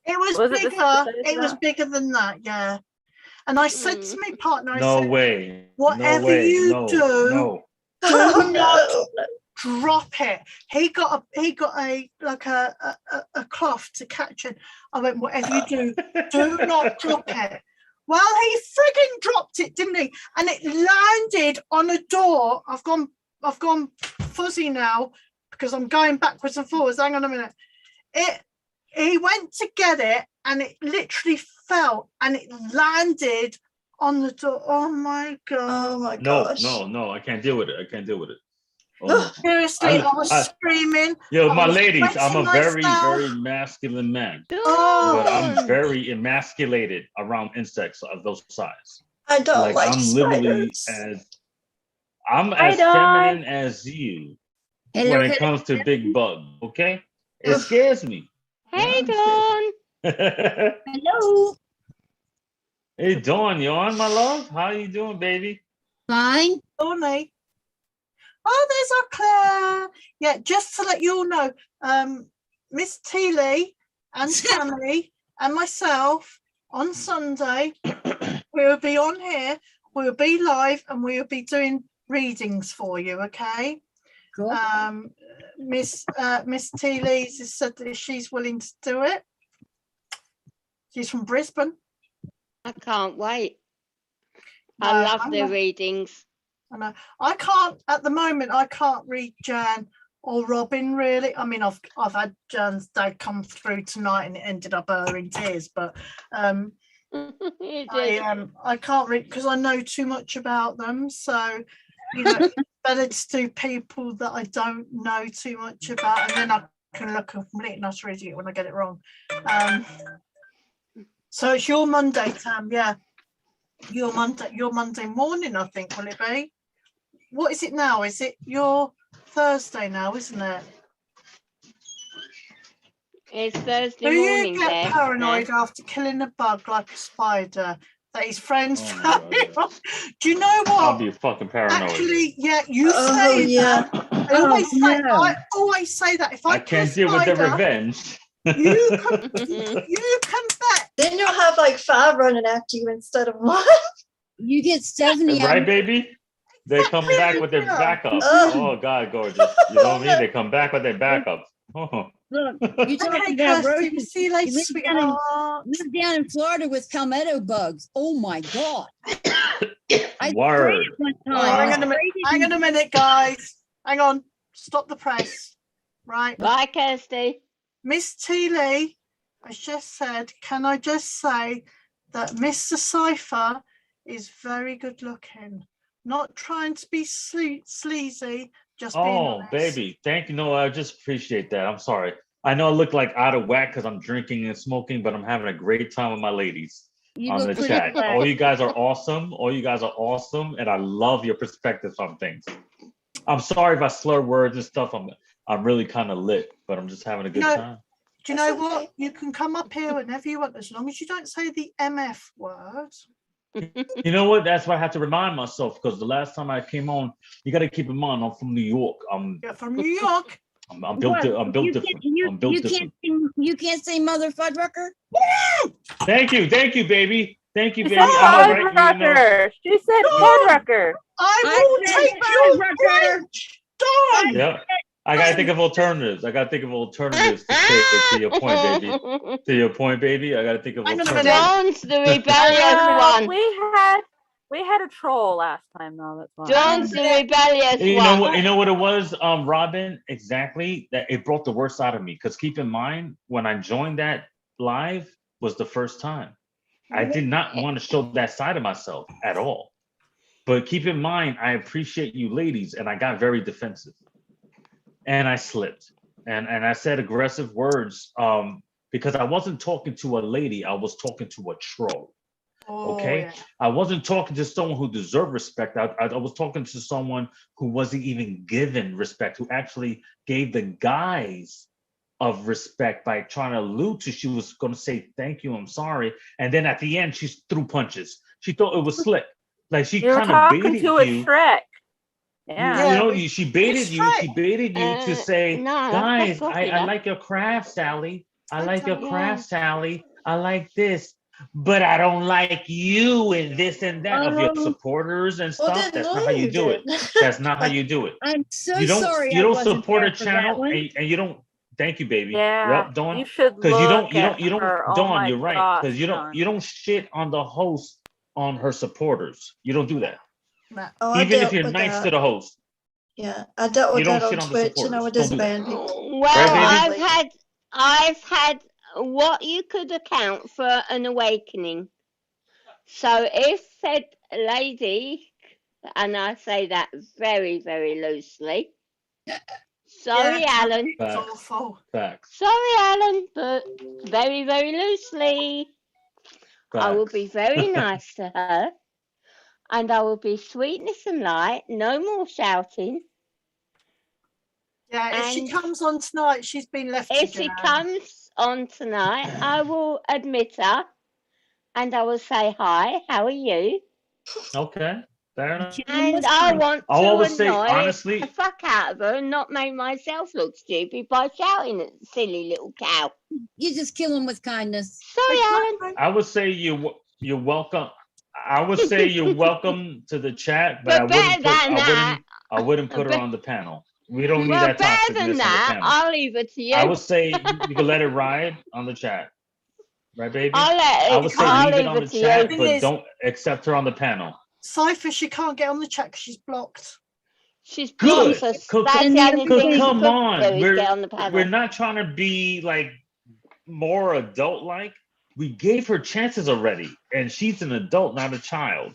It was Was it the bigger. size of It was that? bigger than that, yeah. And I said to my partner, I No said, way. whatever No way. you No. do, No. do not drop it. He got a cloth to catch it. I went, whatever you do, do not drop it. Well, he frigging dropped it, didn't he? And it landed on a door. I've gone fuzzy now because I'm going backwards and forwards. Hang on a minute. He went to get it and it literally fell and it landed on the door. Oh my God. Oh my No, gosh. no, I can't deal with it. I can't deal with it. Oh. Seriously, I was screaming. Yo, I my was ladies, I'm a wetting very, myself. very masculine man. Oh. But I'm very emasculated around insects of those size. I don't like I'm literally spiders. I'm Hi, as Dawn. feminine as you when it comes to big bug, okay? It scares me. Hey, Yeah, Dawn. Hello. Hey, Dawn, you on, my love? How you doing, baby? Fine. Thorny. Oh, there's our Claire. Yeah, just to let you all know, Miss Teeley and Tammy and myself on Sunday, we will be on here, we will be live, and we will be doing readings for you, okay? Cool. Miss Teeley has said that she's willing to do it. She's from Brisbane. I can't wait. No, I love I their know. readings. I know. I can't at the moment. I can't read Jan or Robin really. I mean, I've had Jan's dad come through tonight, and it ended up her in tears. But You did. I can't read because I know too much about them. So you know, better to do people that I don't know too much about, and then I can look a complete and utter idiot when I get it wrong. So it's your Monday, Tam. Yeah, your Monday morning, I think. Will it be? What is it now? Is it your Thursday now? Isn't it? It's Thursday Do you morning get there. paranoid after killing a bug like a spider that his friends Oh my found God, it on? Do you know what? I'll be fucking paranoid. Actually, yeah, you Oh, say yeah. that. I no. always say that. If I I kill a can't deal with the spider, revenge. you can bet. Then you'll have like 5 running after you instead of 1. You get 70 Right, baby? They come back with their Yeah. backups. Ugh. Oh, God, gorgeous. You know what I mean? They come back with their backups. Oh. Look, you talking Okay, about Kirsty, we'll roaches. see you later, You live down in- sweetheart. Live down in Florida with palmetto bugs. Oh my God. I sprayed Word. it one Oh, time. hang on a minute, guys. Hang on. Stop the press. Right. Bye, Kirsty. Miss T. Lee has just said, can I just say that Mr. Cypher is very good looking. Not trying to be sleazy, just being Oh, honest. baby. Thank you. No, I just appreciate that. I'm sorry. I know I look like out of whack because I'm drinking and smoking, but I'm having a great time with my ladies You on look the pretty chat. black. All you guys are awesome. All you guys are awesome. And I love your perspectives on things. I'm sorry if I slur words and stuff. I'm really kind of lit, but I'm just having a good time. Do you know what? You can come up here whenever you want, as long as you don't say the MF word. You know what? That's what I have to remind myself, because the last time I came on, you got to keep in mind I'm from New York. You're from New York. I'm built. I'm built different. I'm built different. You can't say mother fudrucker? Thank you, baby. Thank you, She baby. said I know, right? You know, Fuddrucker. She said Fuddrucker. I I will said take your fudrucker. French. Done. yeah. I gotta think of alternatives. To your point, baby. To your point, baby. I gotta think of Hang on a alternatives. Dawn's the rebellious one. We had a troll last time though. That's why. Dawn's the rebellious You know one. what? You know what it was, Robin? Exactly. That it brought the worst out of me. Because keep in mind, when I joined that live was the first time. I did not want to show that side of myself at all. But keep in mind, I appreciate you ladies, and I got very defensive. And I slipped. And I said aggressive words because I wasn't talking to a lady, I was talking to a troll. Okay, yeah. I wasn't talking to someone who deserved respect. I was talking to someone who wasn't even given respect, who actually gave the guise of respect by trying to allude to she was going to say thank you, I'm sorry, and then at the end she threw punches. She thought it was slick, like she You were kind of talking baited to a you. Shrek. Yeah. You know, she baited you. She baited you to say, no, guys, that's I popular. like your craft, Sally. I like your Yeah. craft, Sally. I like this. But I don't like you and this and that of your supporters and Well, stuff. then That's not how you do it. That's not how you do it. I'm so You don't sorry. you I don't wasn't support there a for that channel one. and you don't thank you, baby. Yeah. Yep, Dawn. You should Because look you at don't her. Oh Dawn, my you're right. gosh, Because you Dawn. don't shit on the host on her supporters. You don't do that. Nah. Oh, I Even if dealt you're with nice that. to the host. Yeah, I dealt You with don't that on shit on the Twitch, and I would supporters. Don't do disband that. people. Well, Right, I've had what you could account for an awakening. So if said lady, and I say that very, very loosely, sorry, Yeah, Alan. It's Facts. awful. Facts. Sorry, Alan, but very, very loosely. I will be very nice to her, and I will be sweetness and light, no more shouting. Yeah, if she And comes on tonight, she's been left if to she Jan. comes on tonight, I will admit her, and I will say, hi, how are you? Okay, fair enough. And I want I'll to always say, annoy honestly, the fuck out of her and not make myself look stupid by shouting at the silly little cow. You just kill him with kindness. Sorry, Alan. Exactly. I would say you're welcome. I would say you're welcome to the chat, but But better than that, I wouldn't put her on the panel. We don't need well, that better than toxicness on the that, panel. I'll leave it to you. I would say you can let it ride on the chat, right, baby? I'll I would say I'll leave it leave on the it to chat, you. but Yes. don't accept her on the panel. Cypher, she can't get on the chat because she's blocked. She's Good. blocked us. Co- That's the only co- thing she come could on. do is We're- get on the panel. We're not trying to be like more adult-like. We gave her chances already, and she's an adult, not a child.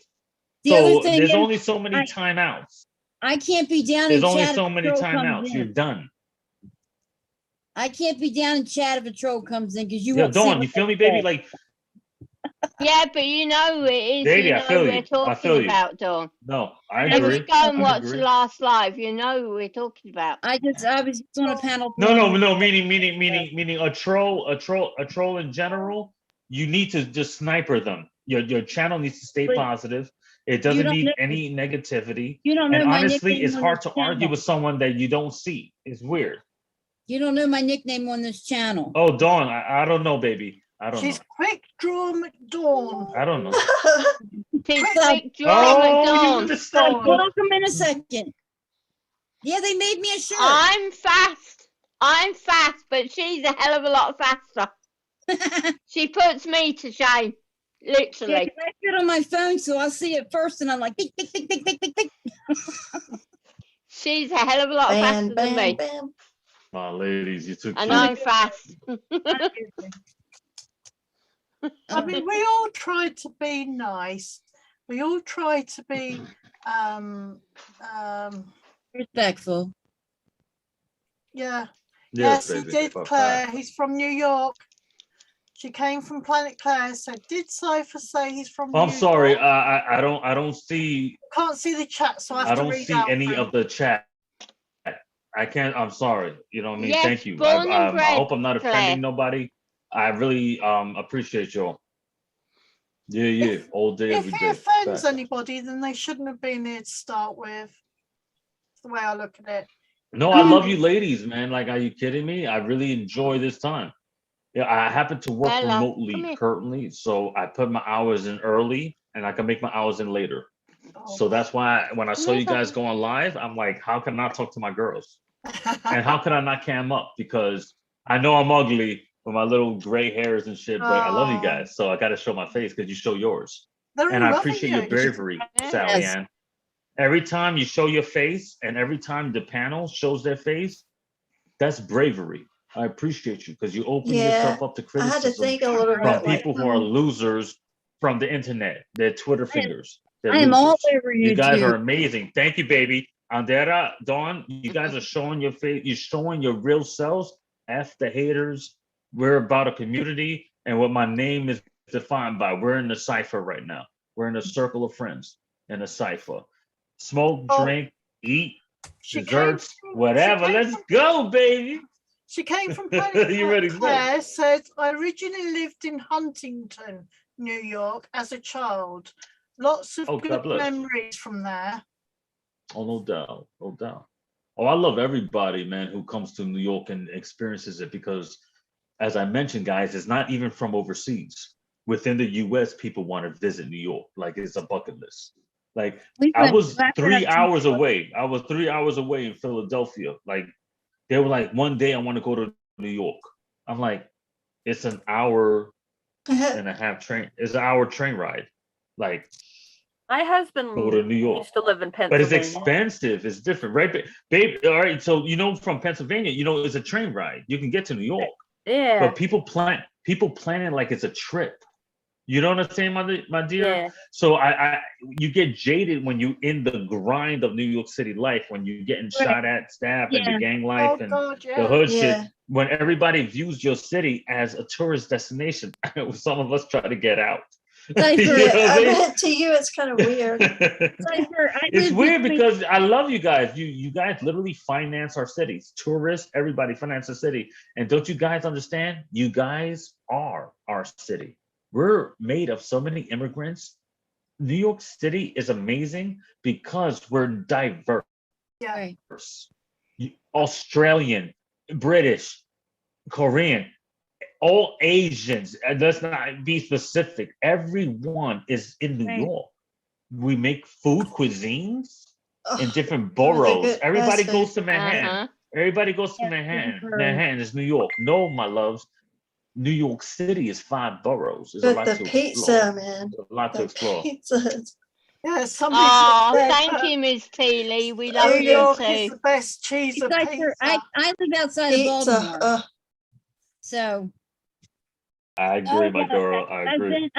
The other So thing there's is, only so many I- timeouts. I can't be down There's in only chat so if a many troll comes timeouts. You're in. done. I can't be down in chat if a troll comes in because you Yeah, won't see Dawn, what you feel they me, baby? say. Like, Yeah, but you know it is. baby, You I know feel we're you. I feel talking you. about, Dawn. No, I If you agree. go and I watch the agree. last live, you know who we're talking about. I was just on a panel. No. Meaning a troll in general. You need to just sniper them. Your channel needs to stay But positive. It you doesn't don't need know. any negativity. You don't And know my honestly, nickname it's on hard this to argue channel. with someone that you don't see. It's weird. You don't know my nickname on this channel. Oh, Dawn, I don't know, baby. I don't She's know. Quick Draw McDawn. I don't know. She's So- Quick Draw Oh, you McDawn. understand? Welcome in a second. Yeah, they made me a shirt. I'm fast, but she's a hell of a lot faster. She puts me to shame, Yeah, literally. 'cause I sit on my phone, so I'll see it first, and I'm like, tick, tick, tick, tick, tick, tick, tick. She's a hell of a lot Bam, faster than bam, me, bam. My ladies, you took and cute. I'm fast. I mean, we all try to be nice. We all try to be Respectful. yeah. Yes, Yes, he baby. did, For a Claire. fact. He's from New York. She came from Planet Claire. So did Cypher say he's from I'm New sorry. York? I don't see. Can't see the chat, so I have I to don't read see out any for of the chat. I can't. I'm sorry. You know what I mean? Yes, Thank you. born and I bred, hope I'm not Claire. offending nobody. I really appreciate y'all. Yeah. All day, If every he day. offends Facts. anybody, then they shouldn't have been here to start with. That's the way I look at it. No, I love you, ladies, man. Like, are you kidding me? I really enjoy this time. Yeah, I happen to work Bella, come remotely here. currently, so I put my hours in early, and I can make my hours in later. Oh. So that's why when I saw you Never. guys going live, I'm like, how can I not talk to my girls? And how can I not cam up? Because I know I'm ugly with my little gray hairs and shit, but I love you Oh. guys. So I got to show my face because you show yours. They're And all I loving appreciate you. your bravery, Yes. Sally Ann. Every time you show your face and every time the panel shows their face, that's bravery. I appreciate you because you open Yeah, yourself up to I had to criticism think a little from bit like, people who are losers from the internet. They're Twitter fingers. They're I am all losers. over You guys YouTube. are amazing. Thank you, baby. Andera, Dawn, you guys are showing your face. You're showing your real selves. F the haters. We're about a community, and what my name is defined by. We're in the cipher right now. We're in a circle of friends in a cipher. Smoke, Oh. drink, eat, She desserts, came whatever. from- Let's go, baby. She came from Planet You ready to go? Claire, said, I originally lived in Huntington, New York as a child. Lots of Oh, God good bless. memories from there. Oh, no doubt, no doubt. Oh, I love everybody, man, who comes to New York and experiences it because, as I mentioned, guys, it's not even from overseas. Within the U.S., people want to visit New York, like it's a bucket list. Like I was 3 hours away. I was 3 hours away in Philadelphia. Like they were like, one day I want to go to New York. I'm like, it's an hour and a half train. It's an hour train ride. Like My husband go to New York. used to live in But it's Pennsylvania. expensive. It's different, right? Babe, all right. So from Pennsylvania, it's a train ride. You can get to New York. Yeah. But people plan it like it's a trip. You know what I'm saying, my dear? Yeah. So you get jaded when you in the grind of New York City life, when you're getting shot at, stabbed, and the gang life Oh, and God, the yeah. hood Yeah. shit. When everybody views your city as a tourist destination, some of us try to get out. Cypher, You know yeah, what I I mean? bet to you it's kind of weird. Cypher, I It's lived weird between- because I love you guys. You guys literally finance our cities. Tourists, everybody finance the city. And don't you guys understand? You guys are our city. We're made of so many immigrants. New York City is amazing because we're diverse. Yeah. Right. Australian, British, Korean, all Asians. And let's not be specific. Everyone is in New Right. York. We make food cuisines in Ugh, different Oh, they're boroughs. good. Everybody That's goes to Manhattan. Uh-huh. Everybody goes to Yeah, Manhattan. different Manhattan is New York. No, my loves. New York City is 5 boroughs. There's a but lot the to pizza, explore. man. There's a lot to The explore. pizza. is- Yeah, somebody Oh, said thank you, Ms. Teeley. We New love you York is too. the best cheese of Cypher, pizza. I live outside of Pizza. Baltimore, so I agree, my girl. I I've agree.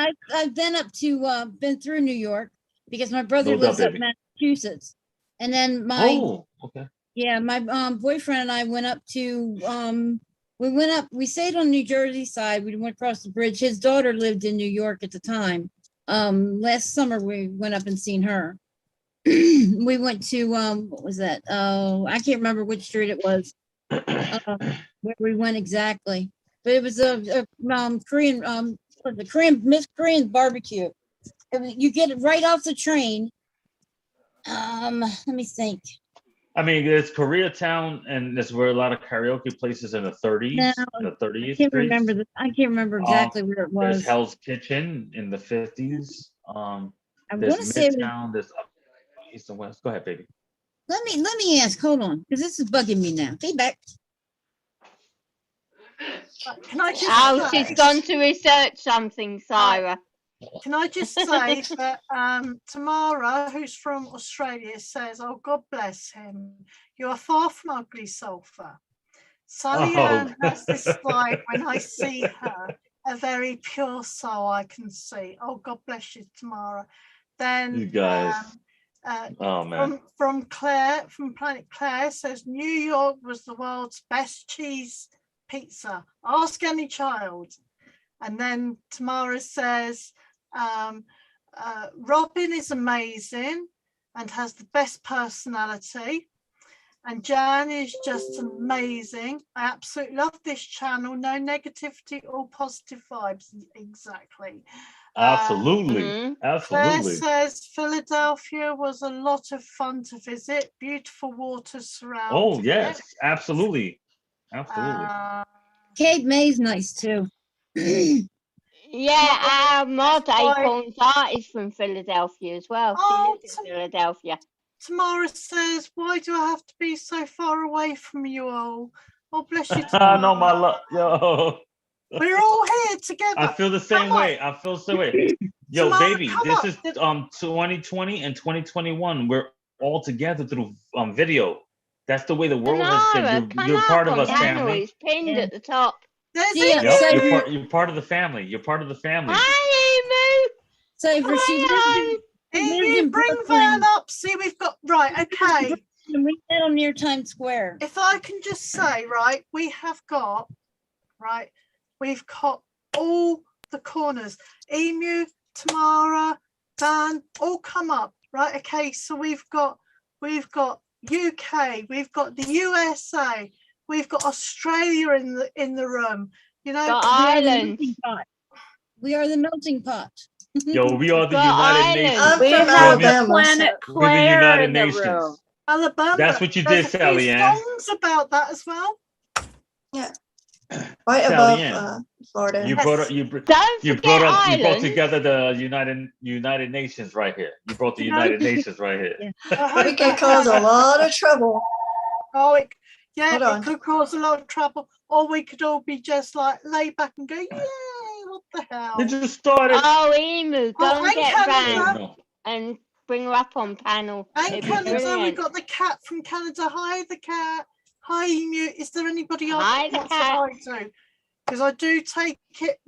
been up to been through New York because my brother No doubt, lives up baby. in Massachusetts. And then my Oh, okay. yeah, my boyfriend and I went up to we stayed on New Jersey side. We went across the bridge. His daughter lived in New York at the time. Last summer we went up and seen her. We went to what was that? Oh, I can't remember which street it was. Where we went exactly. But it was a Korean the Korean Miss Korean barbecue. You get it right off the train. Let me think. I mean, there's Koreatown, and there's where a lot of karaoke places in the 30s. No, in the 30s. I can't remember exactly where it There's was. Hell's Kitchen in the 50s. I There's want to say it was, Midtown. There's up, east and west. Go ahead, baby. let me ask. Hold on, because this is bugging me now. Feedback. Can I just Oh, say, she's gone to research something, Sarah. can I just say that Tamara, who's from Australia, says, "Oh, God bless him. You are far from ugly, Sulphur. Sally Ann has this slide when I see her, a very pure soul I can see." Oh, God bless you, Tamara. Then You guys. Oh man. from Claire, from Planet Claire, says New York was the world's best cheese pizza. Ask any child. And then Tamara says, Robin is amazing and has the best personality. And Jan is just amazing. I absolutely love this channel. No negativity, all positive vibes. Exactly. Absolutely. Claire Absolutely. says Philadelphia was a lot of fun to visit. Beautiful water surrounding. Oh yes, absolutely. Absolutely. Cape May's nice too. Yeah, our mod Why- Acorns Art is from Philadelphia as well. Oh, She lives in Philadelphia. Tamara says, "Why do I have to be so far away from you all?" Oh, bless you, I Tamara. know my love. Yo. We're all here together. I feel the same Come on. way. I feel the same way. Yo, Tamara, baby, come this up. is 2020 and 2021. We're all together through video. That's the way the world has Tamara, been. come You're up part of on us, panel. family. It's pinned Yeah. at the top. There's Yeah, Emu. so You're part of the family. You're part of the family. Hi, So for she lived Emu. Emu, in bring Brooklyn. Van up. See, we've got, right, okay. and we met on near Times Square. If I can just say, right, we've got all the corners. Emu, Tamara, Dan, all come up, right? Okay, so we've got UK, we've got the USA, we've got Australia in the room. You know, Got We are the Ireland. melting pot. We are the melting pot. Yo, we are the Got United Ireland. Nations. I'm We from have Alabama. Planet So. We're the Claire United in the Nations. room. Alabama. That's what you There's did, a few Sally Ann. songs about that as well. Right Sally above Ann. Florida. You Yes. brought Don't you forget brought Ireland. together the United Nations right here. You brought the United Nations right here. Yeah. I hope We could that- cause a lot of trouble. Oh, it Hold on. could cause a lot of trouble, or we could all be just like lay back and go, "Yay! What the hell?" They just started. Oh, Emu, go Oh, and get Canada. Van No. and bring her up on panel. And It'd be Canada, we've brilliant. got the cat from Canada. Hi, the cat. Hi, Emu. Is there anybody else Hi, that the wants to cat. hi to? Because I do take it.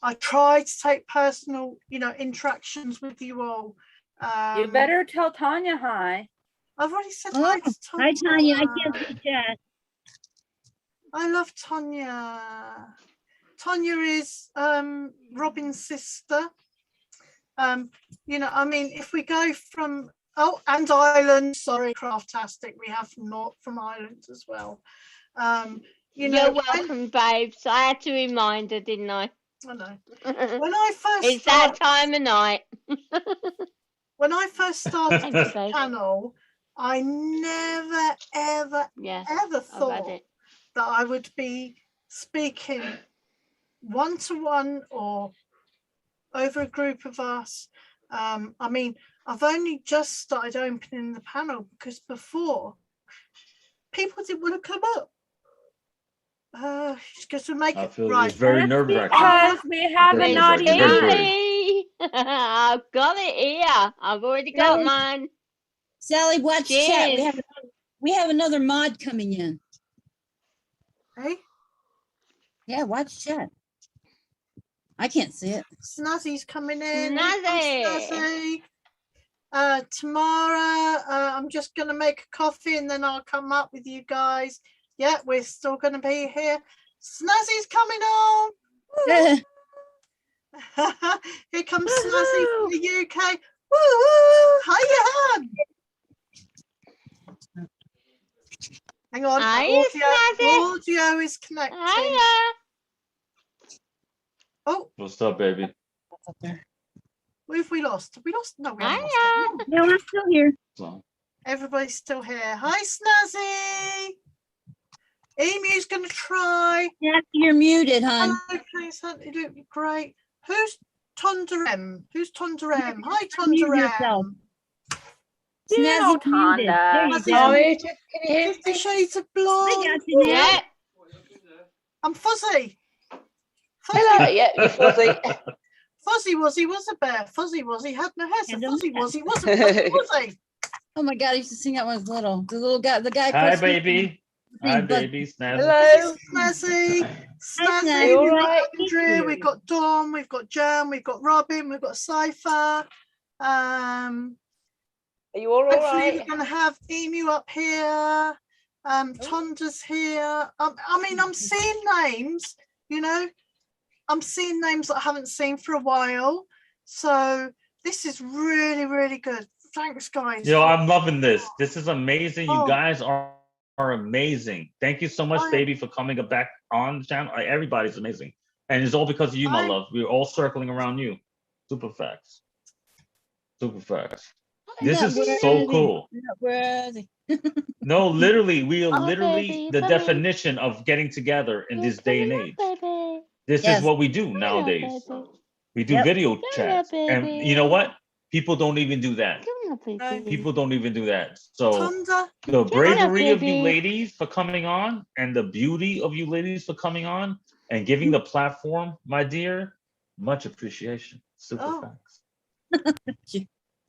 I try to take personal, interactions with you all. You better tell Tanya hi. I've already said Oh, hi to Tanya. hi, Tanya. I can't see chat. I love Tanya. Tanya is Robin's sister. If we go from and Ireland, sorry, Craftastic, we have from Ireland as well. You're welcome, babes. I had to remind her, didn't I? I know. When I first It's that time of night. when I first started Thank this you, babe. channel, I never, ever, Yeah, ever I've had thought it. that I would be speaking one-to-one or over a group of us. I've only just started opening the panel because before people didn't want to come up. Because to make I it feel right. it's very That's nerve-wracking. because we have Very an nerve-wracking, It's very audience. brave. TV. I've got it here. I've already got Really? mine. Sally, watch chat. Cheers. We have another mod coming in. Hey, Yeah, watch chat. I can't see it. Snazzy's coming in. Snazzy. Snazzy. Tamara, I'm just going to make a coffee and then I'll come up with you guys. Yeah, we're still going to be here. Snazzy's coming on. Here comes Snazzy from the UK. Woo! Hiya, hun. Hang on, audio is connecting. Hiya. Oh, What's up, baby? What's up there? who have we lost? Have we lost? No, we haven't Hiya. lost. No, we're still here. So, Everybody's still here. Hi, Snazzy. Emu's going to try. Yeah, you're muted, hon. Hello, please, hun. You look great. Who's Tonda? Who's Tonda? Hi, Mute Tonda. yourself. You know, Snazzy muted. There you Tonda. go. Can you hear 50 me? Shades of We Blonde. got you now. Yeah. I'm Fuzzy. Hello, yeah, you're fuzzy. Fuzzy Wuzzy was a bear. Fuzzy Wuzzy had no hair, so And Fuzzy Wuzzy wasn't Fuzzy Wuzzy. Oh my God, I used to sing that when I was little. The little guy, the guy. hi, across the- baby. Hi, But- baby. Snazzy. Hello. Snazzy. Hi, Snazzy. Snazzy. You all We've got right? Andrew, we've got Dom, we've got Jan, we've got Robin, we've got Cypher. Are you all Hopefully right? we're going to have Emu up here. Tonda's here. I mean, I'm seeing names, you know. I'm seeing names that I haven't seen for a while. So this is really, really good. Thanks, guys. Yo, I'm loving this. This is amazing. You Oh. guys are amazing. Thank you so much, Oh. baby, for coming back on the channel. Everybody's amazing. And it's all because of you, my I'm- love. We're all circling around you. Super facts. Super facts. This Not is worthy. so cool. Not worthy. No, literally, we are Oh, literally baby, the come definition of getting together in this day and age. Baby. This Yes. is what we do nowadays. Baby. We do Yep. video Come chats. here, And baby. you know what? People don't even do that. Come here, baby. People don't even do that. So Tonda. the bravery of you baby. ladies for coming on and the beauty of you ladies for coming on and giving the platform, my dear, much appreciation. Super Oh. thanks.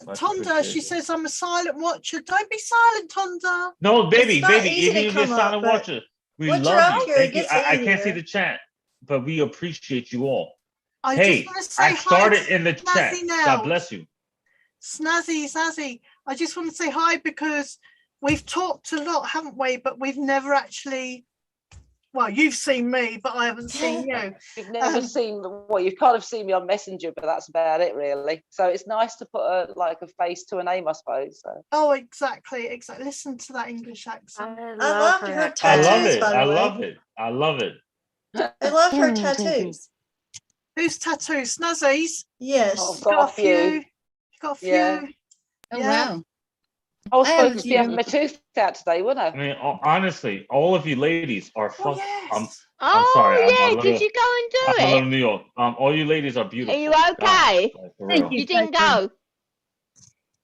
Much Tonda, she appreciation. says I'm a silent watcher. Don't be silent, Tonda. No, baby, not baby, easy to even if you're a come up, silent but watcher, we once you're love out you. here, it Thank you. gets I can't see easier. the chat, but we appreciate you all. I Hey, just want to say I hi started to in the chat. Snazzy God Nels. bless you. Snazzy. I just want to say hi because we've talked a lot, haven't we? But we've never actually. Well, you've seen me, but I haven't seen you. You've never seen, well, you've kind of seen me on Messenger, but that's about it, really. So it's nice to put a face to a name, I suppose. So. Oh, exactly. Listen to that English accent. I I love loved her. her I love tattoos, it. by I the way. love it. I love it. I love her Mm, tattoos. Who's tattoo? Snazzy's. Yes. Oh, You've got a few. You've got a few. Yeah. Oh Yeah. wow. I was I have supposed to be a having my tooth out today, wasn't I I? mean, honestly, all of you ladies are Oh, fuck. yes. I'm sorry, I'm a yeah, little- did you go and do I'm a little it? New York. All you ladies are beautiful. you God, okay? like, for Thank real. you. You didn't Piper. go?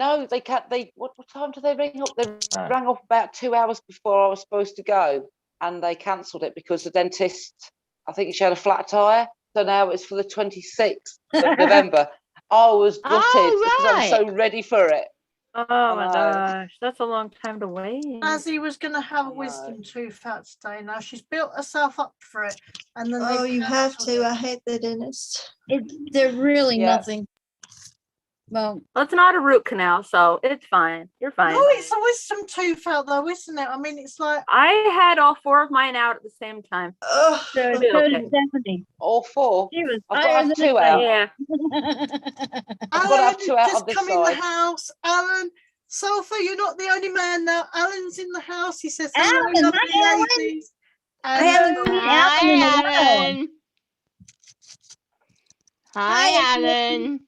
No, they can't. What time did they ring up? They Right. rang off about 2 hours before I was supposed to go, and they cancelled it because the dentist, I think she had a flat tire. So now it's for the 26th of November. I was gutted because I'm right. so ready for it. Oh my know. gosh, that's a long time to wait. Snazzy was going to have a I know. wisdom tooth out today. Now she's built herself up for it. And then Oh, they've you have cancelled to. it. I hate the dentist. They're really Yeah. nothing. Well, Well, it's not a root canal, so it's fine. You're fine. No, it's a wisdom tooth out though, isn't it? I mean, it's like, I had all 4 of mine out at the same time. Oh, so Okay. did Stephanie. All 4. She was I've got to higher have than 2 out. Yeah. I've got to have Alan, 2 out just on this come in the side. house. Alan, Sulphur, you're not the only man now. Alan's in the house. He says, hello, Alan, lovely hi, Alan. ladies. I haven't Hello. seen Alan in a while. Hi, Alan. Hi, Hi, Alan.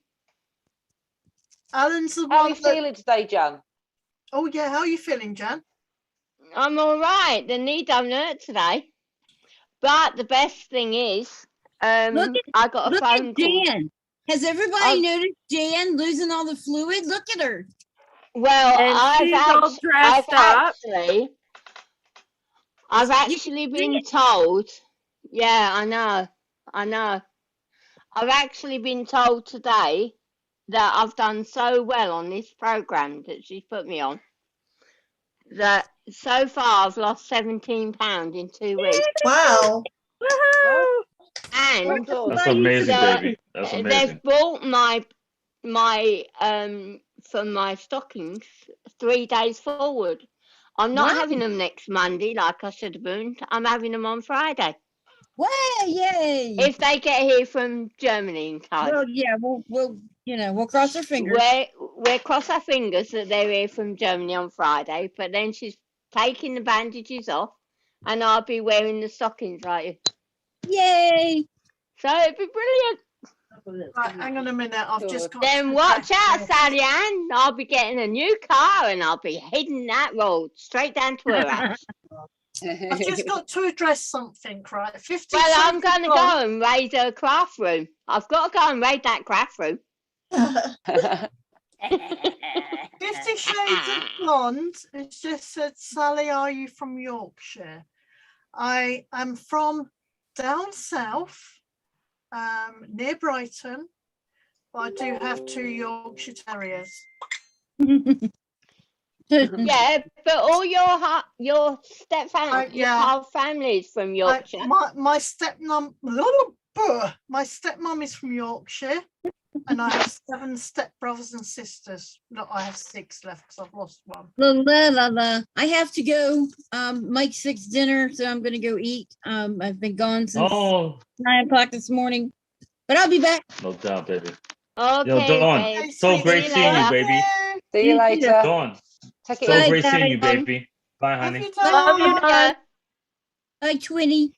Alan's the How are one you that, feeling today, Jan? oh yeah, how are you feeling, Jan? I'm all right. The knee don't hurt today. But the best thing is, Look I got a Look phone at call. Jan. Has everybody noticed Jan losing all the fluid? Look at her. Well, And she's all dressed up. I've You actually can been see it. told. Yeah, I know. I've actually been told today that I've done so well on this program that she's put me on that so far I've lost 17 pounds in 2 weeks. wow. Woohoo! And Well done. That's amazing, So, baby. That's they've amazing. bought my for my stockings 3 days forward. I'm not Wow. having them next Monday like I should have been. I'm having them on Friday. Way, yay! If they get here from Germany in time. Well, yeah, we'll cross our fingers. We'll cross our fingers that they're here from Germany on Friday, but then she's taking the bandages off and I'll be wearing the stockings like you. Yay! So it'd be brilliant. Right, hang on a minute. I've just got. Then to watch check out, this. Sally Ann. I'll be getting a new car and I'll be heading that road straight down to her house. I've just got to address something, right? 50 Well, I'm Shades going to of Blonde- go and raid her craft room. I've got to go and raid that craft room. 50 Shades of Blonde. It's just said, Sally, are you from Yorkshire? I am from down south, near Brighton, but I do have 2 Yorkshire Terriers. Yeah, but all your step family, your yeah. whole family is from Yorkshire. My stepmom, my stepmom is from Yorkshire, and I have 7 stepbrothers and sisters. No, I have 6 left because I've lost one. I have to go. Mike's 6 dinner, so I'm gonna go eat. I've been gone since 9 o'clock this morning, but I'll be back. No doubt, baby. Okay, Yo, Dawn, babe. so See great you seeing you, later. baby. See you later. Dawn, Take it so Bye, great seeing you, guys. baby. Bye, honey. Love you, Love you, Dawn. Yeah. Bye, Twinny.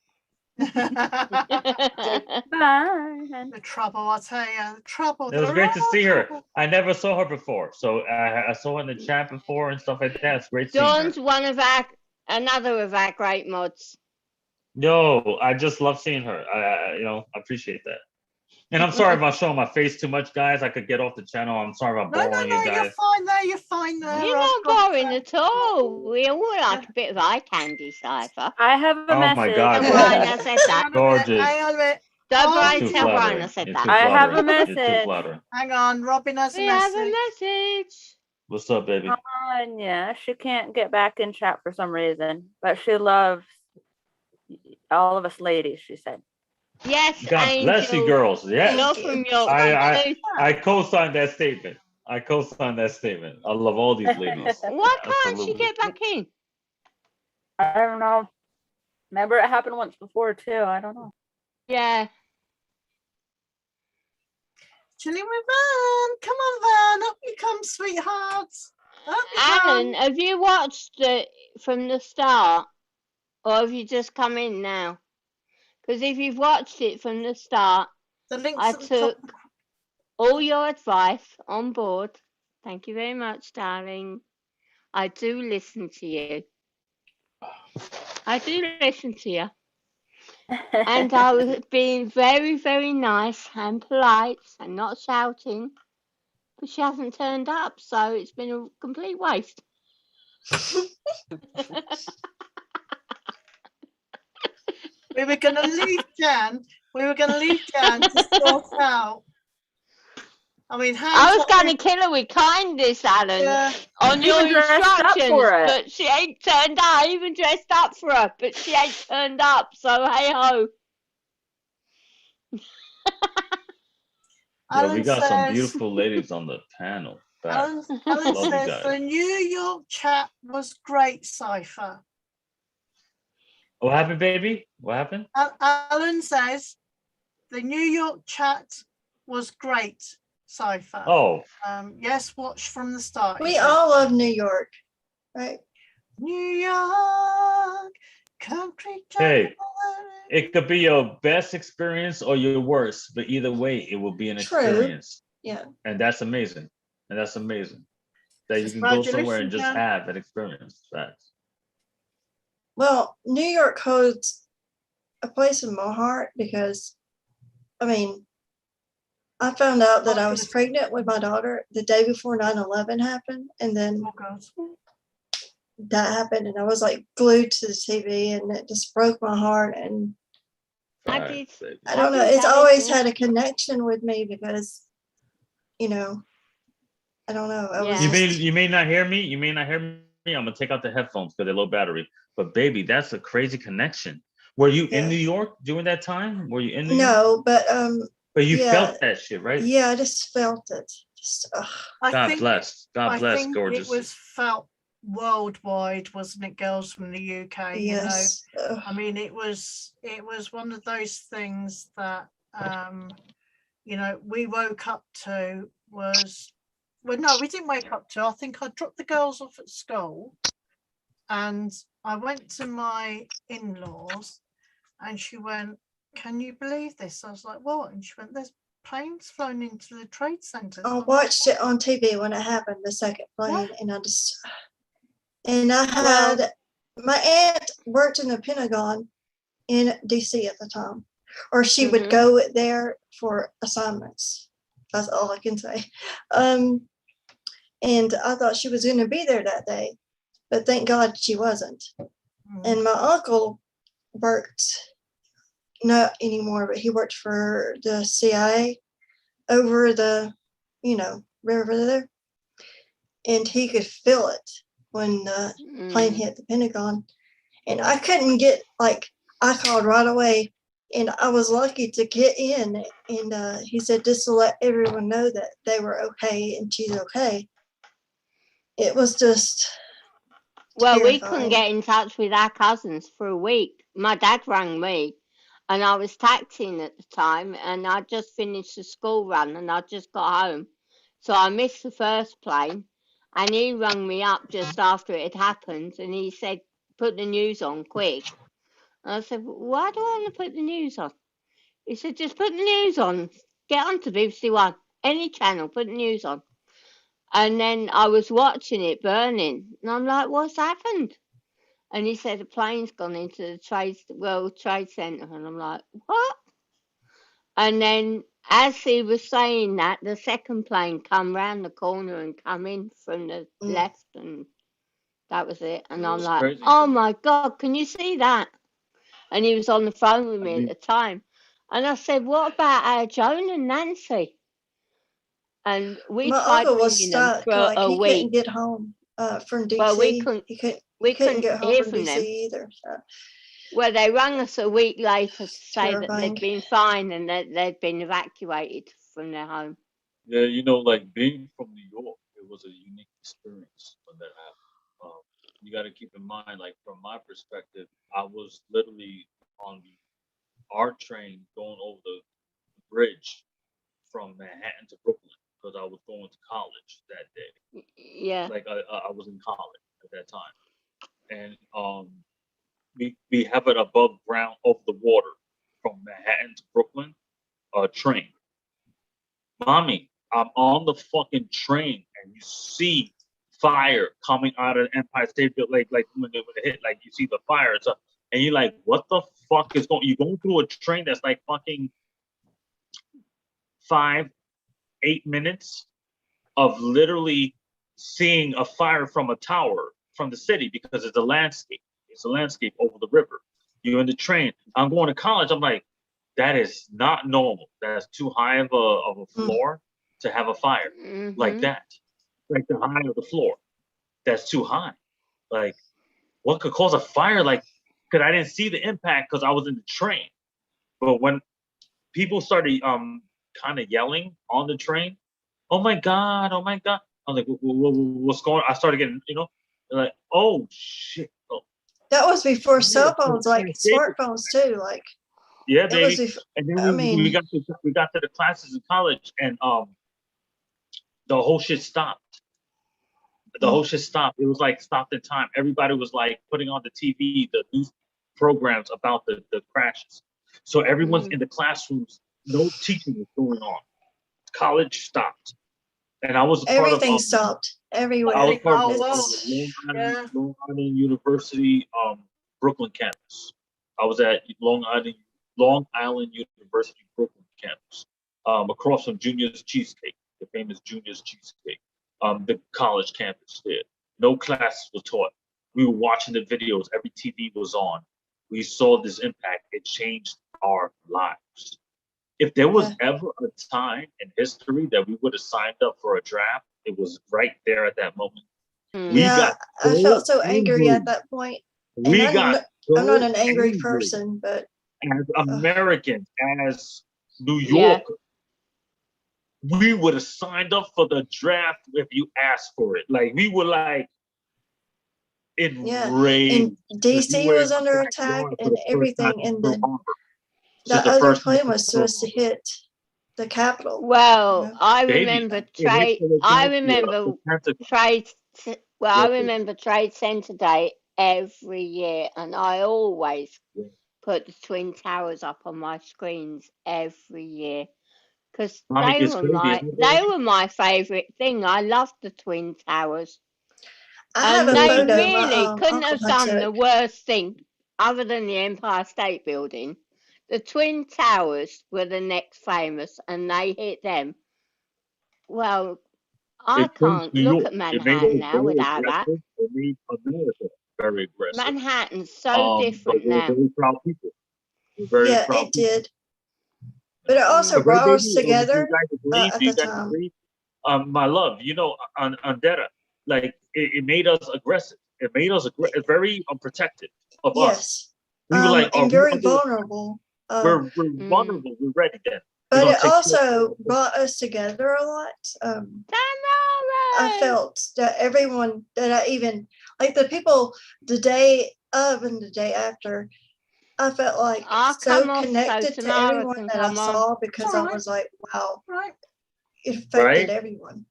Bye. The trouble, I tell you, the trouble. It was the great to see her. trouble. I never saw her before, so I saw her in the chat before and stuff like that. It's great seeing her. Dawn's another of our great mods. Yo, I just love seeing her. I appreciate that. And I'm sorry if I'm showing my face too much, guys. I could get off the channel. I'm sorry if I'm boring you You're guys. fine there, you're fine there. You're I've not got boring at all. We all like a bit of eye candy, Cypher. I have a Oh my message. God. Don't Brian, I said that. Gorgeous. Hang on a minute. Don't Oh, Brian Too tell Brian I flattering. said You're that. too I have a flattering. You're too message. flattering. Hang on, Robin has a We have a message. message. What's up, baby? Anya, she can't get back in chat for some reason, but she loves all of us ladies, she said. Yes, God Angel. bless you, girls. Yeah. You're from Yorkshire. I co-signed that statement. I love all these ladies. Why can't she Absolutely. get back in? I don't know. Remember it happened once before too. I don't know. Yeah. Chilling with Van. Come on, Van. Up you come, sweethearts. Up you Alan, come. have you watched it from the start? Or have you just come in now? Because if you've watched it from the start, The links I at the top. took all your advice on board. Thank you very much, darling. I do listen to you. I do listen to you. And I was being very, very nice and polite and not shouting. But she hasn't turned up, so it's been a complete waste. We were going to leave Jan. To sort out. I mean, I was going to kill her with kindness, Alan, Yeah. on your Even dressed up instructions, for it. but she ain't turned up. I even dressed up for her, but she ain't turned up, so hey ho. Yeah, we Alan got some says- beautiful ladies on the panel. Back. Alan Love you says guys. the New York chat was great, Cypher. What happened, baby? What happened? Alan says the New York chat was great, Cypher. Oh, Yes, watch from the start. he We said. all love New York, right? New York, country. Hey, jungle. it could be your best experience or your worst, but either way, it will be an True. experience. Yeah. And that's amazing. That you can go somewhere and just Congratulations, Jan. have an experience. Facts. Well, New York holds a place in my heart because, I mean, I found out that I was pregnant with my daughter the day before 9/11 happened. And then Oh, God. that happened and I was like glued to the TV and it just broke my heart. And I Facts, did. baby. I don't know, did it's that always too. had a connection with me because, you know, I don't know. I was Yeah. You may not hear me. I'm gonna take out the headphones because they're low battery. But baby, that's a crazy connection. Were you in Yeah. New York during that time? Were you in New York? no, but But you yeah. felt that shit, right? yeah, I just felt it. Just, ugh. God bless. God I bless, think gorgeous. it was felt worldwide, wasn't it, girls from the UK? Yes. You know, I mean, it was one of those things that you know, we woke up to was, well, no, we didn't wake up to. I think I dropped the girls off at school, and I went to my in-laws, and she went, "Can you believe this?" I was like, "What?" And she went, "There's planes flown into the trade centers." I watched it on TV when it happened, the second plane, and I had, my aunt worked in the Pentagon in DC at the time, or she would go there for assignments. That's all I can say. And I thought she was going to be there that day, but thank God she wasn't. And my uncle worked, not anymore, but he worked for the CIA over the, you know, river there. And he could feel it when the plane hit the Pentagon. And I couldn't get, like, I called right away, and I was lucky to get in. And he said, just to let everyone know that they were okay and she's okay. It was just Well, we terrifying. couldn't get in touch with our cousins for a week. My dad rang me, and I was taxiing at the time, and I just finished the school run, and I just got home. So I missed the first plane, and he rang me up just after it had happened, and he said, put the news on quick. And I said, why do I want to put the news on? He said, just put the news on. Get on to BBC One, any channel, put the news on. And then I was watching it burning, and I'm like, what's happened? And he said, a plane's gone into the World Trade Center. And I'm like, what? And then as he was saying that, the second plane come round the corner and come in from the left, and that was it. And I'm like, crazy. oh my God, can you see that? And he was on the phone with me at the time. And I said, what about Joan and Nancy? And we My tried uncle was ringing them stuck, for like a he week. couldn't get home from DC. Well, we he couldn't get home hear from from DC them. either. So. Well, they rang us a week later to say that Terrifying. they'd been fine and that they'd been evacuated from their home. Yeah, you know, like being from New York, it was a unique experience when that happened. You got to keep in mind, like from my perspective, I was literally on the R train going over the bridge from Manhattan to Brooklyn because I was going to college that day. Yeah. Like I was in college at that time, and we have it above ground over the water from Manhattan to Brooklyn, train. Mommy, I'm on the fucking train and you see fire coming out of the Empire State Building, like when it hit, like you see the fire and stuff, and you're like, what the fuck is going? You're going through a train that's like fucking 5-8 minutes of literally seeing a fire from a tower from the city because it's a landscape. It's a landscape over the river. You're in the train. I'm going to college. I'm like, that is not normal. That's too high of a floor to have a fire like that. Like the high of the floor. That's too high. Like, what could cause a fire? Like, because I didn't see the impact because I was in the train. But when people started kind of yelling on the train, oh my God. I was like, what's going on? I started getting, like, oh shit. Oh. That was before cell phones, like smartphones too. Like, yeah, baby. And then we got to the classes in college, and the whole shit stopped. The whole shit stopped. It was like stopped in time. Everybody was like putting on the TV, the news programs about the crashes. So everyone's in the classrooms. No teaching was going on. College stopped, and I was everything stopped everywhere. I was part of Long Island University, Brooklyn campus. I was at Long Island University, Brooklyn campus, across from Junior's Cheesecake, the famous Junior's Cheesecake. The college campus there. No classes were taught. We were watching the videos. Every TV was on. We saw this impact. It changed our lives. If there was ever a time in history that we would have signed up for a draft, it was right there at that moment. I felt so angry at that point. I'm not an angry person, but as Americans, as New York, we would have signed up for the draft if you asked for it. Like we were like enraged. And DC was under attack and everything, and then the other plane was supposed to hit the Capitol. Well, you know? I Baby, remember it trade. makes it I exactly remember the Pentagon. trade. Well, I Yes, remember Trade Centre Day every year, and I always Yeah. put the Twin Towers up on my screens every year because Mommy, they it's were crazy, my isn't it, they baby? were my favourite thing. I loved the Twin Towers, I have and a they photo. really My couldn't uncle have had done the took. worst thing other than the Empire State Building. The Twin Towers were the next famous, and they hit them. Well, I It changed can't New look York. at It made Manhattan us now very without that. aggressive. It made America very aggressive. Manhattan's so But different we're now. very proud people. We're very Yeah, proud it people. did. But it also But right, brought us baby, do you together guys agree? at Do you the guys time. agree? My love, you know, on Detta, like it made us aggressive. It made us very protective of us. Yes. We were like, And we very under- vulnerable. we're vulnerable. We're ready then. We're But gonna it take care also of it. brought us together a lot. I Tamara! felt that everyone that I even, like the people the day of and the day after, I felt like I'll so come off so connected to Tamara everyone can that I come on. saw because I Alright. was like, wow, Right. it affected Right? everyone.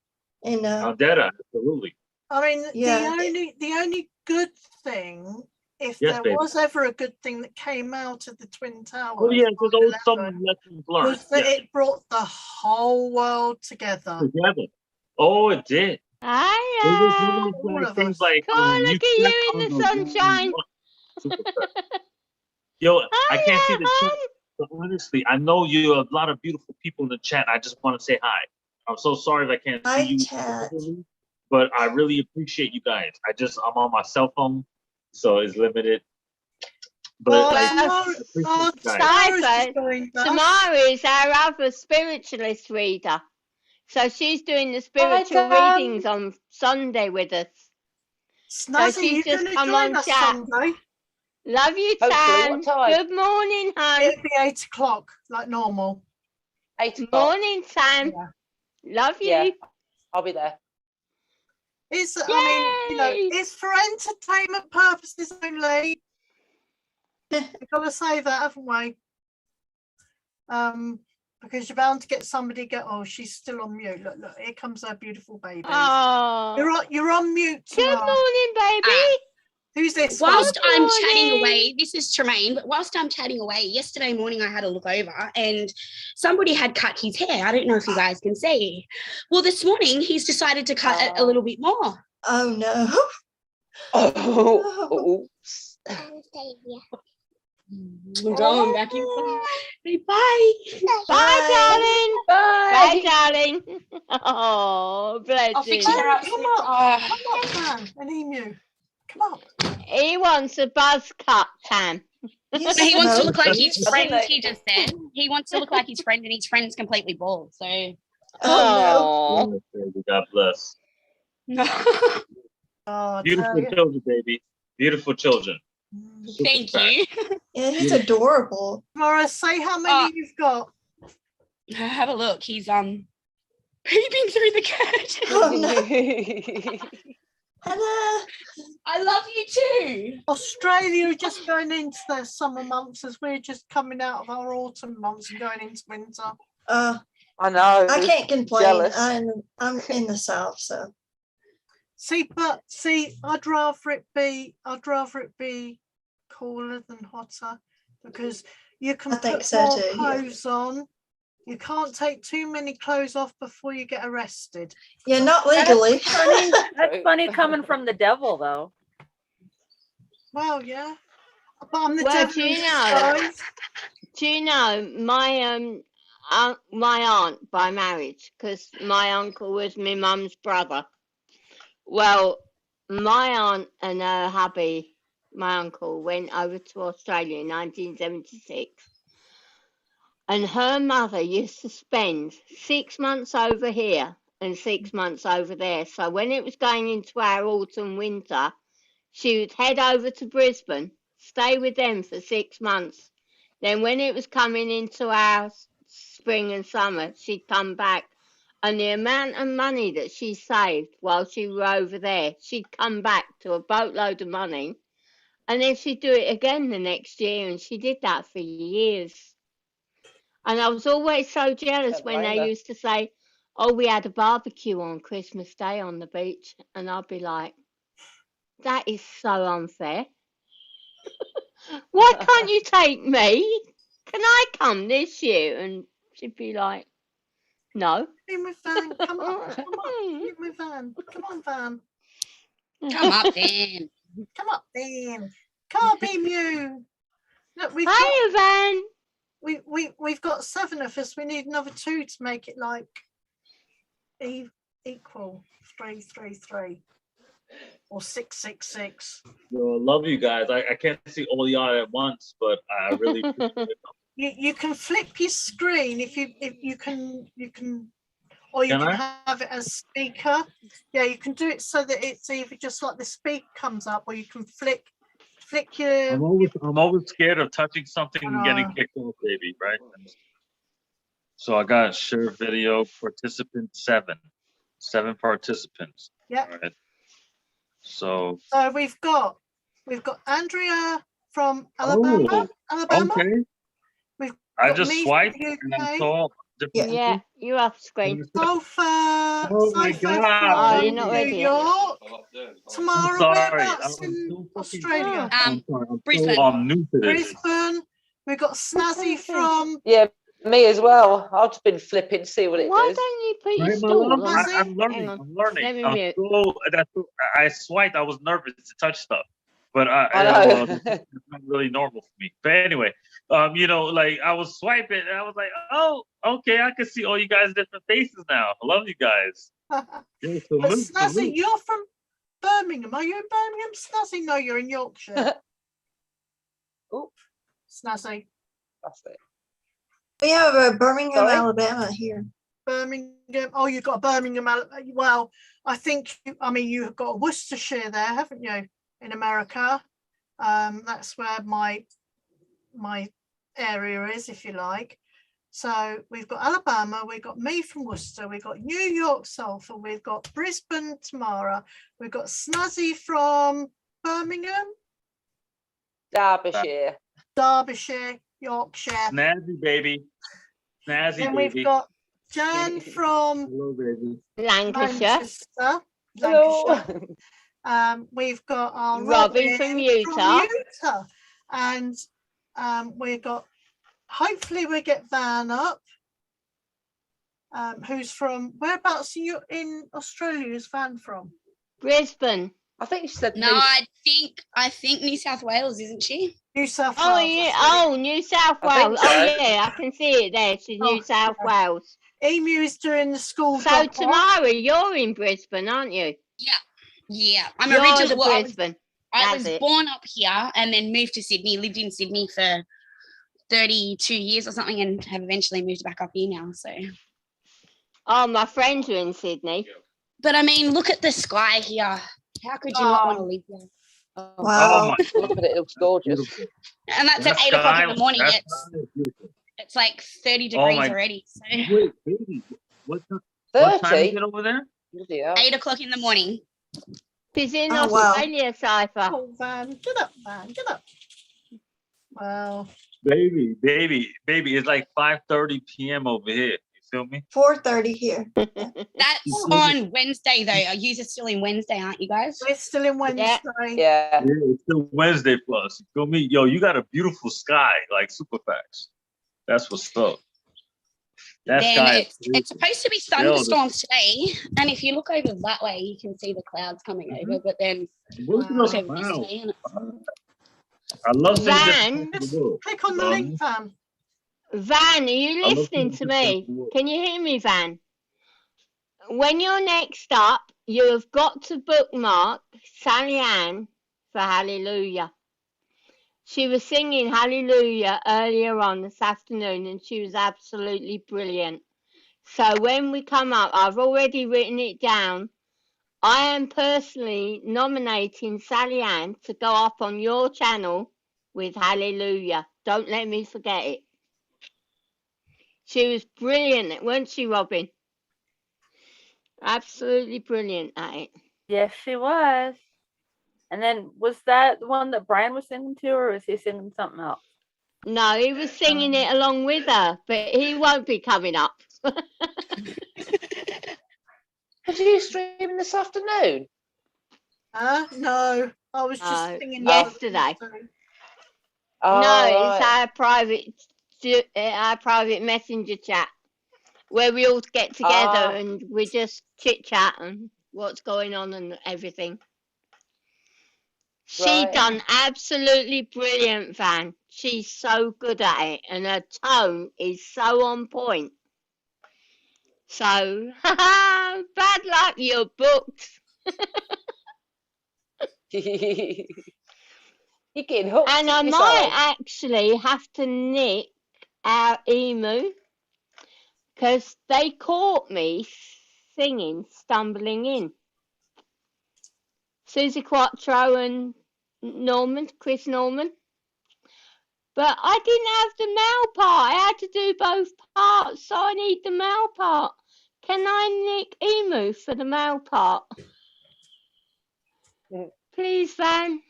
And On Detta, absolutely. I mean, Yeah, the only good thing, if Yes, there baby. was ever a good thing that came out of the Twin Towers, Oh yeah, there's always 9/11, some lessons learned. was that Yes. it brought the whole world together. Together. Oh, it did. It was one Hiya! of All those of things us. like Come on, you look at step you on in the the wrong sunshine. one. Super fresh. Yo, I can't see Hiya, the chat, hon. but honestly, I know you a lot of beautiful people in the chat. I just want to say hi. I'm so sorry if I can't hi, see you chat. individually, but I really appreciate you guys. I'm on my cell phone, so it's limited. But Well, like, Well, I appreciate you guys. Tamara's just Cypher, joined us. Tamara is our other spiritualist reader. So she's doing the Hi, spiritual Tam. readings on Sunday with us. Snazzy, she's you're just going to come join on us chat. Sunday. Love you, Hopefully, Tam. what time? Good morning, hon. It'll be 8 o'clock, like normal. 8 o'clock. Morning, Tam. Yeah. Love you. Yeah, I'll be there. It's, I mean, you know, Yay! it's for entertainment purposes only. We've got to say that, haven't we? Because you're bound to get somebody oh, she's still on mute. Look, here comes our beautiful baby. Oh, You're on mute. good Tamara. morning, baby. Who's this Whilst one? I'm morning. chatting away, this is Tremaine, but whilst I'm chatting away, yesterday morning I had a look over and somebody had cut his hair. I don't know if you guys can see. Well, this morning he's decided to cut it a little bit more. Oh no. Oh, oops. I'm going back inside. Say bye. Bye, darling. Bye. Bye, darling. Oh, bless I'll fix him. her up. Come up, man. An emu. Come on. He wants a buzz cut, Tam. Yes, He wants to no. look like his Doesn't friend, it? he just said. He wants to look like his friend and his friend's completely bald. So, Oh, God bless. no. Oh, Beautiful tell you. children, baby. Beautiful children. Thank you. Yeah, he's adorable. Tamara, say how many you've got. Have a look. He's peeping through the curtain. Oh no. Hello. I love you too. Australia are just going into their summer months as we're just coming out of our autumn months and going into winter. I know. I can't complain. Jealous. I'm in the south, so See, I'd rather it be cooler than hotter because you can I think put so more too, yeah. clothes on. You can't take too many clothes off before you get arrested. yeah, not legally. That's funny coming from the devil, though. Well, yeah. But I'm the well, devil do in you know? disguise. Do you know my aunt by marriage? Because my uncle was my mum's brother. Well, my aunt and her hubby, my uncle, went over to Australia in 1976. And her mother used to spend 6 months over here and 6 months over there. So when it was going into our autumn winter, she would head over to Brisbane, stay with them for 6 months. Then when it was coming into our spring and summer, she'd come back And the amount of money that she saved while she was over there, she'd come back to a boatload of money. And then she'd do it again the next year. And she did that for years. And I was always so jealous Don't when blame they her. used to say, oh, we had a barbecue on Christmas Day on the beach. And I'd be like, that is so unfair. Why can't you take me? Can I come this year? And she'd be like, no. In with Van. Come on. Come on. In with Van. Come on, Van. Come up then. Come up, Van. Can't be Mew. Look, Hiya, Van. we've got 7 of us. We need another 2 to make it like equal 3, 3, 3, or 6, 6, 6. Yo, love you guys. I can't see all y'all at once, but I really appreciate it. You can flip your screen if you can, or you Can can I? have it as speaker. Yeah, you can do it so that it's either just like the speak comes up, or you can flick your. I'm always scared of touching something and getting kicked off, baby, right? So I got share video participant 7 participants. Yeah. All right. So we've got Andrea from Alabama. okay. We've I got just me from swiped the and I UK. saw different Yeah, you're off screen. Sofa. Oh my Sofa God. from you're not New ready yet. York. Tamara, sorry. whereabouts I'm in so fucking- Australia? I'm sorry. I'm Brisbane. so new to this. Brisbane. We've got Snazzy from. Yeah, me as well. I've just been flipping to see what it Why does. don't you put your Right, my stool love? on? Snazzy? I'm learning. Hang on. I'm learning. Let me mute. I swiped. I was nervous to touch stuff, but I well, know. it's not really normal for me. But anyway, like I was swiping, and I was like, oh, okay, I can see all you guys' different faces now. I love you guys. Yeah, But salute, Snazzy, salute. you're from Birmingham. Are you in Birmingham, Snazzy? No, you're in Yorkshire. Oh, Snazzy. that's it. We have a Birmingham, Sorry? Alabama here. Birmingham. Oh, you've got a Birmingham. Well, I think, you've got a Worcestershire there, haven't you, in America? That's where my area is, if you like. So we've got Alabama, we've got me from Worcester, we've got New York Sulphur, we've got Brisbane Tamara, we've got Snazzy from Birmingham, Derbyshire. Derbyshire, Yorkshire. Snazzy baby, snazzy Then baby. we've got Jan from Hello, baby. Lancashire. Manchester. Hello. Lancashire. We've got our Robin from Utah. And we've got, hopefully we get Van up, who's from, whereabouts in Australia is Van from? Brisbane. I think she said No, I think New South Wales, isn't she? New South Oh, Wales. yeah. I see. Oh, New South I think Wales. so. Oh, yeah, I can see it there. She's Oh, New South yeah. Wales. Emu is doing the school So, drop-off. Tamara, you're in Brisbane, aren't you? Yeah. I'm You're originally the well, Brisbane. I That's was it. born up here and then moved to Sydney, lived in Sydney for 32 years or something, and have eventually moved back up here now. So, Oh, my friends are in Sydney. but I mean, look at the sky here. How could you not want to live there? Oh, Oh Wow. my look at it. It looks gorgeous. Beautiful. And that's That at 8 o'clock in sky- the morning. that It's sky is beautiful. it's like 30 Oh degrees my- already. So Wait, baby, what time is 30? it over there? Bloody hell. 8 o'clock in the morning. She's in Oh, wow. Australia, Cypher. Oh, Van, get up, Van, get up. Wow. Baby, it's like 5:30 p.m. over here. You feel me? 4:30 here. That's on Wednesday though. You are still in Wednesday, aren't you guys? We're still in Wednesday. Yeah. Yeah, it's still Wednesday for us. You feel me? Yo, you got a beautiful sky, like super facts. That's what's up. That Then sky is it's supposed to be thunderstorms today, and if you look over that way, you can see the clouds coming over. But then Look at Wow. those look over this clouds. way, and I love seeing Van. different parts of the world. Click on the link, Van. Van, are you I love listening to seeing me? different world. Can you hear me, Van? When you're next up, you have got to bookmark Sally Ann for Hallelujah. She was singing Hallelujah earlier on this afternoon, and she was absolutely brilliant. So when we come up, I've already written it down. I am personally nominating Sally Ann to go up on your channel with Hallelujah. Don't let me forget it. She was brilliant, weren't she, Robin? Absolutely brilliant at it. Yes, she was. And then was that the one that Brian was singing to, or was he singing something else? No, he was singing it along with her, but he won't be coming up. Did you stream this afternoon? No, I was just No, singing yesterday. Oh, No, it's right. our private messenger chat where we all get together Ah. and we just chit chat and what's going on and everything. She Right. done absolutely brilliant, Van. She's so good at it, and her tone is so on point. So, bad luck, you're booked. You're getting hooked. And I aren't you, might Sally? actually have to nick our emu because they caught me singing Stumbling In. Susie Quattro and Chris Norman. But I didn't have the male part. I had to do both parts, so I need the male part. Can I nick emu for the male part? Please, Van.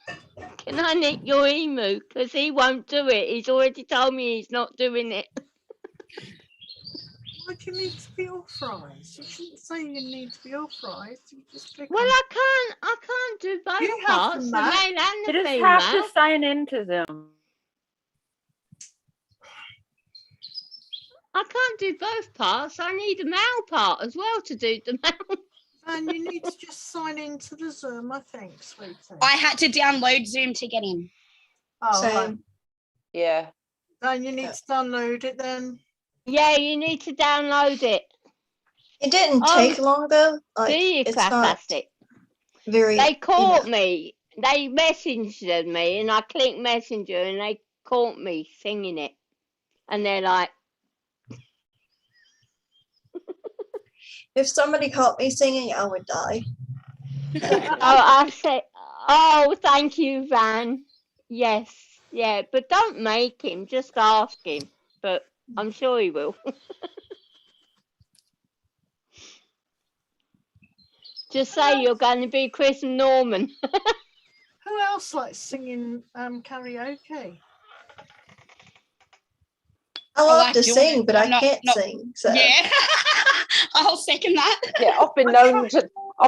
Can I nick your emu? Because he won't do it. He's already told me he's not doing it. Why do you need to be authorised? You shouldn't say you need to be authorised. You just click Well, on. I can't do both You have parts, the the map. male and You the just female. have to sign into Zoom. I can't do both parts. I need a male part as well to do the male. And you need to just sign into the Zoom, I think, sweetie. I had to download Zoom to get in. Oh, right. Same. Yeah. Then you need to download it then. Yeah, you need to download it. It didn't take long though. Do Like, you, it's not Fantastic? very. They caught me. They messaged me, and I clicked messenger, and they caught me singing it. And they're like, If somebody caught me singing, I would die. oh, I said, oh, thank you, Van. Yes, yeah, but don't make him. Just ask him. But I'm sure he will. Just say you're going to be Chris and Norman. Who else likes singing karaoke? I love like to doing sing, it, but but I not- can't not- sing. So Yeah. I'll second that. Yeah, I've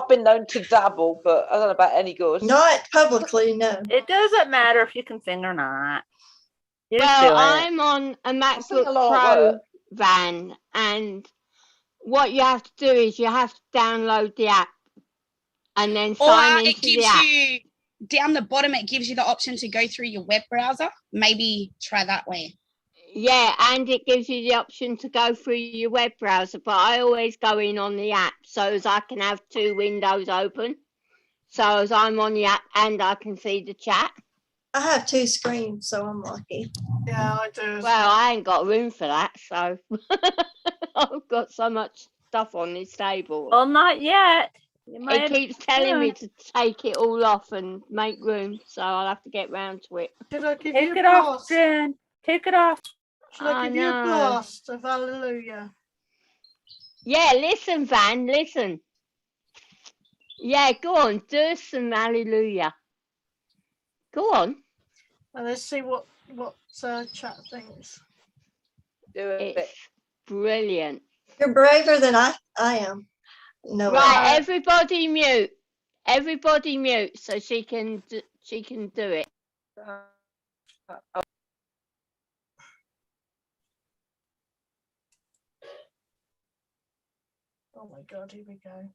been known to dabble, but I don't know about any good. not publicly, no. It doesn't matter if you can sing or not. You just Well, do it. I'm on a sing MacBook along at Pro, work. Van, and what you have to do is you have to download the app and then Or sign it into the gives app. you, down the bottom, it gives you the option to go through your web browser. Maybe try that way. Yeah, and it gives you the option to go through your web browser, but I always go in on the app so as I can have two windows open. So as I'm on the app and I can see the chat. I have two screens, so I'm lucky. Yeah, I do. Well, I ain't got room for that, so I've got so much stuff on this table. Well, not yet. You It might keeps telling me soon. to take it all off and make room, so I'll have to get round to it. Should I give Take you it a off, blast? Jen. Take it off. Should I I give you a know. blast of hallelujah? Yeah, listen, Van, listen. Yeah, go on, do some hallelujah. Go on. And let's see what chat thinks. Do it. It's brilliant. You're braver than I am. No way. Right, everybody mute. Everybody mute so she can do it. Oh my God, here we go.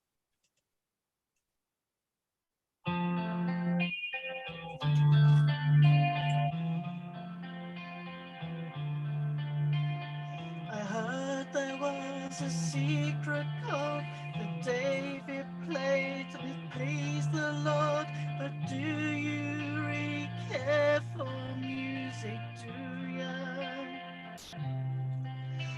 I heard there was a secret chord that David played and it pleased the Lord. But do you really care for music, do ya?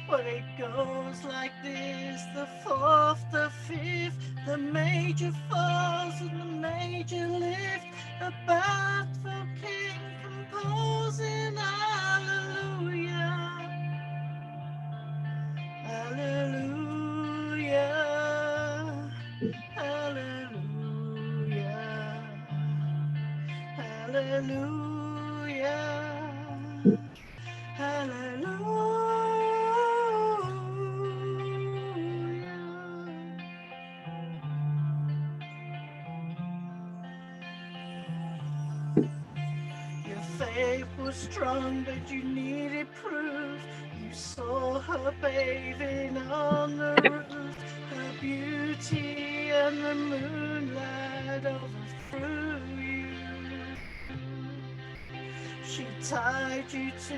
Well, it goes like this: the fourth, the fifth, the major falls and the major lift. A bathful king composing hallelujah, hallelujah. Hallelujah. Hallelujah. Your faith was strong, but you needed proof. You saw her bathing on the roof, her beauty and the moonlight overthrew you. She tied you to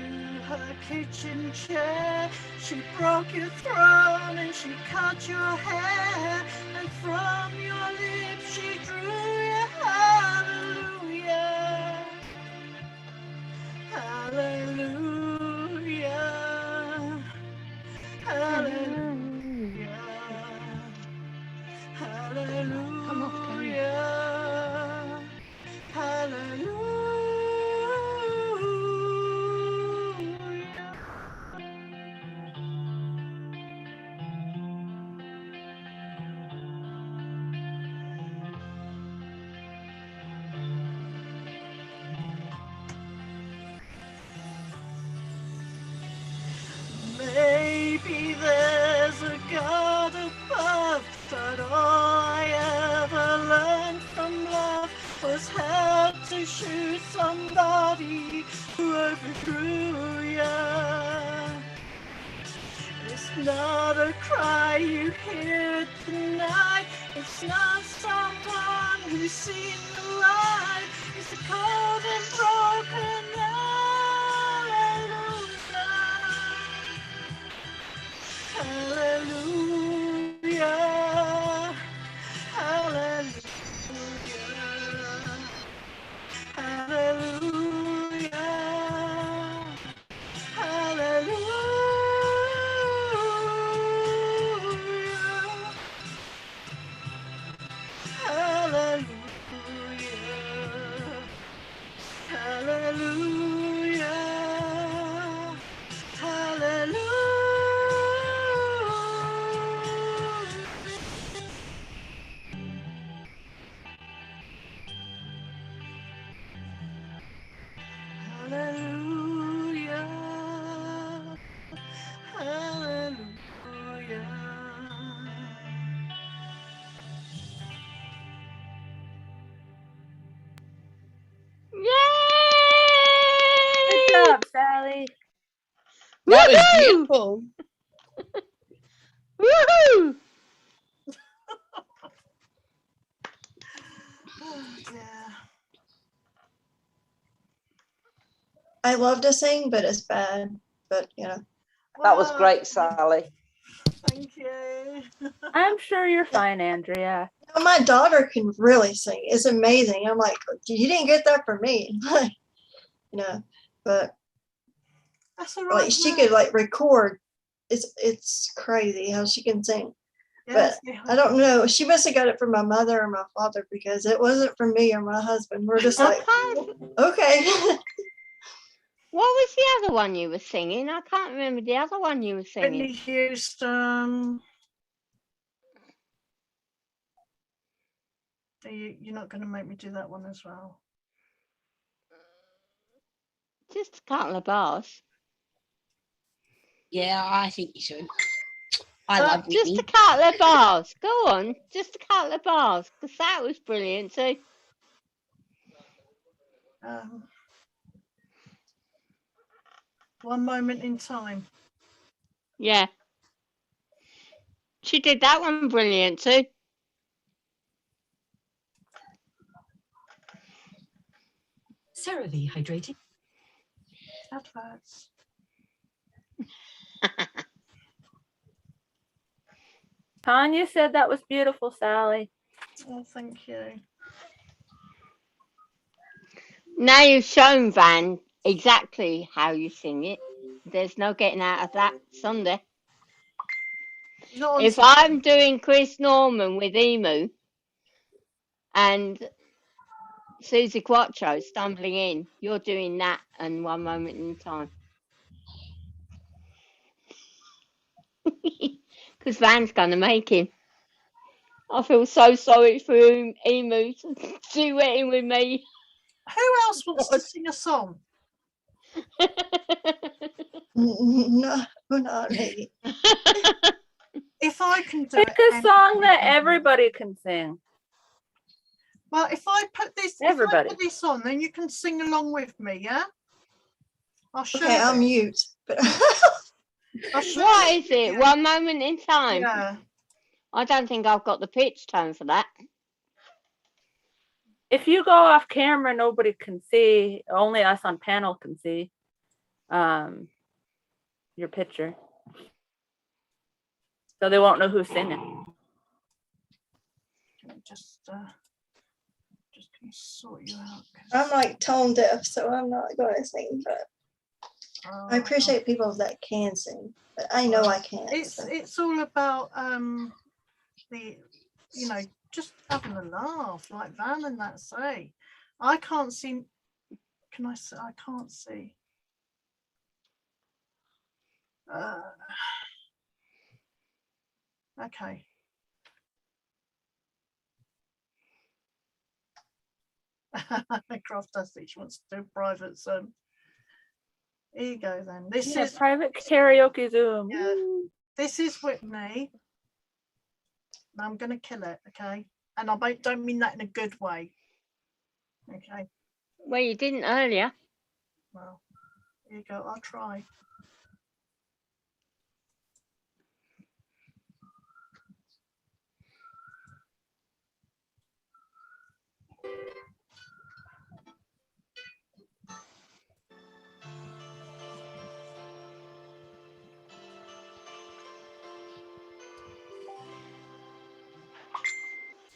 her kitchen chair. She broke your throne and she cut your hair. And from your lips she drew your hallelujah. Hallelujah. Hallelujah. Hallelujah. Hallelujah. Maybe there's a God above, but all I ever learned from love was how to shoot somebody who overthrew ya. It's not a cry you hear tonight. It's not someone who's seen the light. It's a cold and broken hallelujah. Hallelujah. Hallelujah. Hallelujah. Hallelujah. Hallelujah. Hallelujah. Hallelujah. Good Yay! job, Sally. That was Woohoo! beautiful. Woohoo! Oh dear. I love to sing, but it's bad. But you know, That was Well, great, Sally. thank you. I'm sure you're fine, Andrea. my daughter can really sing. It's amazing. I'm like, you didn't get that from me, you know. But That's all right. like she could like record. It's crazy how she can sing. Yes, But I don't know. She must have got it from my mother or my father because it wasn't from me or my husband. We're just I like, can't. okay. What was the other one you were singing? I can't remember the other one you were singing. Whitney Houston. You're not going to make me do that one as well. Just a couple of bars. Yeah, I think you should. I love Just Whitney. a couple of bars. Go on, just a couple of bars, because that was brilliant too. One moment in time. Yeah. She did that one brilliant too. CeraVe hydrating. Adverts. Tanya said that was beautiful, Sally. Oh, thank you. Now you've shown Van exactly how you sing it. There's no getting out of that Sunday. If I'm doing Chris Norman with Emu and Susie Quattro stumbling in, you're doing that and One Moment in Time. Because Van's going to make him. I feel so sorry for Emu to duetting with me. Who else wants to sing a song? No, not me. If I can do Pick it, a song that everybody can sing. well, if I put this, Everybody. if I put this on, then you can sing along with me, yeah? I'll show Okay, you. I'll mute. But I'll show What you. is it? One moment in time? Yeah. I don't think I've got the pitch tone for that. If you go off camera, nobody can see. Only us on panel can see your picture. So they won't know who's singing. Just gonna sort you out. I'm like tone deaf, so I'm not going to sing. But I appreciate people that can sing, but I know I can't. It's all about the, you know, just having a laugh, like Van and that say. I can't see. Can I say? I can't see. Okay. Craftastic, she wants to do private. So here you go then. This is private karaoke Zoom. Yeah, this is Whitney. I'm gonna kill it, okay? And I don't mean that in a good way. Okay. Well, you didn't earlier. Well, here you go. I'll try.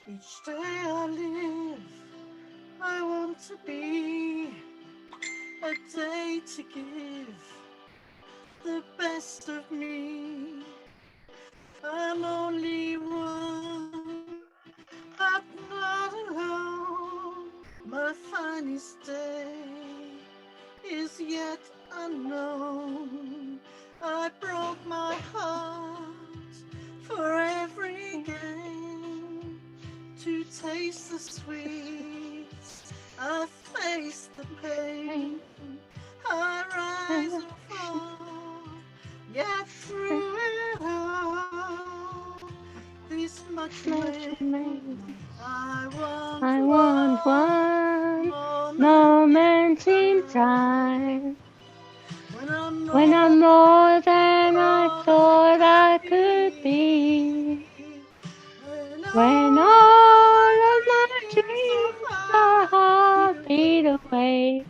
Each day I live, I want to be a day to give the best of me. I'm only one, but not alone. My finest day is yet unknown. I broke my heart for every game to taste the sweets. I face the pain. I rise and fall, yet through it all, this much remains. I want one moment in time when I'm more than I thought I could be. When all of my dreams are heartbeat away,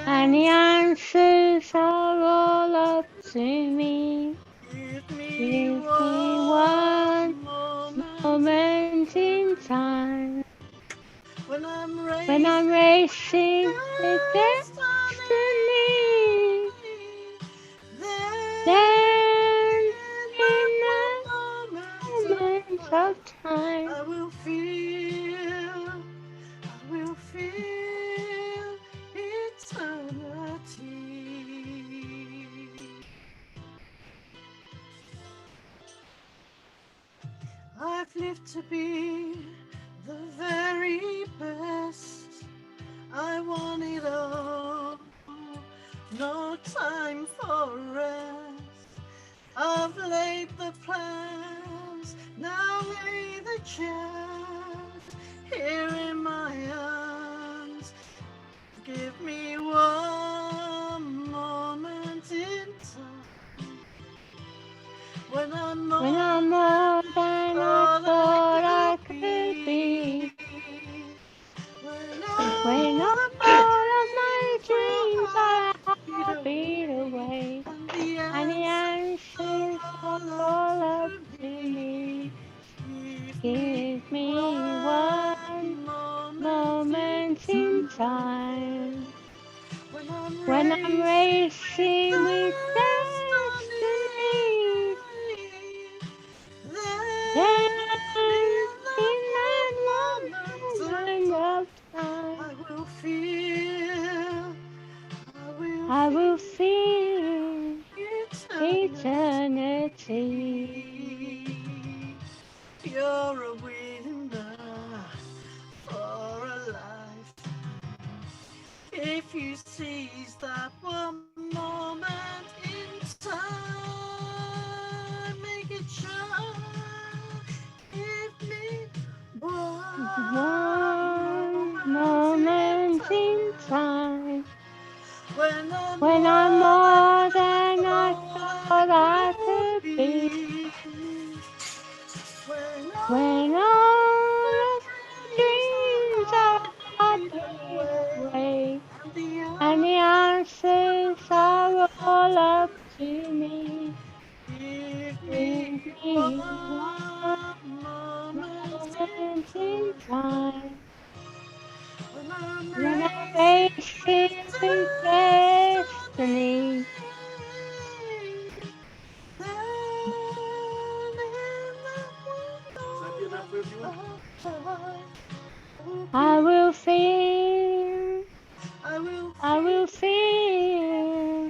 and the answers are all up to me. Give me one moment in time when I'm racing with destiny. Then in that moment of time, I will feel eternity. I've lived to be the very best. I want it all, no time for rest. I've laid the plans, now lay the chance here in my arms. Give me one moment in time when I'm more than I thought I could be. When all of my dreams are a heartbeat away, and the answers are all up to me. Give me one moment in time when I'm racing with destiny. Then in that moment of time, I will feel eternity. You're a when I'm more than I thought I could be. When all of my dreams are fading away, and the answers are all up to me. Give me Give me one one moment moment in time when I'm when I'm racing racing to to destiny. destiny. Then in the wonderland, I will feel, I will I will feel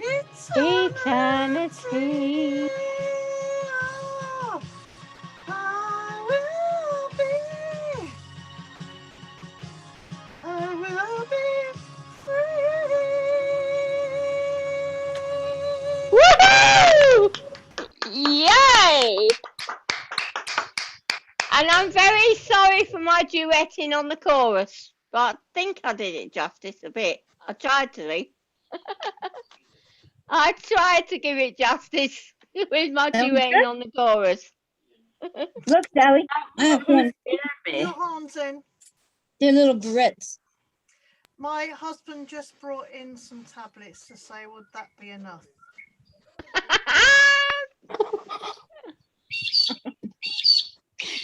eternity. eternity. Oh, I will be free. Woohoo! Yay! And I'm very sorry for my duetting on the chorus, but I think I did it justice a bit. I tried to be. I tried to give it justice with my That was duetting on the chorus. Look, Sally, I have one. You're haunting. They're little Barrettes. My husband just brought in some tablets to say, would that be enough?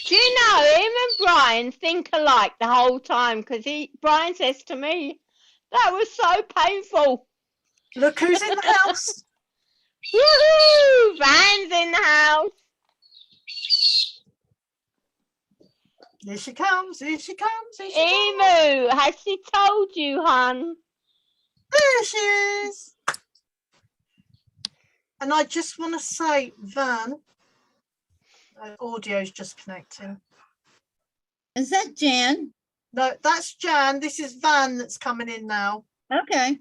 Do you know, him and Brian think alike the whole time, because Brian says to me, that was so painful. Look who's in the house. Woohoo! Van's in the house. Here she comes, here she comes, here she comes. Emu, has she told you, hun? There she is. And I just want to say, Van, audio's just connecting. Is that Jan? No, that's Jan. This is Van that's coming in now. Okay.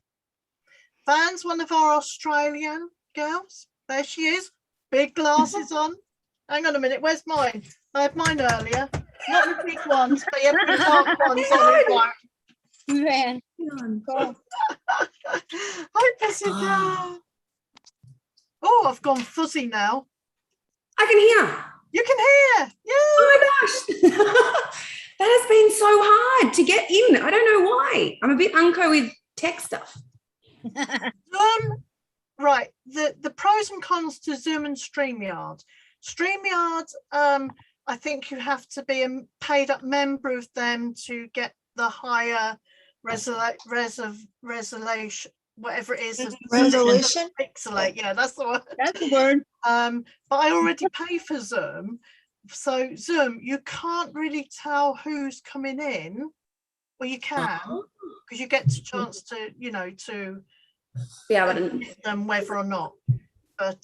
Van's one of our Australian girls. There she is. Big glasses on. Hang on a minute. Where's mine? I had mine earlier. Not the big ones, but yeah, the dark ones on his back. Van. Hi, Jessica. Oh, I've gone fuzzy now. I can hear. You can hear. Yeah. Oh my gosh. That has been so hard to get in. I don't know why. I'm a bit unco with tech stuff. Right. The pros and cons to Zoom and StreamYard. StreamYard, I think you have to be a paid up member of them to get the higher resolution, whatever it is. Resolution? Pixelate, yeah, that's the word. That's the word. But I already pay for Zoom. So Zoom, you can't really tell who's coming in. Well, you can, because you get a chance to, to be able to them whether or not. But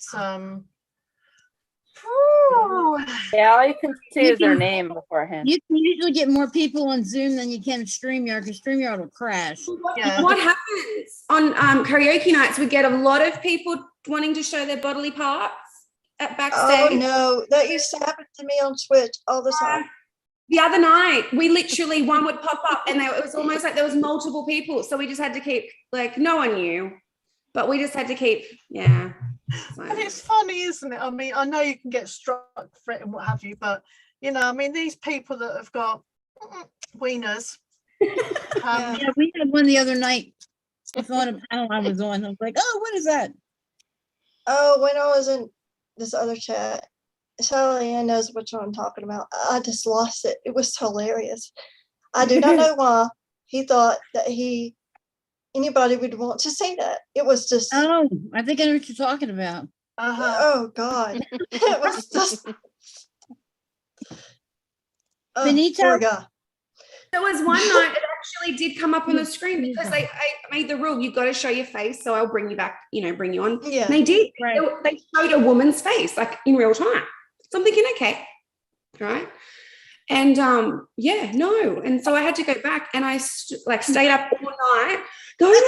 yeah, all you can see is their name beforehand. You can usually get more people on Zoom than you can StreamYard, because StreamYard will crash. Yeah. What happens on karaoke nights? We get a lot of people wanting to show their bodily parts at backstage. Oh no, that used to happen to me on Twitch all the time. The other night, we literally, one would pop up and it was almost like there was multiple people. So we just had to keep, like, no one knew, but we just had to keep, yeah. And it's funny, isn't it? I mean, I know you can get struck for it and what have you, but, I mean, these people that have got wieners. Yeah, we had one the other night. I thought of how I was on. I was like, oh, what is that? Oh, when I was in this other chat, Sally Ann knows what I'm talking about. I just lost it. It was hilarious. I do not know why he thought that anybody would want to see that. It was just. Oh, I think I know what you're talking about. Oh God, it was just. Benito. Poor guy. There was one night it actually did come up on the screen because I made the rule, you've got to show your face, so I'll bring you back, bring you on. Yeah. And they did. Right. They showed a woman's face, like in real time. So I'm thinking, okay, right? And yeah, no. And so I had to go back and I stayed up all night going,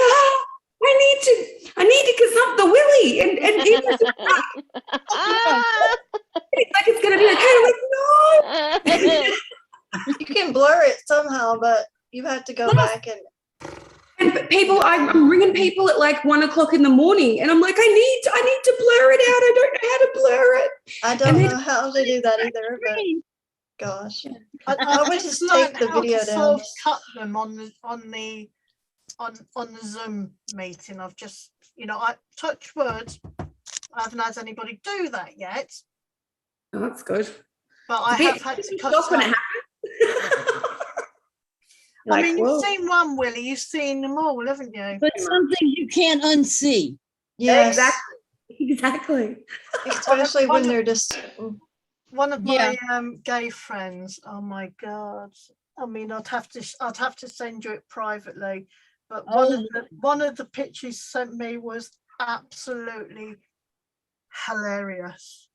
I need to kiss up the willy. And it's like it's gonna be okay. I'm like, no. You can blur it somehow, but you have to go back and. But people, I'm ringing people at like 1 o'clock in the morning, and I'm like, I need to blur it out. I don't know how to blur it. I don't know how to do that either, but gosh, I would just take the video down. Cut them on the Zoom meeting. I've just, I touch words. I haven't had anybody do that yet. Oh, that's good. But I have had to cut when it out. happens. I mean, you've seen one, Willie. You've seen them all, haven't you? But something you can't unsee. Yes, exactly. Especially when they're just. One of my gay friends. Oh my God! I mean, I'd have to send you it privately. But one of the pictures sent me was absolutely hilarious.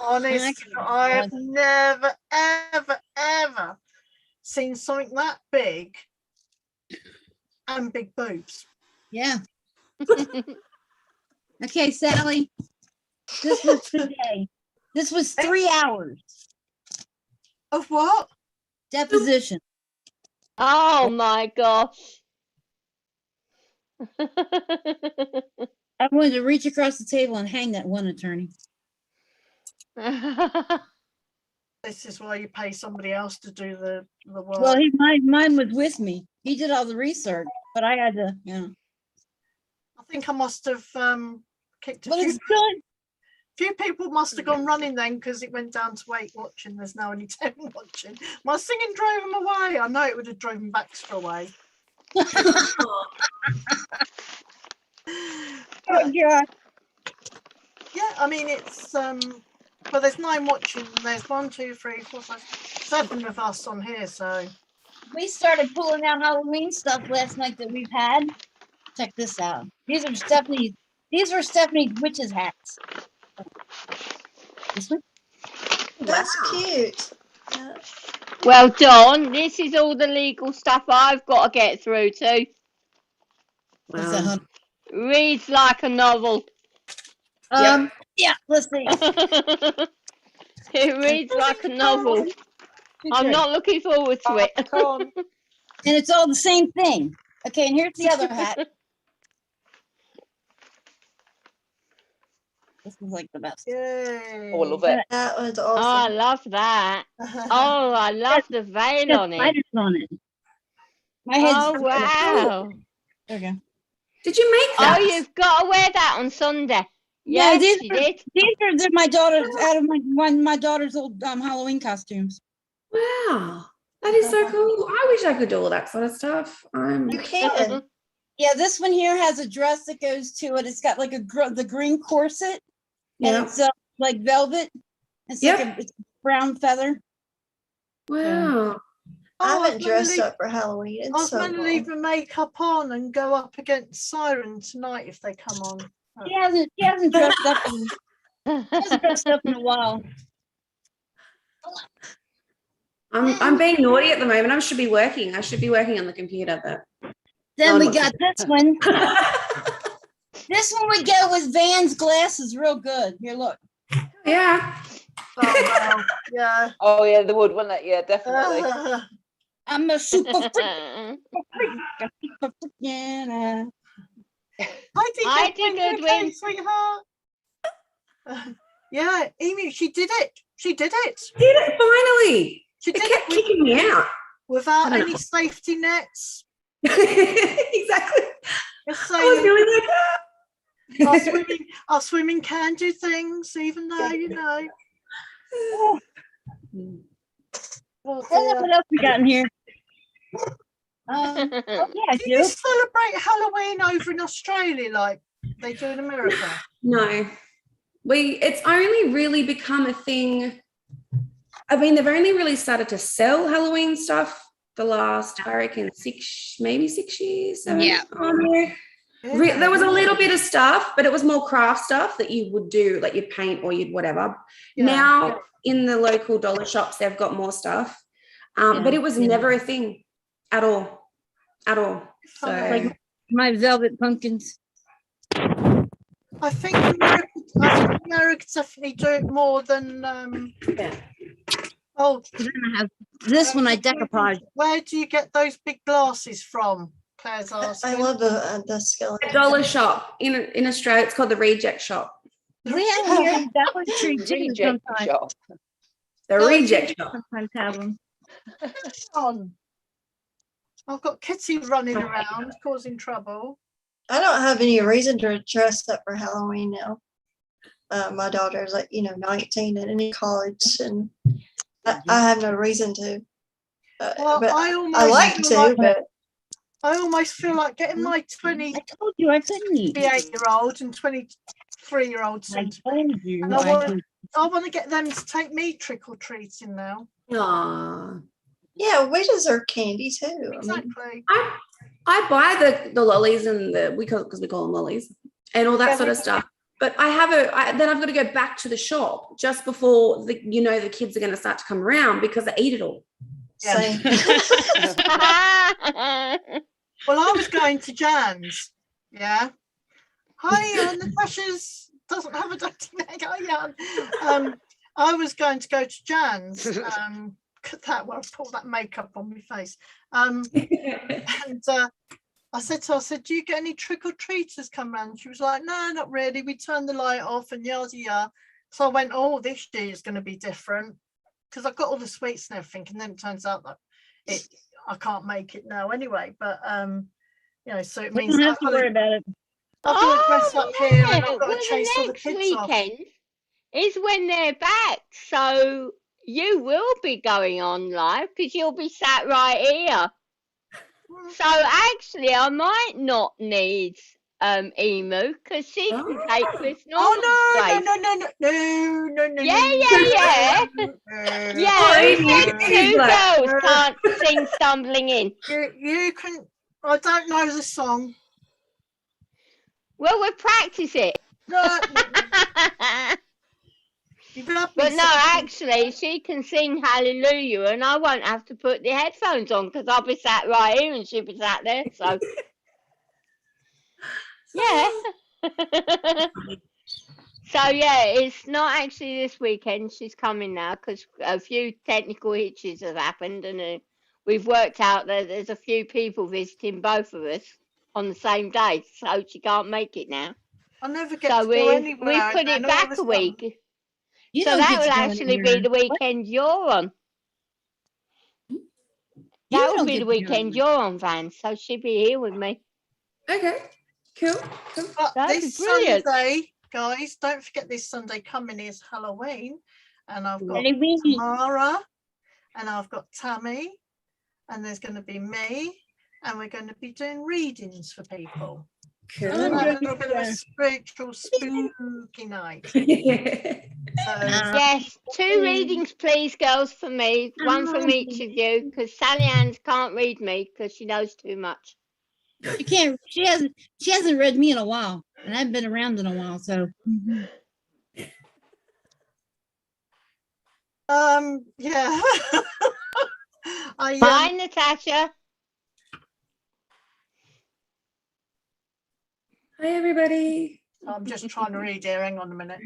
Honestly, I have never, ever seen something that big and big boobs. Yeah. Okay, Sally. This was today. This was 3 hours. Of what? Deposition. Oh my gosh. I wanted to reach across the table and hang that one attorney. This is why you pay somebody else to do the work. Well, mine was with me. He did all the research, but I had to, I think I must have kicked a Well, few. it's good. Few people must have gone running then because it went down to 8 watching. There's now only 10 watching. My singing drove them away. I know it would have driven Baxter away. Oh, God. Yeah, I mean it's well, there's 9 watching. There's 1, 2, 3, 4, 5, 7 of us on here. So We started pulling out Halloween stuff last night that we've had. Check this out. These were Stephanie's witches hats. This one? That's cute. Yeah. Well done. This is all the legal stuff I've got to get through too. Wow. Reads like a novel. Yeah, let's see. It reads like a novel. I'm not looking forward to it. And it's all the same thing. Okay, and here's the other hat. This is like the best. Yay. Oh, I love it. That was Oh, I awesome. love that. Oh, I love the veil on it. Spiders on it. My head's Oh, wow. There we go. Did you make that? Oh, you've got to wear that on Sunday. Yeah, Yes, you did. these are my daughter's out of my daughter's old Halloween costumes. Wow, that is so cool. I wish I could do all that sort of stuff. You can. Yeah, this one here has a dress that goes to it. It's got like the green corset, and it's like velvet. It's like it's a brown feather. Wow. I haven't dressed up for Halloween. I was going to leave the makeup on and go up against Siren tonight if they come on. She hasn't dressed up. In a while. I'm being naughty at the moment. I should be working. I should be working on the computer, but then we got this one. This one would go with Van's glasses real good. Here, look. Yeah. Oh, wow. Yeah. Oh, yeah, they would, wouldn't it? Yeah, definitely. I'm a super freak. Yeah. I did good, sweetheart. Yeah, Amy, she did it. She did it. Did it finally. She did kept it kicking me out. Without any safety nets. Exactly. So, I was really like that. Our swimming can do things, even though, What else we got in here? Yeah, do you celebrate Halloween over in Australia like they do in America? No. It's only really become a thing. I mean, they've only really started to sell Halloween stuff the last, I reckon, 6 years. 7. Yeah. There was a little bit of stuff, but it was more craft stuff that you would do, like you'd paint or you'd whatever. Yeah. Now in the local dollar shops, they've got more stuff. But it was never a thing at all. So like my velvet pumpkins. I think America definitely do it more than Oh, this one I decoupage. Where do you get those big glasses from? Claire's I asking. love the skeleton. $1 shop in Australia. It's called the Reject Shop. We have them here in Dollar Tree too Reject sometimes. shop. The No, Reject Shop. Sometimes have them. On. I've got Kitty running around causing trouble. I don't have any reason to dress up for Halloween now. My daughter's like, 19 and in college, and I have no reason to. Well, but I I almost like feel to, like, but I almost feel like getting my I told you I couldn't eat. 28-year-old and 23-year-old I soon. told you. And I want to get them to take me trick or treating now. Aw. yeah, we deserve candy too. I mean, Exactly. I buy the lollies and because we call them lollies and all that Yeah, sort of stuff. But then I've got to go back to the shop just before the kids are going to start to come around because they eat it all. same. Well, I was going to Jan's. Yeah. Hi, Natasha's doesn't have a dirty neck. Hi, Jan. I was going to go to Jan's. Pull that makeup on my face. And I said to her, do you get any trick or treaters come round? She was like, no, not really. We turned the light off and yada yada. So I went, oh, this year is going to be different because I've got all the sweets and everything. And then it turns out that I can't make it now anyway. But so it means don't have to worry about it. I've got to dress up here and I've got well, to chase all the next kids off. weekend is when they're back, so you will be going on live because you'll be sat right here. So actually, I might not need Emu because she can take Chris Norman's place. No. Yeah. Two girls can't sing stumbling in. You can. I don't know the song. Well, we'll practice it. No. But no, actually, she can sing Hallelujah, and I won't have to put the headphones on because I'll be sat right here and she'll be sat there. So, yeah. So, yeah, it's not actually this weekend. She's coming now because a few technical hitches have happened, and we've worked out that there's a few people visiting both of us on the same day, so she can't make it now. I never get So to go anywhere. we put it back a week. You So don't that get will to go actually anywhere. be the weekend you're on. That will don't be get the to go weekend you're on, Van. So she'll be here with me. Okay, cool. But That'd this be brilliant. Sunday, guys, don't forget this Sunday coming is Halloween. And I've got Halloween. Tamara and I've got Tammy and there's going to be me and we're going to be doing readings for people. Cool. So a little bit of a spiritual spooky night. So, Yes, 2 readings, please, girls, for me. 1 from each of you, because Sally Ann's can't read me because she knows too much. She can't. She hasn't read me in a while, and I've been around in a while. So. Yeah. Bye, Natasha. Hi, everybody. I'm just trying to read here. Hang on a minute.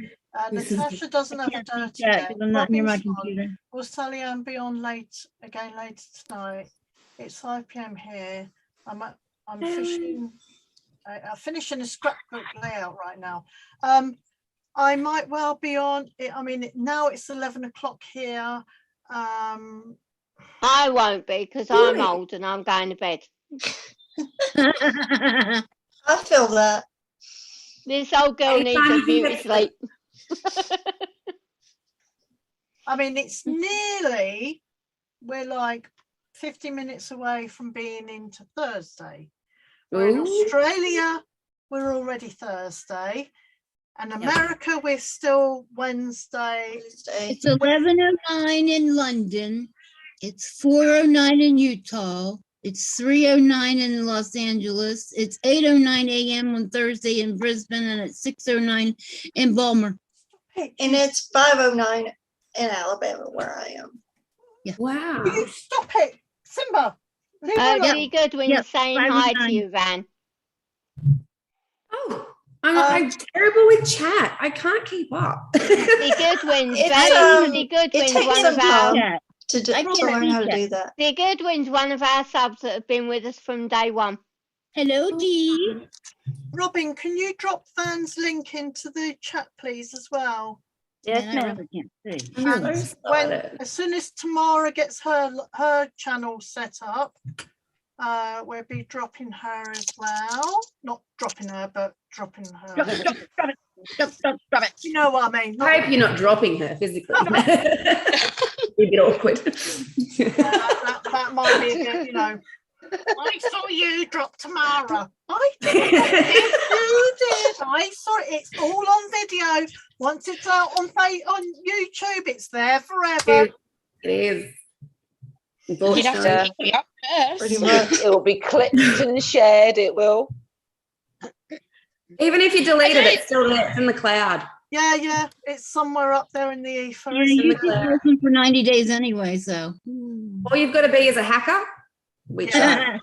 Natasha doesn't have a dirty Yeah, neck. 'cause I'm not near my Robin's on. computer. Will Sally Ann be on later tonight? It's 5 p.m. here. I'm finishing a scrapbook layout right now. I might well be on. I mean, now it's 11 o'clock here. I won't be because I'm old and I'm going to bed. I feel that. This old girl needs a beauty sleep. I mean, it's nearly, we're like 50 minutes away from being into Thursday. We're in Australia, we're already Thursday. And America, we're still Wednesday. It's 11:09 in London. It's 4:09 in Utah. It's 3:09 in Los Angeles. It's 8:09 a.m. on Thursday in Brisbane, and it's 6:09 in Balmer. And it's 5:09 in Alabama, where I am. Yeah. Wow. You stop it, Simba. Leave her alone. Really good when you're saying hi to you, Van. Oh, I'm terrible with chat. I can't keep up. The Goodwin's It takes some time to learn how to do that. The Goodwin's one of our subs that have been with us from day one. Hello, Dee. Robin, can you drop Van's link into the chat, please, as well? Yes, Man, I ma'am. really can't see. And so when, excited. as soon as Tamara gets her channel set up, we'll be dropping her as well. Not dropping her, but dropping her. Drop it, drop it, drop it, drop it. You know what I mean? I hope you're not dropping her physically. It'd be a bit awkward. That might be a bit, you know. I saw you drop Tamara. I did. You did. I saw it. It's all on video. Once it's out on YouTube, it's there forever. It is. You'd have to Unfortunately. pick me up Pretty first. much. It will be clipped and shared. It will. Even if you delete it, it's still there. It's in the cloud. Yeah. It's somewhere up there in the ether. Yeah, isn't you it? keep working for 90 days anyway, so. All you've got to be is a hacker, which Yeah.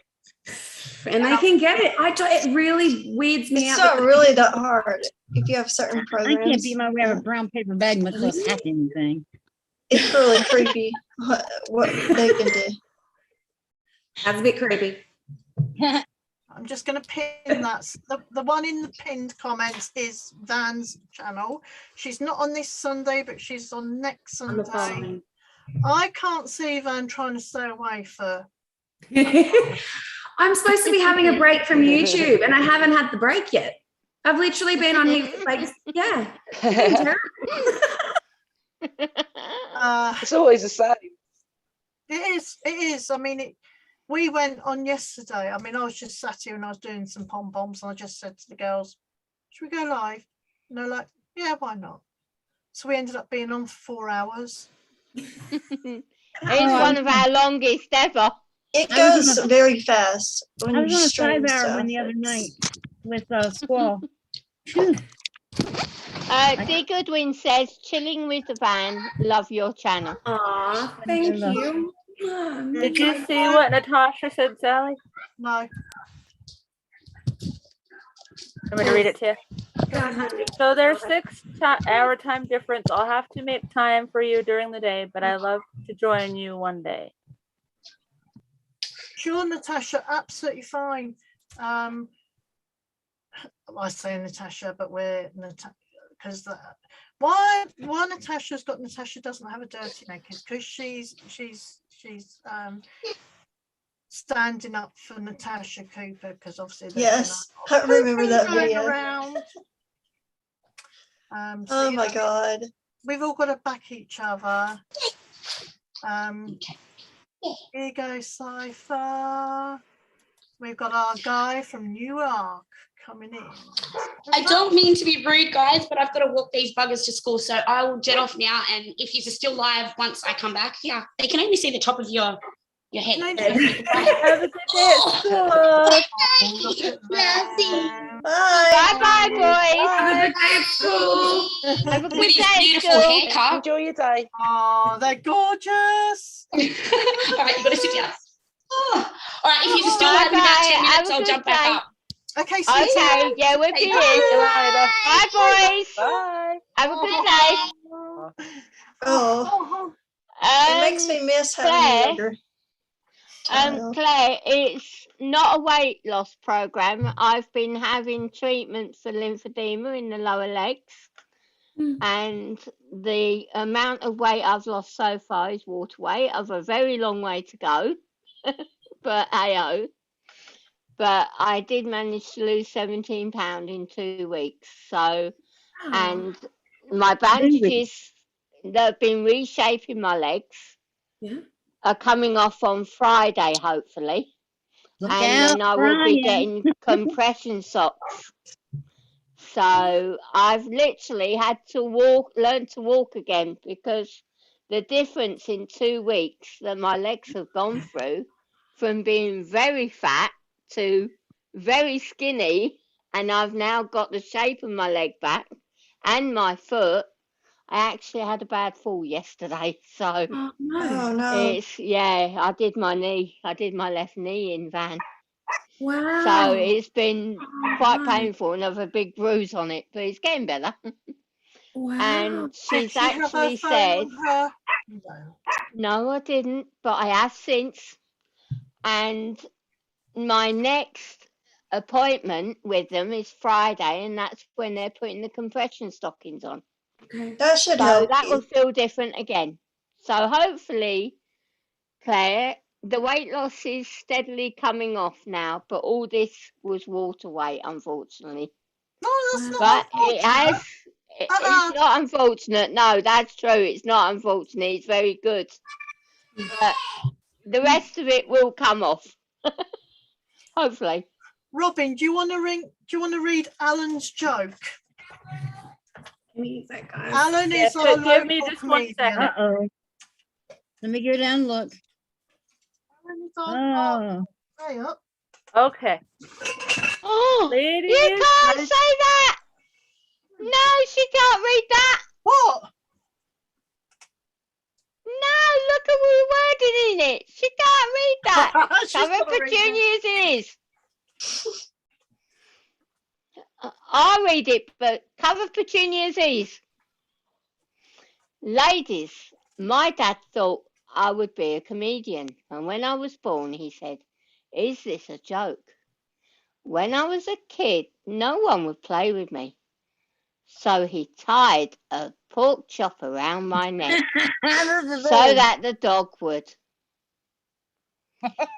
and they can get it. It really weirds me It's out. not really that hard if you have certain I programs. can't beat my way out of a brown paper bag, much less hack anything. It's really creepy what they can do. That's a bit creepy. I'm just going to pin that. The one in the pinned comments is Van's channel. She's not on this Sunday, but she's on next On the Sunday. phone. I can't see Van trying to stay away for. I'm supposed to be having a break from YouTube, and I haven't had the break yet. I've literally been on here, like, yeah. It's been terrible. It's always the same. It is. I mean, we went on yesterday. I mean, I was just sat here and I was doing some pom-poms and I just said to the girls, should we go live? And they're like, yeah, why not? So we ended up being on for 4 hours. It's one of our longest ever. It I was goes on very fast when I you was on a stream 5-hour stuff. one the other night with Squall. Dee Goodwin says, chilling with the van, love your channel. Aw, thank you. Did you see what Natasha said, Sally? No. I'm going to read it to you. So there's 6-hour time difference. I'll have to make time for you during the day, but I love to join you one day. Sure, Natasha, absolutely fine. I say Natasha, but we're because why Natasha's got Natasha doesn't have a dirty naked because she's standing up for Natasha Cooper because obviously Yes, I remember that going video. around. So, Oh you my know, God. we've all got to back each other. Here goes Cypher. We've got our guy from New York coming in. I don't mean to be rude, guys, but I've got to walk these buggers to school, so I will jet off now. And if you're still live once I come back, yeah, they can only see the top of your head. No, Have a good day at school. Bye. Bye, boys. Have a good day at school. Have a good With his day at beautiful school. haircut. Enjoy your day. Oh, they're gorgeous. All right, you've got to sit down. Oh. All right, if you're still Bye, live in about bye. 10 Have minutes, a I'll good jump back day. up. Okay, see you Okay, soon. yeah, we'll be See you here. later. Bye, boys. Bye. Have a good day. Oh, it makes me miss having a Claire? younger child. Claire, it's not a weight loss program. I've been having treatment for lymphedema in the lower legs, and the amount of weight I've lost so far is water weight. I've a very long way to go, but AO. But I did manage to lose 17 pounds in 2 weeks. So, and my bandages that have been reshaping my legs are coming off on Friday, hopefully. Look And out, then I will be Brian. getting compression socks. So I've literally had to learn to walk again, because the difference in 2 weeks that my legs have gone through, from being very fat to very skinny, and I've now got the shape of my leg back and my foot. I actually had a bad fall yesterday, so Oh, no. Oh no. it's, yeah, I did my left knee in Van. Wow. So it's been quite no. painful and I've a big bruise on it, but it's getting better. Wow. And she's Did you have her actually phone said, on her? No. no, I didn't, but I have since. And my next appointment with them is Friday, and that's when they're putting the compression stockings on. Okay. That should So help that you. will feel different again. So hopefully, Claire, the weight loss is steadily coming off now, but all this was water weight, unfortunately. No, that's not But it unfortunate. has. Uh-uh. It's not unfortunate. No, that's true. It's not unfortunate. It's very good. But the rest of it will come off. Hopefully. Robin, do you want to read Alan's joke? Give me a sec, guys. Alan Yeah, is our give me local just one comedian. second. Uh-oh. Let me go down and look. Alan is our- Oh. Hey up. Okay. Oh, Ladies, you can't let's- say that. No, she can't read that. What? No, look at the wording in it. She can't read that. She's Cover gotta read that. petunias is. I'll read it, but cover petunias is. Ladies, my dad thought I would be a comedian, and when I was born, he said, "Is this a joke?" When I was a kid, no one would play with me. So he tied a pork chop around my neck so that the dog would.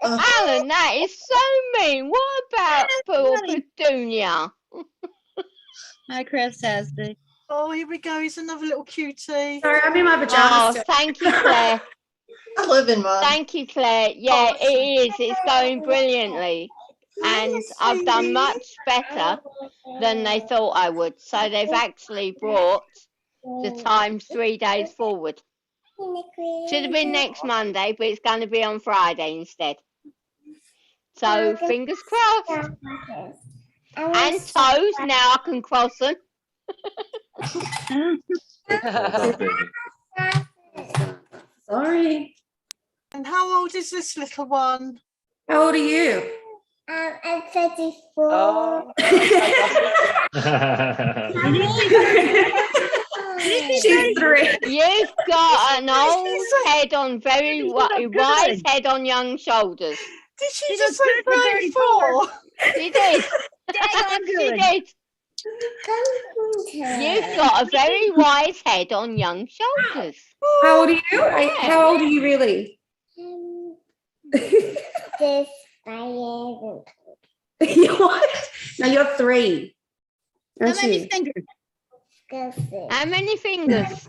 Alan, that is so mean. What about poor Petunia? Hi, Craftastic. Oh, here we go. He's another little cutie. Sorry, I'm in my Oh, pajamas. thank you, Claire. I live in mine. Thank you, Claire. Yeah, Oh, it is. It's going brilliantly. And I've done much better than they thought I would. So they've actually brought the time 3 days forward. Should have been next Monday, but it's going to be on Friday instead. So fingers crossed. And toes, now I can cross them. Sorry. And how old is this little one? How old are you? I'm 34. Oh, She's 3. You've got an old head on very wise head on young shoulders. Did she She just looks say good for 34? She did. Daggone She good. did. You've got a very wise head on young shoulders. How old are you? How old are you really? This I am. You're what? No, you're 3. How Aren't many you? fingers? How many fingers?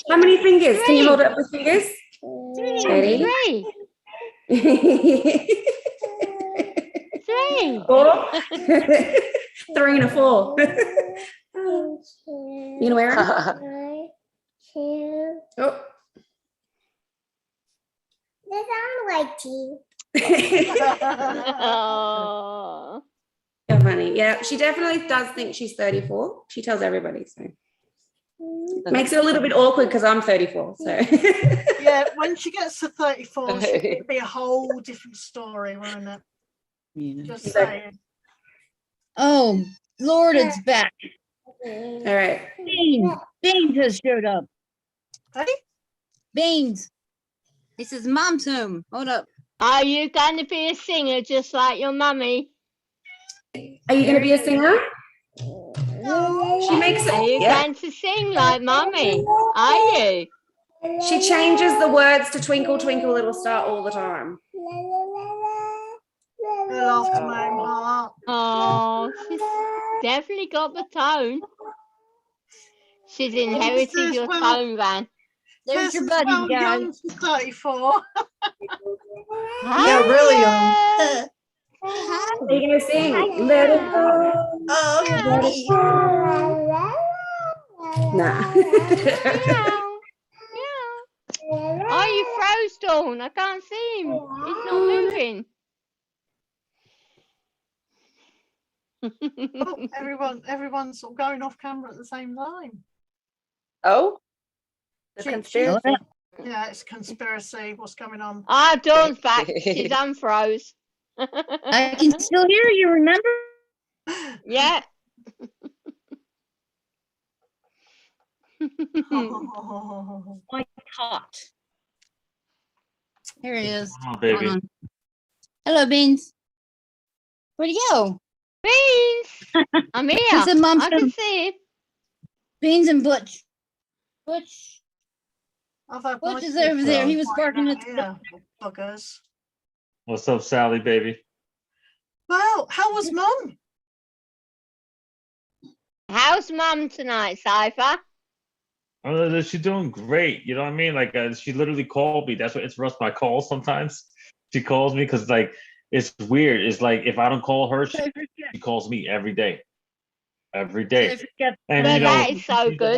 How many fingers? Can you 3. hold it up with fingers? Ready? 3. 3. 4. 3 and a 4. You gonna wear it? Oh. This sounds like tea. Oh. You're funny. Yeah, she definitely does think she's 34. She tells everybody so. Makes it a little bit awkward because I'm 34. So Yeah, when she gets to 34, it'll be a whole different story, won't it? Just saying. Oh, Lord, it's back. all right. Beans. Beans has showed up. Hey? Beans. He says, Mom's home. Hold up. Are you going to be a singer just like your mummy? Are you gonna be a singer? She makes Are you it. Yeah. going to sing like mummy? Are you? She changes the words to Twinkle Twinkle Little Star all the time. Girl after my own heart. Oh, she's definitely got the tone. She's inherited your tone, Van. There's your Person's buddy, well guys. young for 34. Yeah, really young. Are you gonna sing? Let it go. Oh, Let okay. it go. Nah. Oh, you froze, Dawn. I can't see him. He's not moving. Oh, everyone's sort of going off camera at the same time. Oh, The She- conspiracy. Yeah, it's conspiracy. What's going on? Ah, Dawn's back. She's unfroze. I can still hear you, remember? Yeah. Like hot. Here he is. Oh, Hold baby. on. Hello, Beans. Where'd he go? Beans! I'm here. He said, Mom, I can see him. Beans and Butch. Butch. I've had Butch my is kids over there. He was quiet barking now, at the yeah, buggers. What's up, Sally, baby? Well, how was Mum? How's Mum tonight, Cypher? She's doing great. You know what I mean? Like she literally called me. That's what interrupts my calls sometimes. She calls me because like it's weird. It's like if I don't call her, she calls me every day. Every day. And Well, you know, that is so good.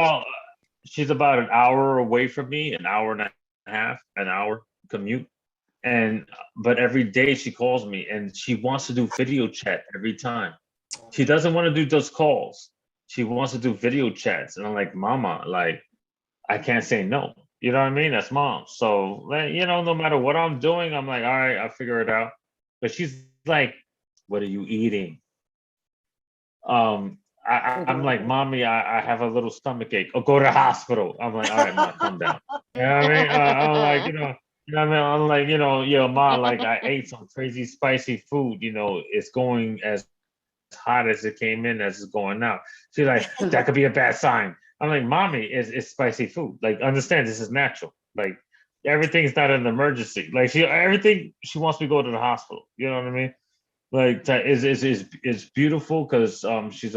She's about an hour away from me, an hour and a half, an hour commute. But every day she calls me and she wants to do video chat every time. She doesn't want to do those calls. She wants to do video chats. And I'm like, Mama, like, I can't say no. You know what I mean? That's Mom. So, you know, no matter what I'm doing, I'm like, all right, I'll figure it out. But she's like, what are you eating? I'm like, Mommy, I have a little stomach ache. Oh, go to the hospital. I'm like, all right, Mom, calm down. You know what I mean? I'm like, you know what I mean? I'm like, you know, yo, Ma, like I ate some crazy spicy food. You know, it's going as hot as it came in as it's going out. She's like, that could be a bad sign. I'm like, Mommy, it's spicy food. Like, understand this is natural. Like, everything's not an emergency. Like, everything she wants me to go to the hospital. You know what I mean? Like, is beautiful because she's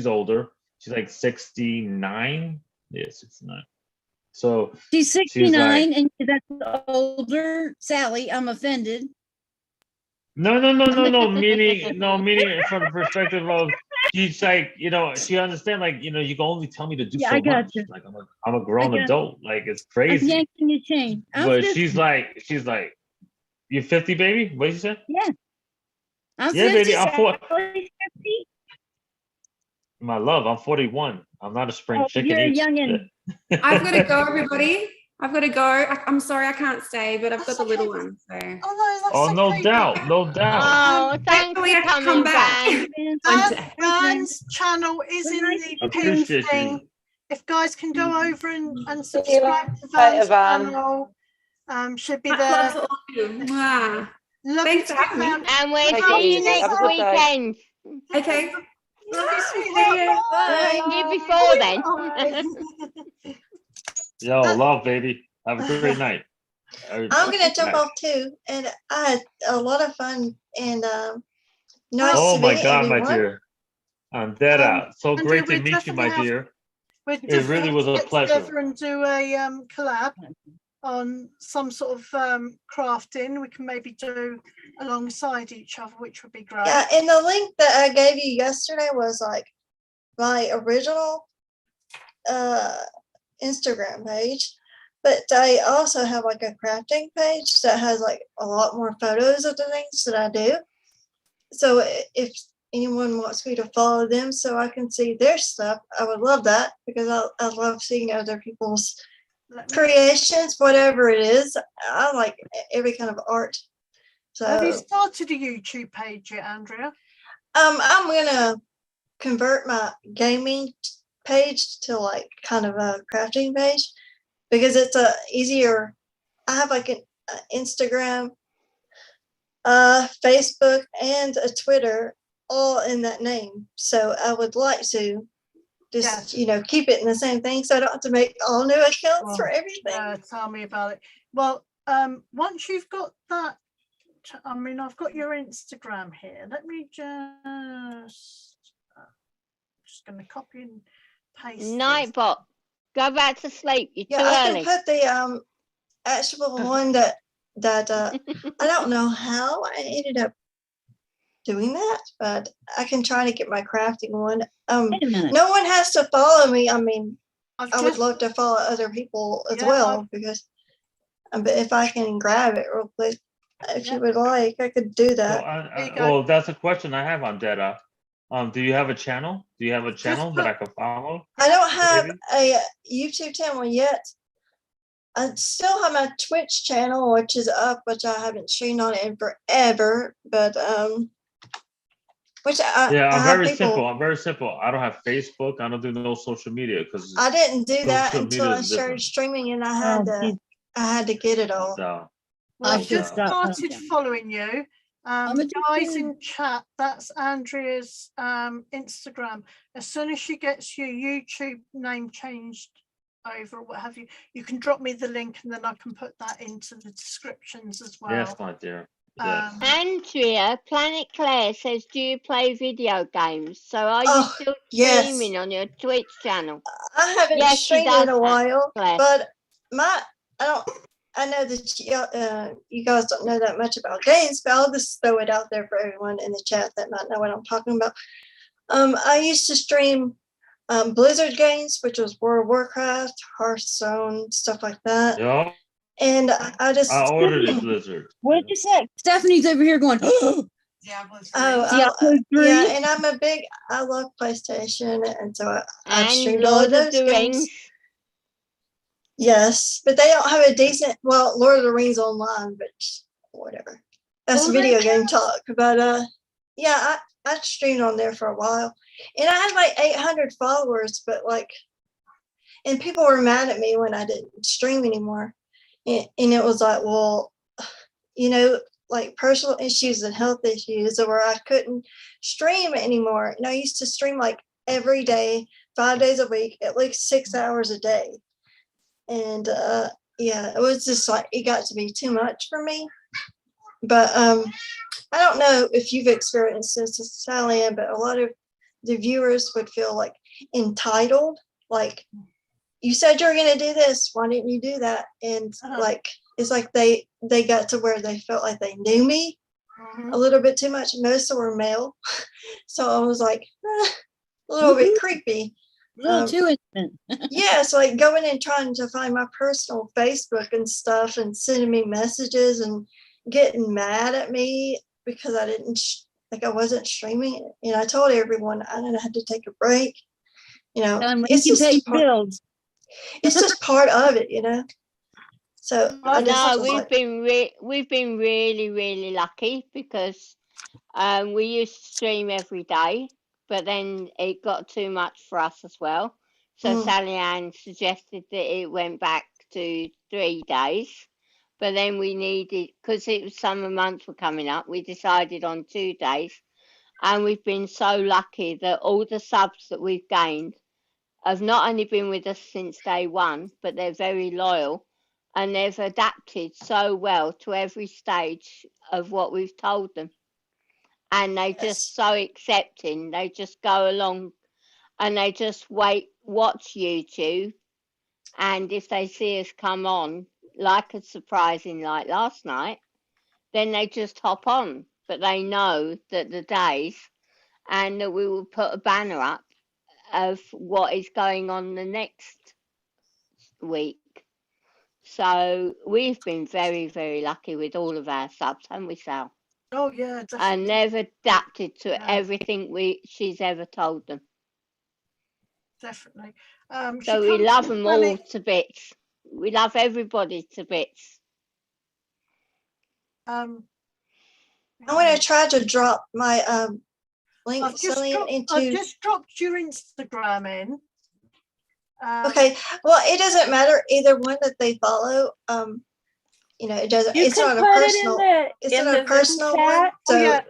older. She's like 69. Yeah, 69. So she's 69 she's like, and that's older. Sally, I'm offended. No. Meaning from the perspective of she's like, you know, she understand like, you know, you can only tell me to do so much. You. Like I'm a grown adult. Like it's crazy. I'm yanking your chain. But she's like, you 50, baby? What did you say? Yeah. I'm yeah, 50, baby. I'm 40. 50. My love, I'm 41. I'm not a spring chicken. You're a youngin'. I've got to go, everybody. I've got to go. I'm sorry I can't stay, but I've got the little one. So. Oh, no doubt. No doubt. Oh, thanks for coming back. Dan's channel is in the pin thing. If guys can go over and subscribe to Van's channel, should be there. Thanks for having me. And we'll see you next weekend. Okay. See you before then. Yo, love, baby. Have a great night. I'm gonna jump off too, and I had a lot of fun. And nice oh to my meet God, everyone. my dear. I'm dead out. So great to meet you, my dear. It really was a pleasure. And do a collab on some sort of crafting. We can maybe do alongside each other, which would be great. Yeah, and the link that I gave you yesterday was like my original Instagram page, but I also have like a crafting page that has like a lot more photos of the things that I do. So if anyone wants me to follow them so I can see their stuff, I would love that, because I love seeing other people's creations, whatever it is. I like every kind of art. So have you started a YouTube page yet, Andrea? I'm gonna convert my gaming page to like kind of a crafting page, because it's easier. I have like an Instagram, Facebook, and a Twitter all in that name. So I would like to just keep it in the same thing, so I don't have to make all new accounts for everything. Tell me about it. Well, once you've got that, I mean, I've got your Instagram here. Let me just going to copy and paste. Nightbot, go back to sleep. You're too I early. can put the actual one that I don't know how I ended up doing that, but I can try to get my crafting one. No one has to follow me. I mean, I would love to follow other people as well, because if I can grab it real quick, if you would like, I could do that. Well, that's a question I have on Deda. Do you have a channel? Do you have a channel that I can follow? I don't have a YouTube channel yet. I still have my Twitch channel, which is up, which I haven't streamed on it in forever, but I'm very simple. I don't have Facebook. I don't do no social media because I didn't do that until I started streaming, and I had to get it all. Well, I've just started following you. Guys in chat, that's Andrea's Instagram. As soon as she gets your YouTube name changed over or what have you, you can drop me the link and then I can put that into the descriptions as well. Yes, my dear. Yes. Andrea, Planet Claire says, do you play video games? So are you still streaming on your Twitch channel? I haven't streamed in a while, Claire. but I know that you guys don't know that much about games, but I'll just throw it out there for everyone in the chat that might know what I'm talking about. I used to stream Blizzard games, which was World of Warcraft, Hearthstone, stuff like that. Yeah. And I ordered a Blizzard. What did you say? Stephanie's over here going, yeah, and I love PlayStation, and so I've streamed all of those games. Yes, but they don't have a decent, Lord of the Rings Online, but whatever. That's video game talk. But yeah, I streamed on there for a while, and I had like 800 followers, but and people were mad at me when I didn't stream anymore, and it was like, well, like personal issues and health issues, where I couldn't stream anymore. And I used to stream like every day, 5 days a week, at least 6 hours a day. And yeah, it was just like, it got to be too much for me. But I don't know if you've experienced this, Sally Ann, but a lot of the viewers would feel like entitled, like, you said you're going to do this, why didn't you do that? And like, it's like they got to where they felt like they knew me a little bit too much. Most of them were male. So I was like, a little bit creepy. A little too intimate. Yeah, so like going and trying to find my personal Facebook and stuff and sending me messages and getting mad at me because I didn't, I wasn't streaming it. And I told everyone I had to take a break. It's just bills. It's just part of it, So we've been really, really lucky because we used to stream every day, but then it got too much for us as well. So Sally Ann suggested that it went back to 3 days, but then we needed, because it was summer months were coming up, we decided on 2 days, and we've been so lucky that all the subs that we've gained have not only been with us since day one, but they're very loyal and they've adapted so well to every stage of what we've told them. And they're just so accepting. They just go along and they just watch YouTube. And if they see us come on, like a surprising like last night, then they just hop on. But they know that the days, and that we will put a banner up of what is going on the next week. So we've been very, very lucky with all of our subs, haven't we, Sal? Oh yeah, definitely. And they've adapted to everything she's ever told them. Definitely. So we love them all to bits. We love everybody to bits. I'm going to try to drop my link. I've just dropped your Instagram in. Okay. Well, it doesn't matter either one that they follow. It doesn't. It's not a personal. It's not a personal one, so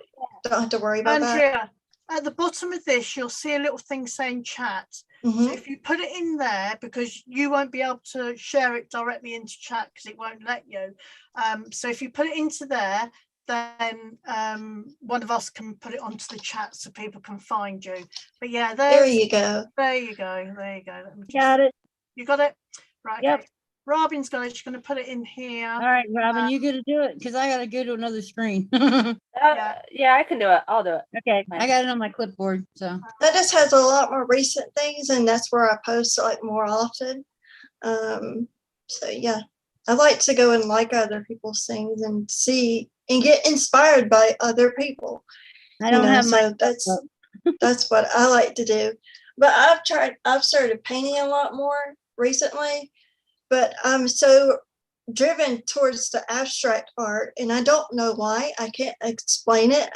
don't have to worry about Andrea, that. At the bottom of this, you'll see a little thing saying chat. So if you put it in there, because you won't be able to share it directly into chat because it won't let you. So if you put it into there, then one of us can put it onto the chat so people can find you. But yeah, there you go. There you go. There you go. Got it. You got it? Right. Yep. Okay. Robin's got it. She's going to put it in here. All right, Robin, you got to do it because I got to go to another screen. Yeah, I can do it. I'll do it. Okay, I got it on my clipboard. So that just has a lot more recent things, and that's where I post like more often. So yeah, I like to go and like other people's things and see and get inspired by other people. I don't have so that's what I like to do. But I've started painting a lot more recently. But I'm so driven towards the abstract art, and I don't know why. I can't explain it.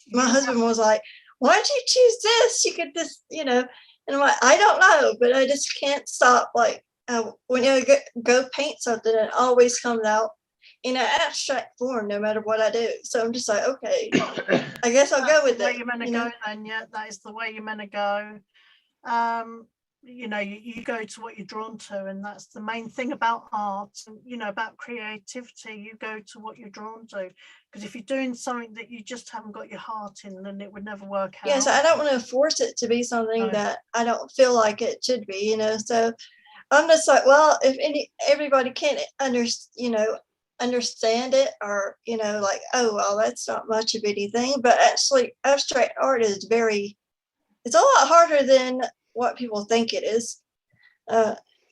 My husband was like, "Why did you choose this? You could just, And I'm like, I don't know, but I just can't stop. Like when I go paint something, it always comes out in an abstract form no matter what I do. So I'm just like, okay, I guess I'll go with the way it. you're meant to you know? go then, yeah, that is the way you're meant to go. You know, you go to what you're drawn to, and that's the main thing about art, and you know, about creativity. You go to what you're drawn to, because if you're doing something that you just haven't got your heart in, then it would never work out. Yeah, so I don't want to force it to be something No. that I don't feel like it should be, you know. So I'm just like, well, if everybody can't understand it, or you know, like, oh well, that's not much of anything. But actually, abstract art is it's a lot harder than what people think it is.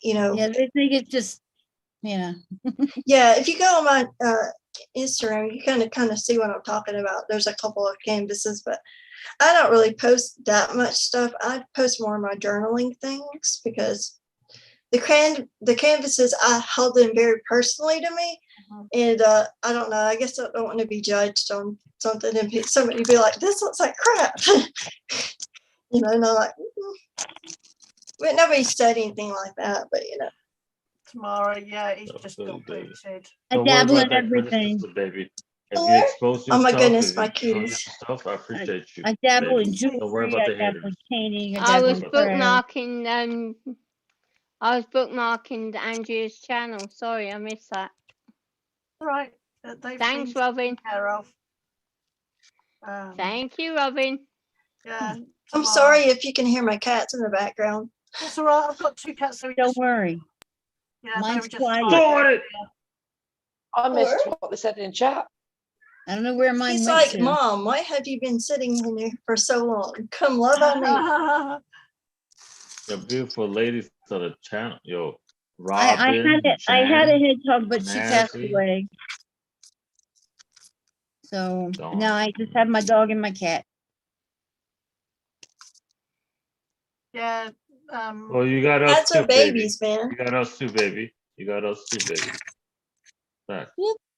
You know. Yeah, they think it's just, yeah. Yeah, if you go on my Instagram, you kind of see what I'm talking about. There's a couple of canvases, but I don't really post that much stuff. I post more of my journaling things because the canvases, I hold them very personally to me. And I don't know, I guess I don't want to be judged on something and somebody be like, this looks like crap. You know, and I'm like, but nobody said anything like that, but you know. Tomorrow, yeah, he's just got booted. I dabble in everything. Baby. Have you exposed yourself? Oh my goodness, Have my you shown keys. yourself? I appreciate you. I dabble baby. in jewelry. Don't worry about the I dabble haters. in painting. I was dabble in prayer. bookmarking Andrea's channel. Sorry, I missed that. All right. Thanks, Robin. Care of. Thank you, Robin. Yeah. I'm sorry if you can hear my cats in the background. That's all right. I've got 2 cats. So don't worry. Yeah, mine's they were just quiet. I missed what they said in chat. I don't know where mine He's went like, to. Mom, why have you been sitting in there for so long? Come love on me. The beautiful ladies to the channel. Yo, Robin. I had a hedgehog, but she passed Nancy. away. So Darn. now I just have my dog and my cat. Yeah. Well, you got us Cats too, are babies, baby. man. You got us too, baby. You got us too, baby. Right.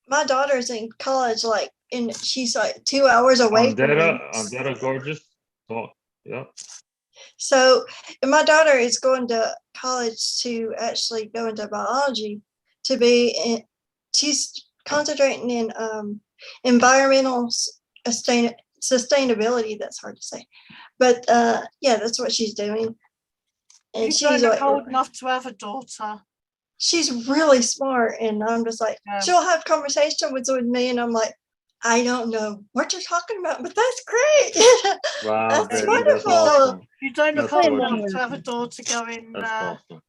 My daughter's in college, like, and she's like 2 hours away from me. Andetta, gorgeous. Oh, yeah. So, and my daughter is going to college to actually go into biology to be in, she's concentrating in environmental sustainability. That's hard to say, but yeah, that's what she's doing. And she's like old enough to have a daughter. She's really smart, and I'm just like, she'll have conversation with me, and I'm like, I don't know what you're talking about, but that's great. Wow, that's baby, wonderful. that's awesome. You don't look That's old awesome. enough to have a daughter going. That's awesome.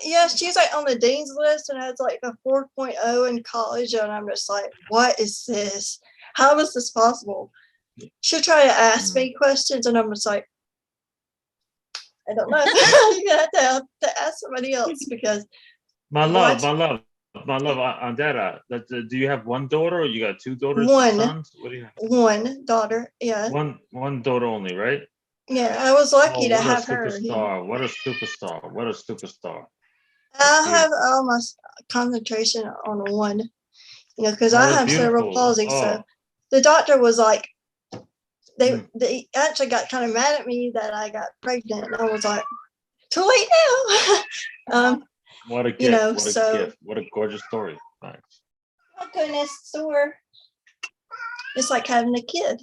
Yeah, she's like on the dean's list and has like a 4.0 in college, and I'm just like, what is this? How is this possible? She'll try to ask me questions, and I'm just like, I don't know. You have to ask somebody else because My love, Andetta, do you have one daughter or you got 2 daughters? One. Sons? What do you have? One daughter, yeah. One daughter only, right? Yeah, I was lucky to what have a her. superstar! What a superstar! What a superstar! I have almost concentration on one, you know, because I have cerebral palsy. So the doctor was like, they actually got kind of mad at me that I got pregnant. And I was like, too late now. What a gift! You know, what a gift! What a gorgeous story! Thanks. Oh goodness, sore. It's like having a kid.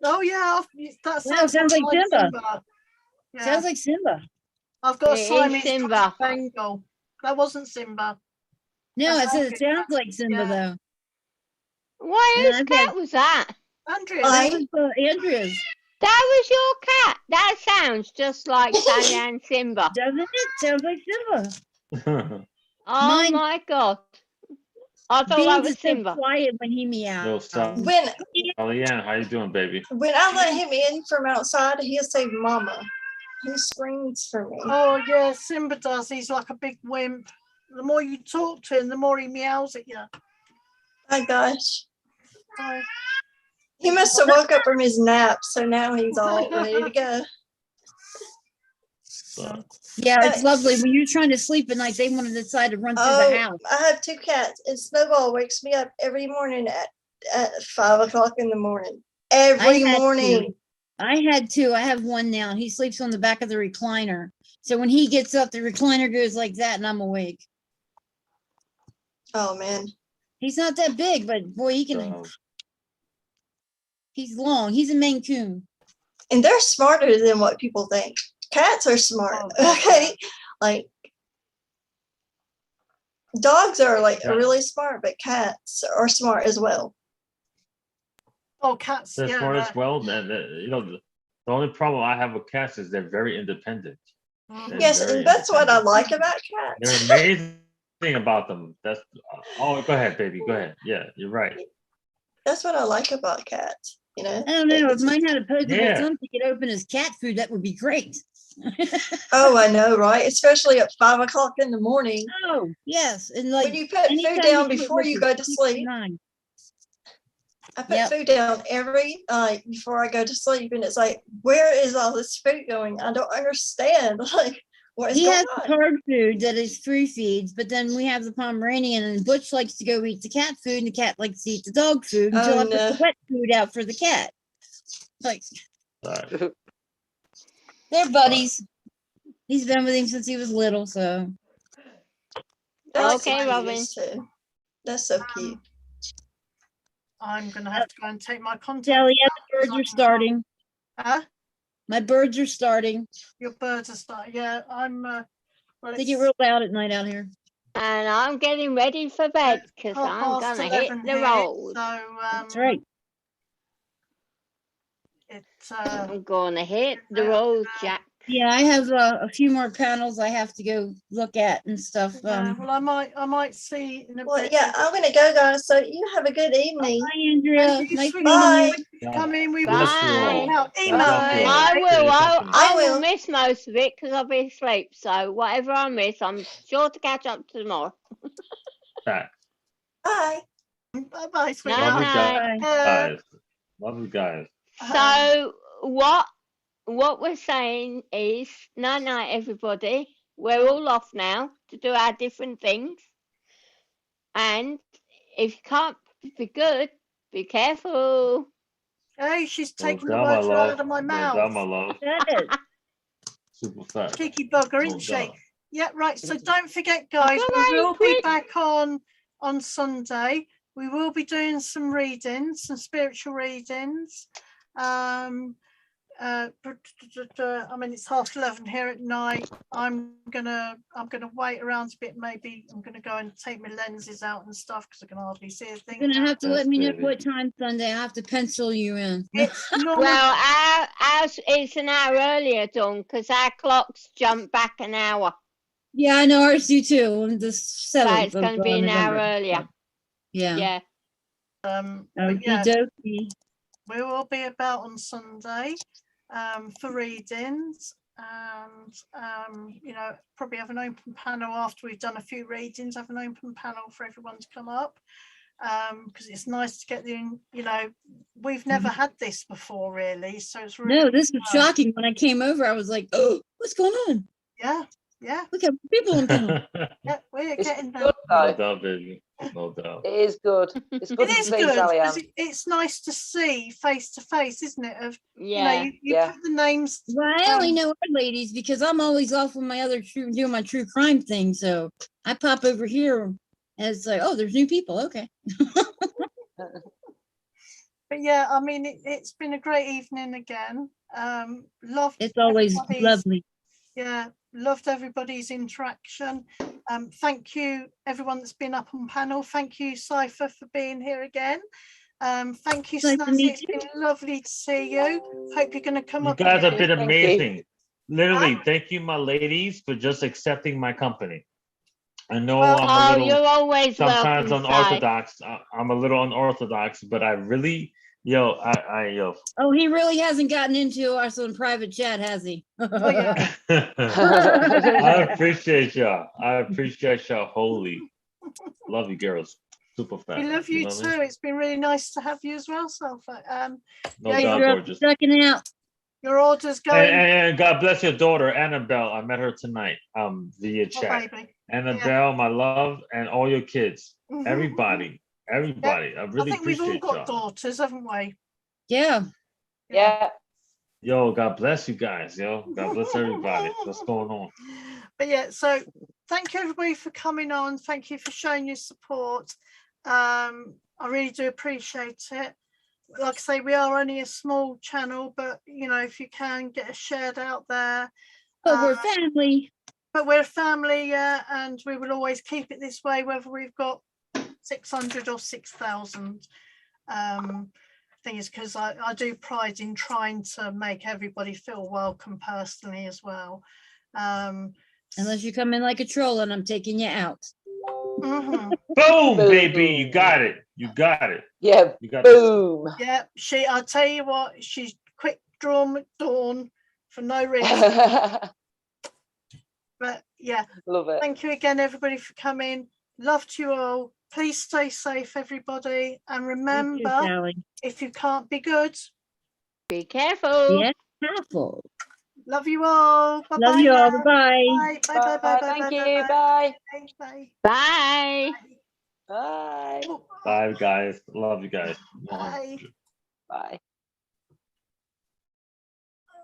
Oh yeah, that sounds like Simba. Yeah. Sounds like Simba. I've got It a is Siamese Simba. Bengal. That wasn't Simba. No, That's it sounds like Simba though. Why, whose cat was that? Andrea. That was Andrea's. That was your cat. That sounds just like Tanya and Simba. Doesn't it? Sounds like Simba. Oh my God. I thought that was Simba. Quiet when he meows. Kellyanne, how you doing, baby? When I let him in from outside, he'll say "Mama." He screams for me. Oh yeah, Simba does. He's like a big wimp. The more you talk to him, the more he meows at you. My gosh. He must have woke up from his nap, so now he's all ready to go. Yeah, it's lovely. When you're trying to sleep at night, they want to decide to run through the house. I have 2 cats, and Snowball wakes me up every morning at 5 o'clock in the morning. Every morning. I had 2. I have 1 now. He sleeps on the back of the recliner. So when he gets up, the recliner goes like that, and I'm awake. Oh man. He's not that big, but boy, he can. So, He's long. He's a Maine Coon. And they're smarter than what people think. Cats are smart. Okay. Like dogs are like really smart, but cats are smart as well. Oh, cats. they're Yeah. smart as well. And the only problem I have with cats is they're very independent. They're Yes, very and that's what I independent. like about They're cats. amazing about them. That's oh, go ahead, baby. Go ahead. Yeah, you're right. That's what I like about cats. You know. I don't know. If It's- mine had a posable Yeah. thumb to get open as cat food, that would be great. Oh, I know, right? Especially at 5 o'clock in the morning. Oh, yes. And like When you put anytime food down do it before you liquid, go to 6 to sleep. 9. I put Yep. food down every night before I go to sleep, and it's like, where is all this food going? I don't understand. Like, what is He going has on? hard food that is free feeds, but then we have the Pomeranian, and Butch likes to go eat the cat food, and the cat likes to eat the dog food until Oh, I put no. the wet food out for the cat. Like Right. they're buddies. He's been with him since he was little, so That's Okay, the Robin. cutest too. That's so cute. I'm gonna have to go and take my contact. Sally, yeah, out the birds 'cause I are can't- starting. Huh? My birds are starting. Your birds are starting. Yeah, I'm. Well, They get it's real loud at night out here. And I'm getting ready for bed because I'm gonna hit 11:30 the here, road. So That's right. it's I'm gonna hit the Yeah. road, Jack. Yeah, I have a few more panels I have to go look at and stuff. well, I might see in a Well, bit. yeah, I'm gonna go, guys. So you have a good evening. Hi, Andrea. Thank you, Nice sweetie. Bye. meeting you. Come in. We will Bless see you you all. about God email. bless you all. I will. Company. I will. will miss most of it because I'll be asleep. So whatever I miss, I'm sure to catch up tomorrow. Fact. Bye. Bye bye, Night, sweetheart. Love you night. guys. Love you guys. So what we're saying is night night, everybody. We're all off now to do our different things. And if you can't be good, be careful. Hey, she's No taking the doubt, my words right love. out of my No doubt, my mouth. love. Super fast. Cheeky bugger, No isn't she? doubt. Yeah, right. So don't forget, guys, Come we on, will be Chris. back on Sunday. We will be doing some readings, some spiritual readings. I mean, it's 11:30 here at night. I'm gonna wait around a bit. Maybe I'm gonna go and take my lenses out and stuff because I can hardly see a thing. You're gonna have to Yes, let me know baby. what time Sunday. I have to pencil you in. It's normally Well, ours it's an hour earlier, Dawn, because our clocks jump back an hour. Yeah, I know ours do too. On the So 7th it's going to be an hour earlier. Yeah. Yeah. but yeah, Okie dokie. we will be about on Sunday for readings, and you know, probably have an open panel after we've done a few readings. Have an open panel for everyone to come up, because it's nice to get the, you know, we've never had this before really, so it's really No, this was fun. shocking. When I came over, I was like, "Oh, what's going on? Yeah, Look at people in panel." yeah, we're It's getting there. good No though. doubt, baby. No doubt. It is good. It's good It to is see good Sally Ann. because it's nice to see face to face, isn't it? Of Yeah. you Yeah. put the names. Well, I only know our ladies because I'm always off with my other doing my true crime thing. So I pop over here and it's like, oh, there's new people. Okay. But yeah, I mean, it's been a great evening again. Loved It's always everybody's- lovely. Yeah, loved everybody's interaction. Thank you, everyone that's been up on panel. Thank you, Cypher, for being here again. Thank you, Nice to Snazzy. meet It's been lovely to see you. Hope you're going to come You up guys have again. been Thank you. amazing. Literally, thank you, my ladies, for just accepting my company. I know Well, I'm Oh, a you're little always sometimes welcome, Si. unorthodox. I'm a little unorthodox, but I really, yo, Oh, he really hasn't gotten into us on private chat, has he? Oh, yeah. I appreciate y'all. I appreciate y'all. Holy, love you, girls. Super fast. We love you know what I too. mean? It's been really nice to have you as well, Cypher. No yeah, doubt, You're gorgeous. ducking out. your order's going. And God bless your daughter, Annabelle. I met her tonight via Oh, chat. baby. Annabelle, my love, and all your kids. Everybody. I I really think we've all appreciate got y'all. daughters, haven't we? Yeah. Yeah. Yo, God bless you guys, yo. God bless everybody. What's going on? But yeah, so thank you everybody for coming on. Thank you for showing your support. I really do appreciate it. Like I say, we are only a small channel, but you know, if you can get us shared out there. But we're family. But we're a family, yeah, and we will always keep it this way, whether we've got 600 or 6,000. Thing is, because I do pride in trying to make everybody feel welcome personally as well. Unless you come in like a troll and I'm taking you out. Mhm. Boom, baby, you got it. You got it. Yeah, You got boom. Yeah, I'll tell you what, she's quick draw McDawn for no reason. But yeah, love it. Thank you again, everybody, for coming. Love to you all. Please stay safe, everybody. And remember, if you can't be good, be careful. Yes, careful. Love you all. Bye-bye. Love you all. now. Bye-bye. Bye. Bye. Bye. Bye. Thank bye, you. bye. Bye. Bye. Bye. Bye, guys. Love you guys. Bye. Bye.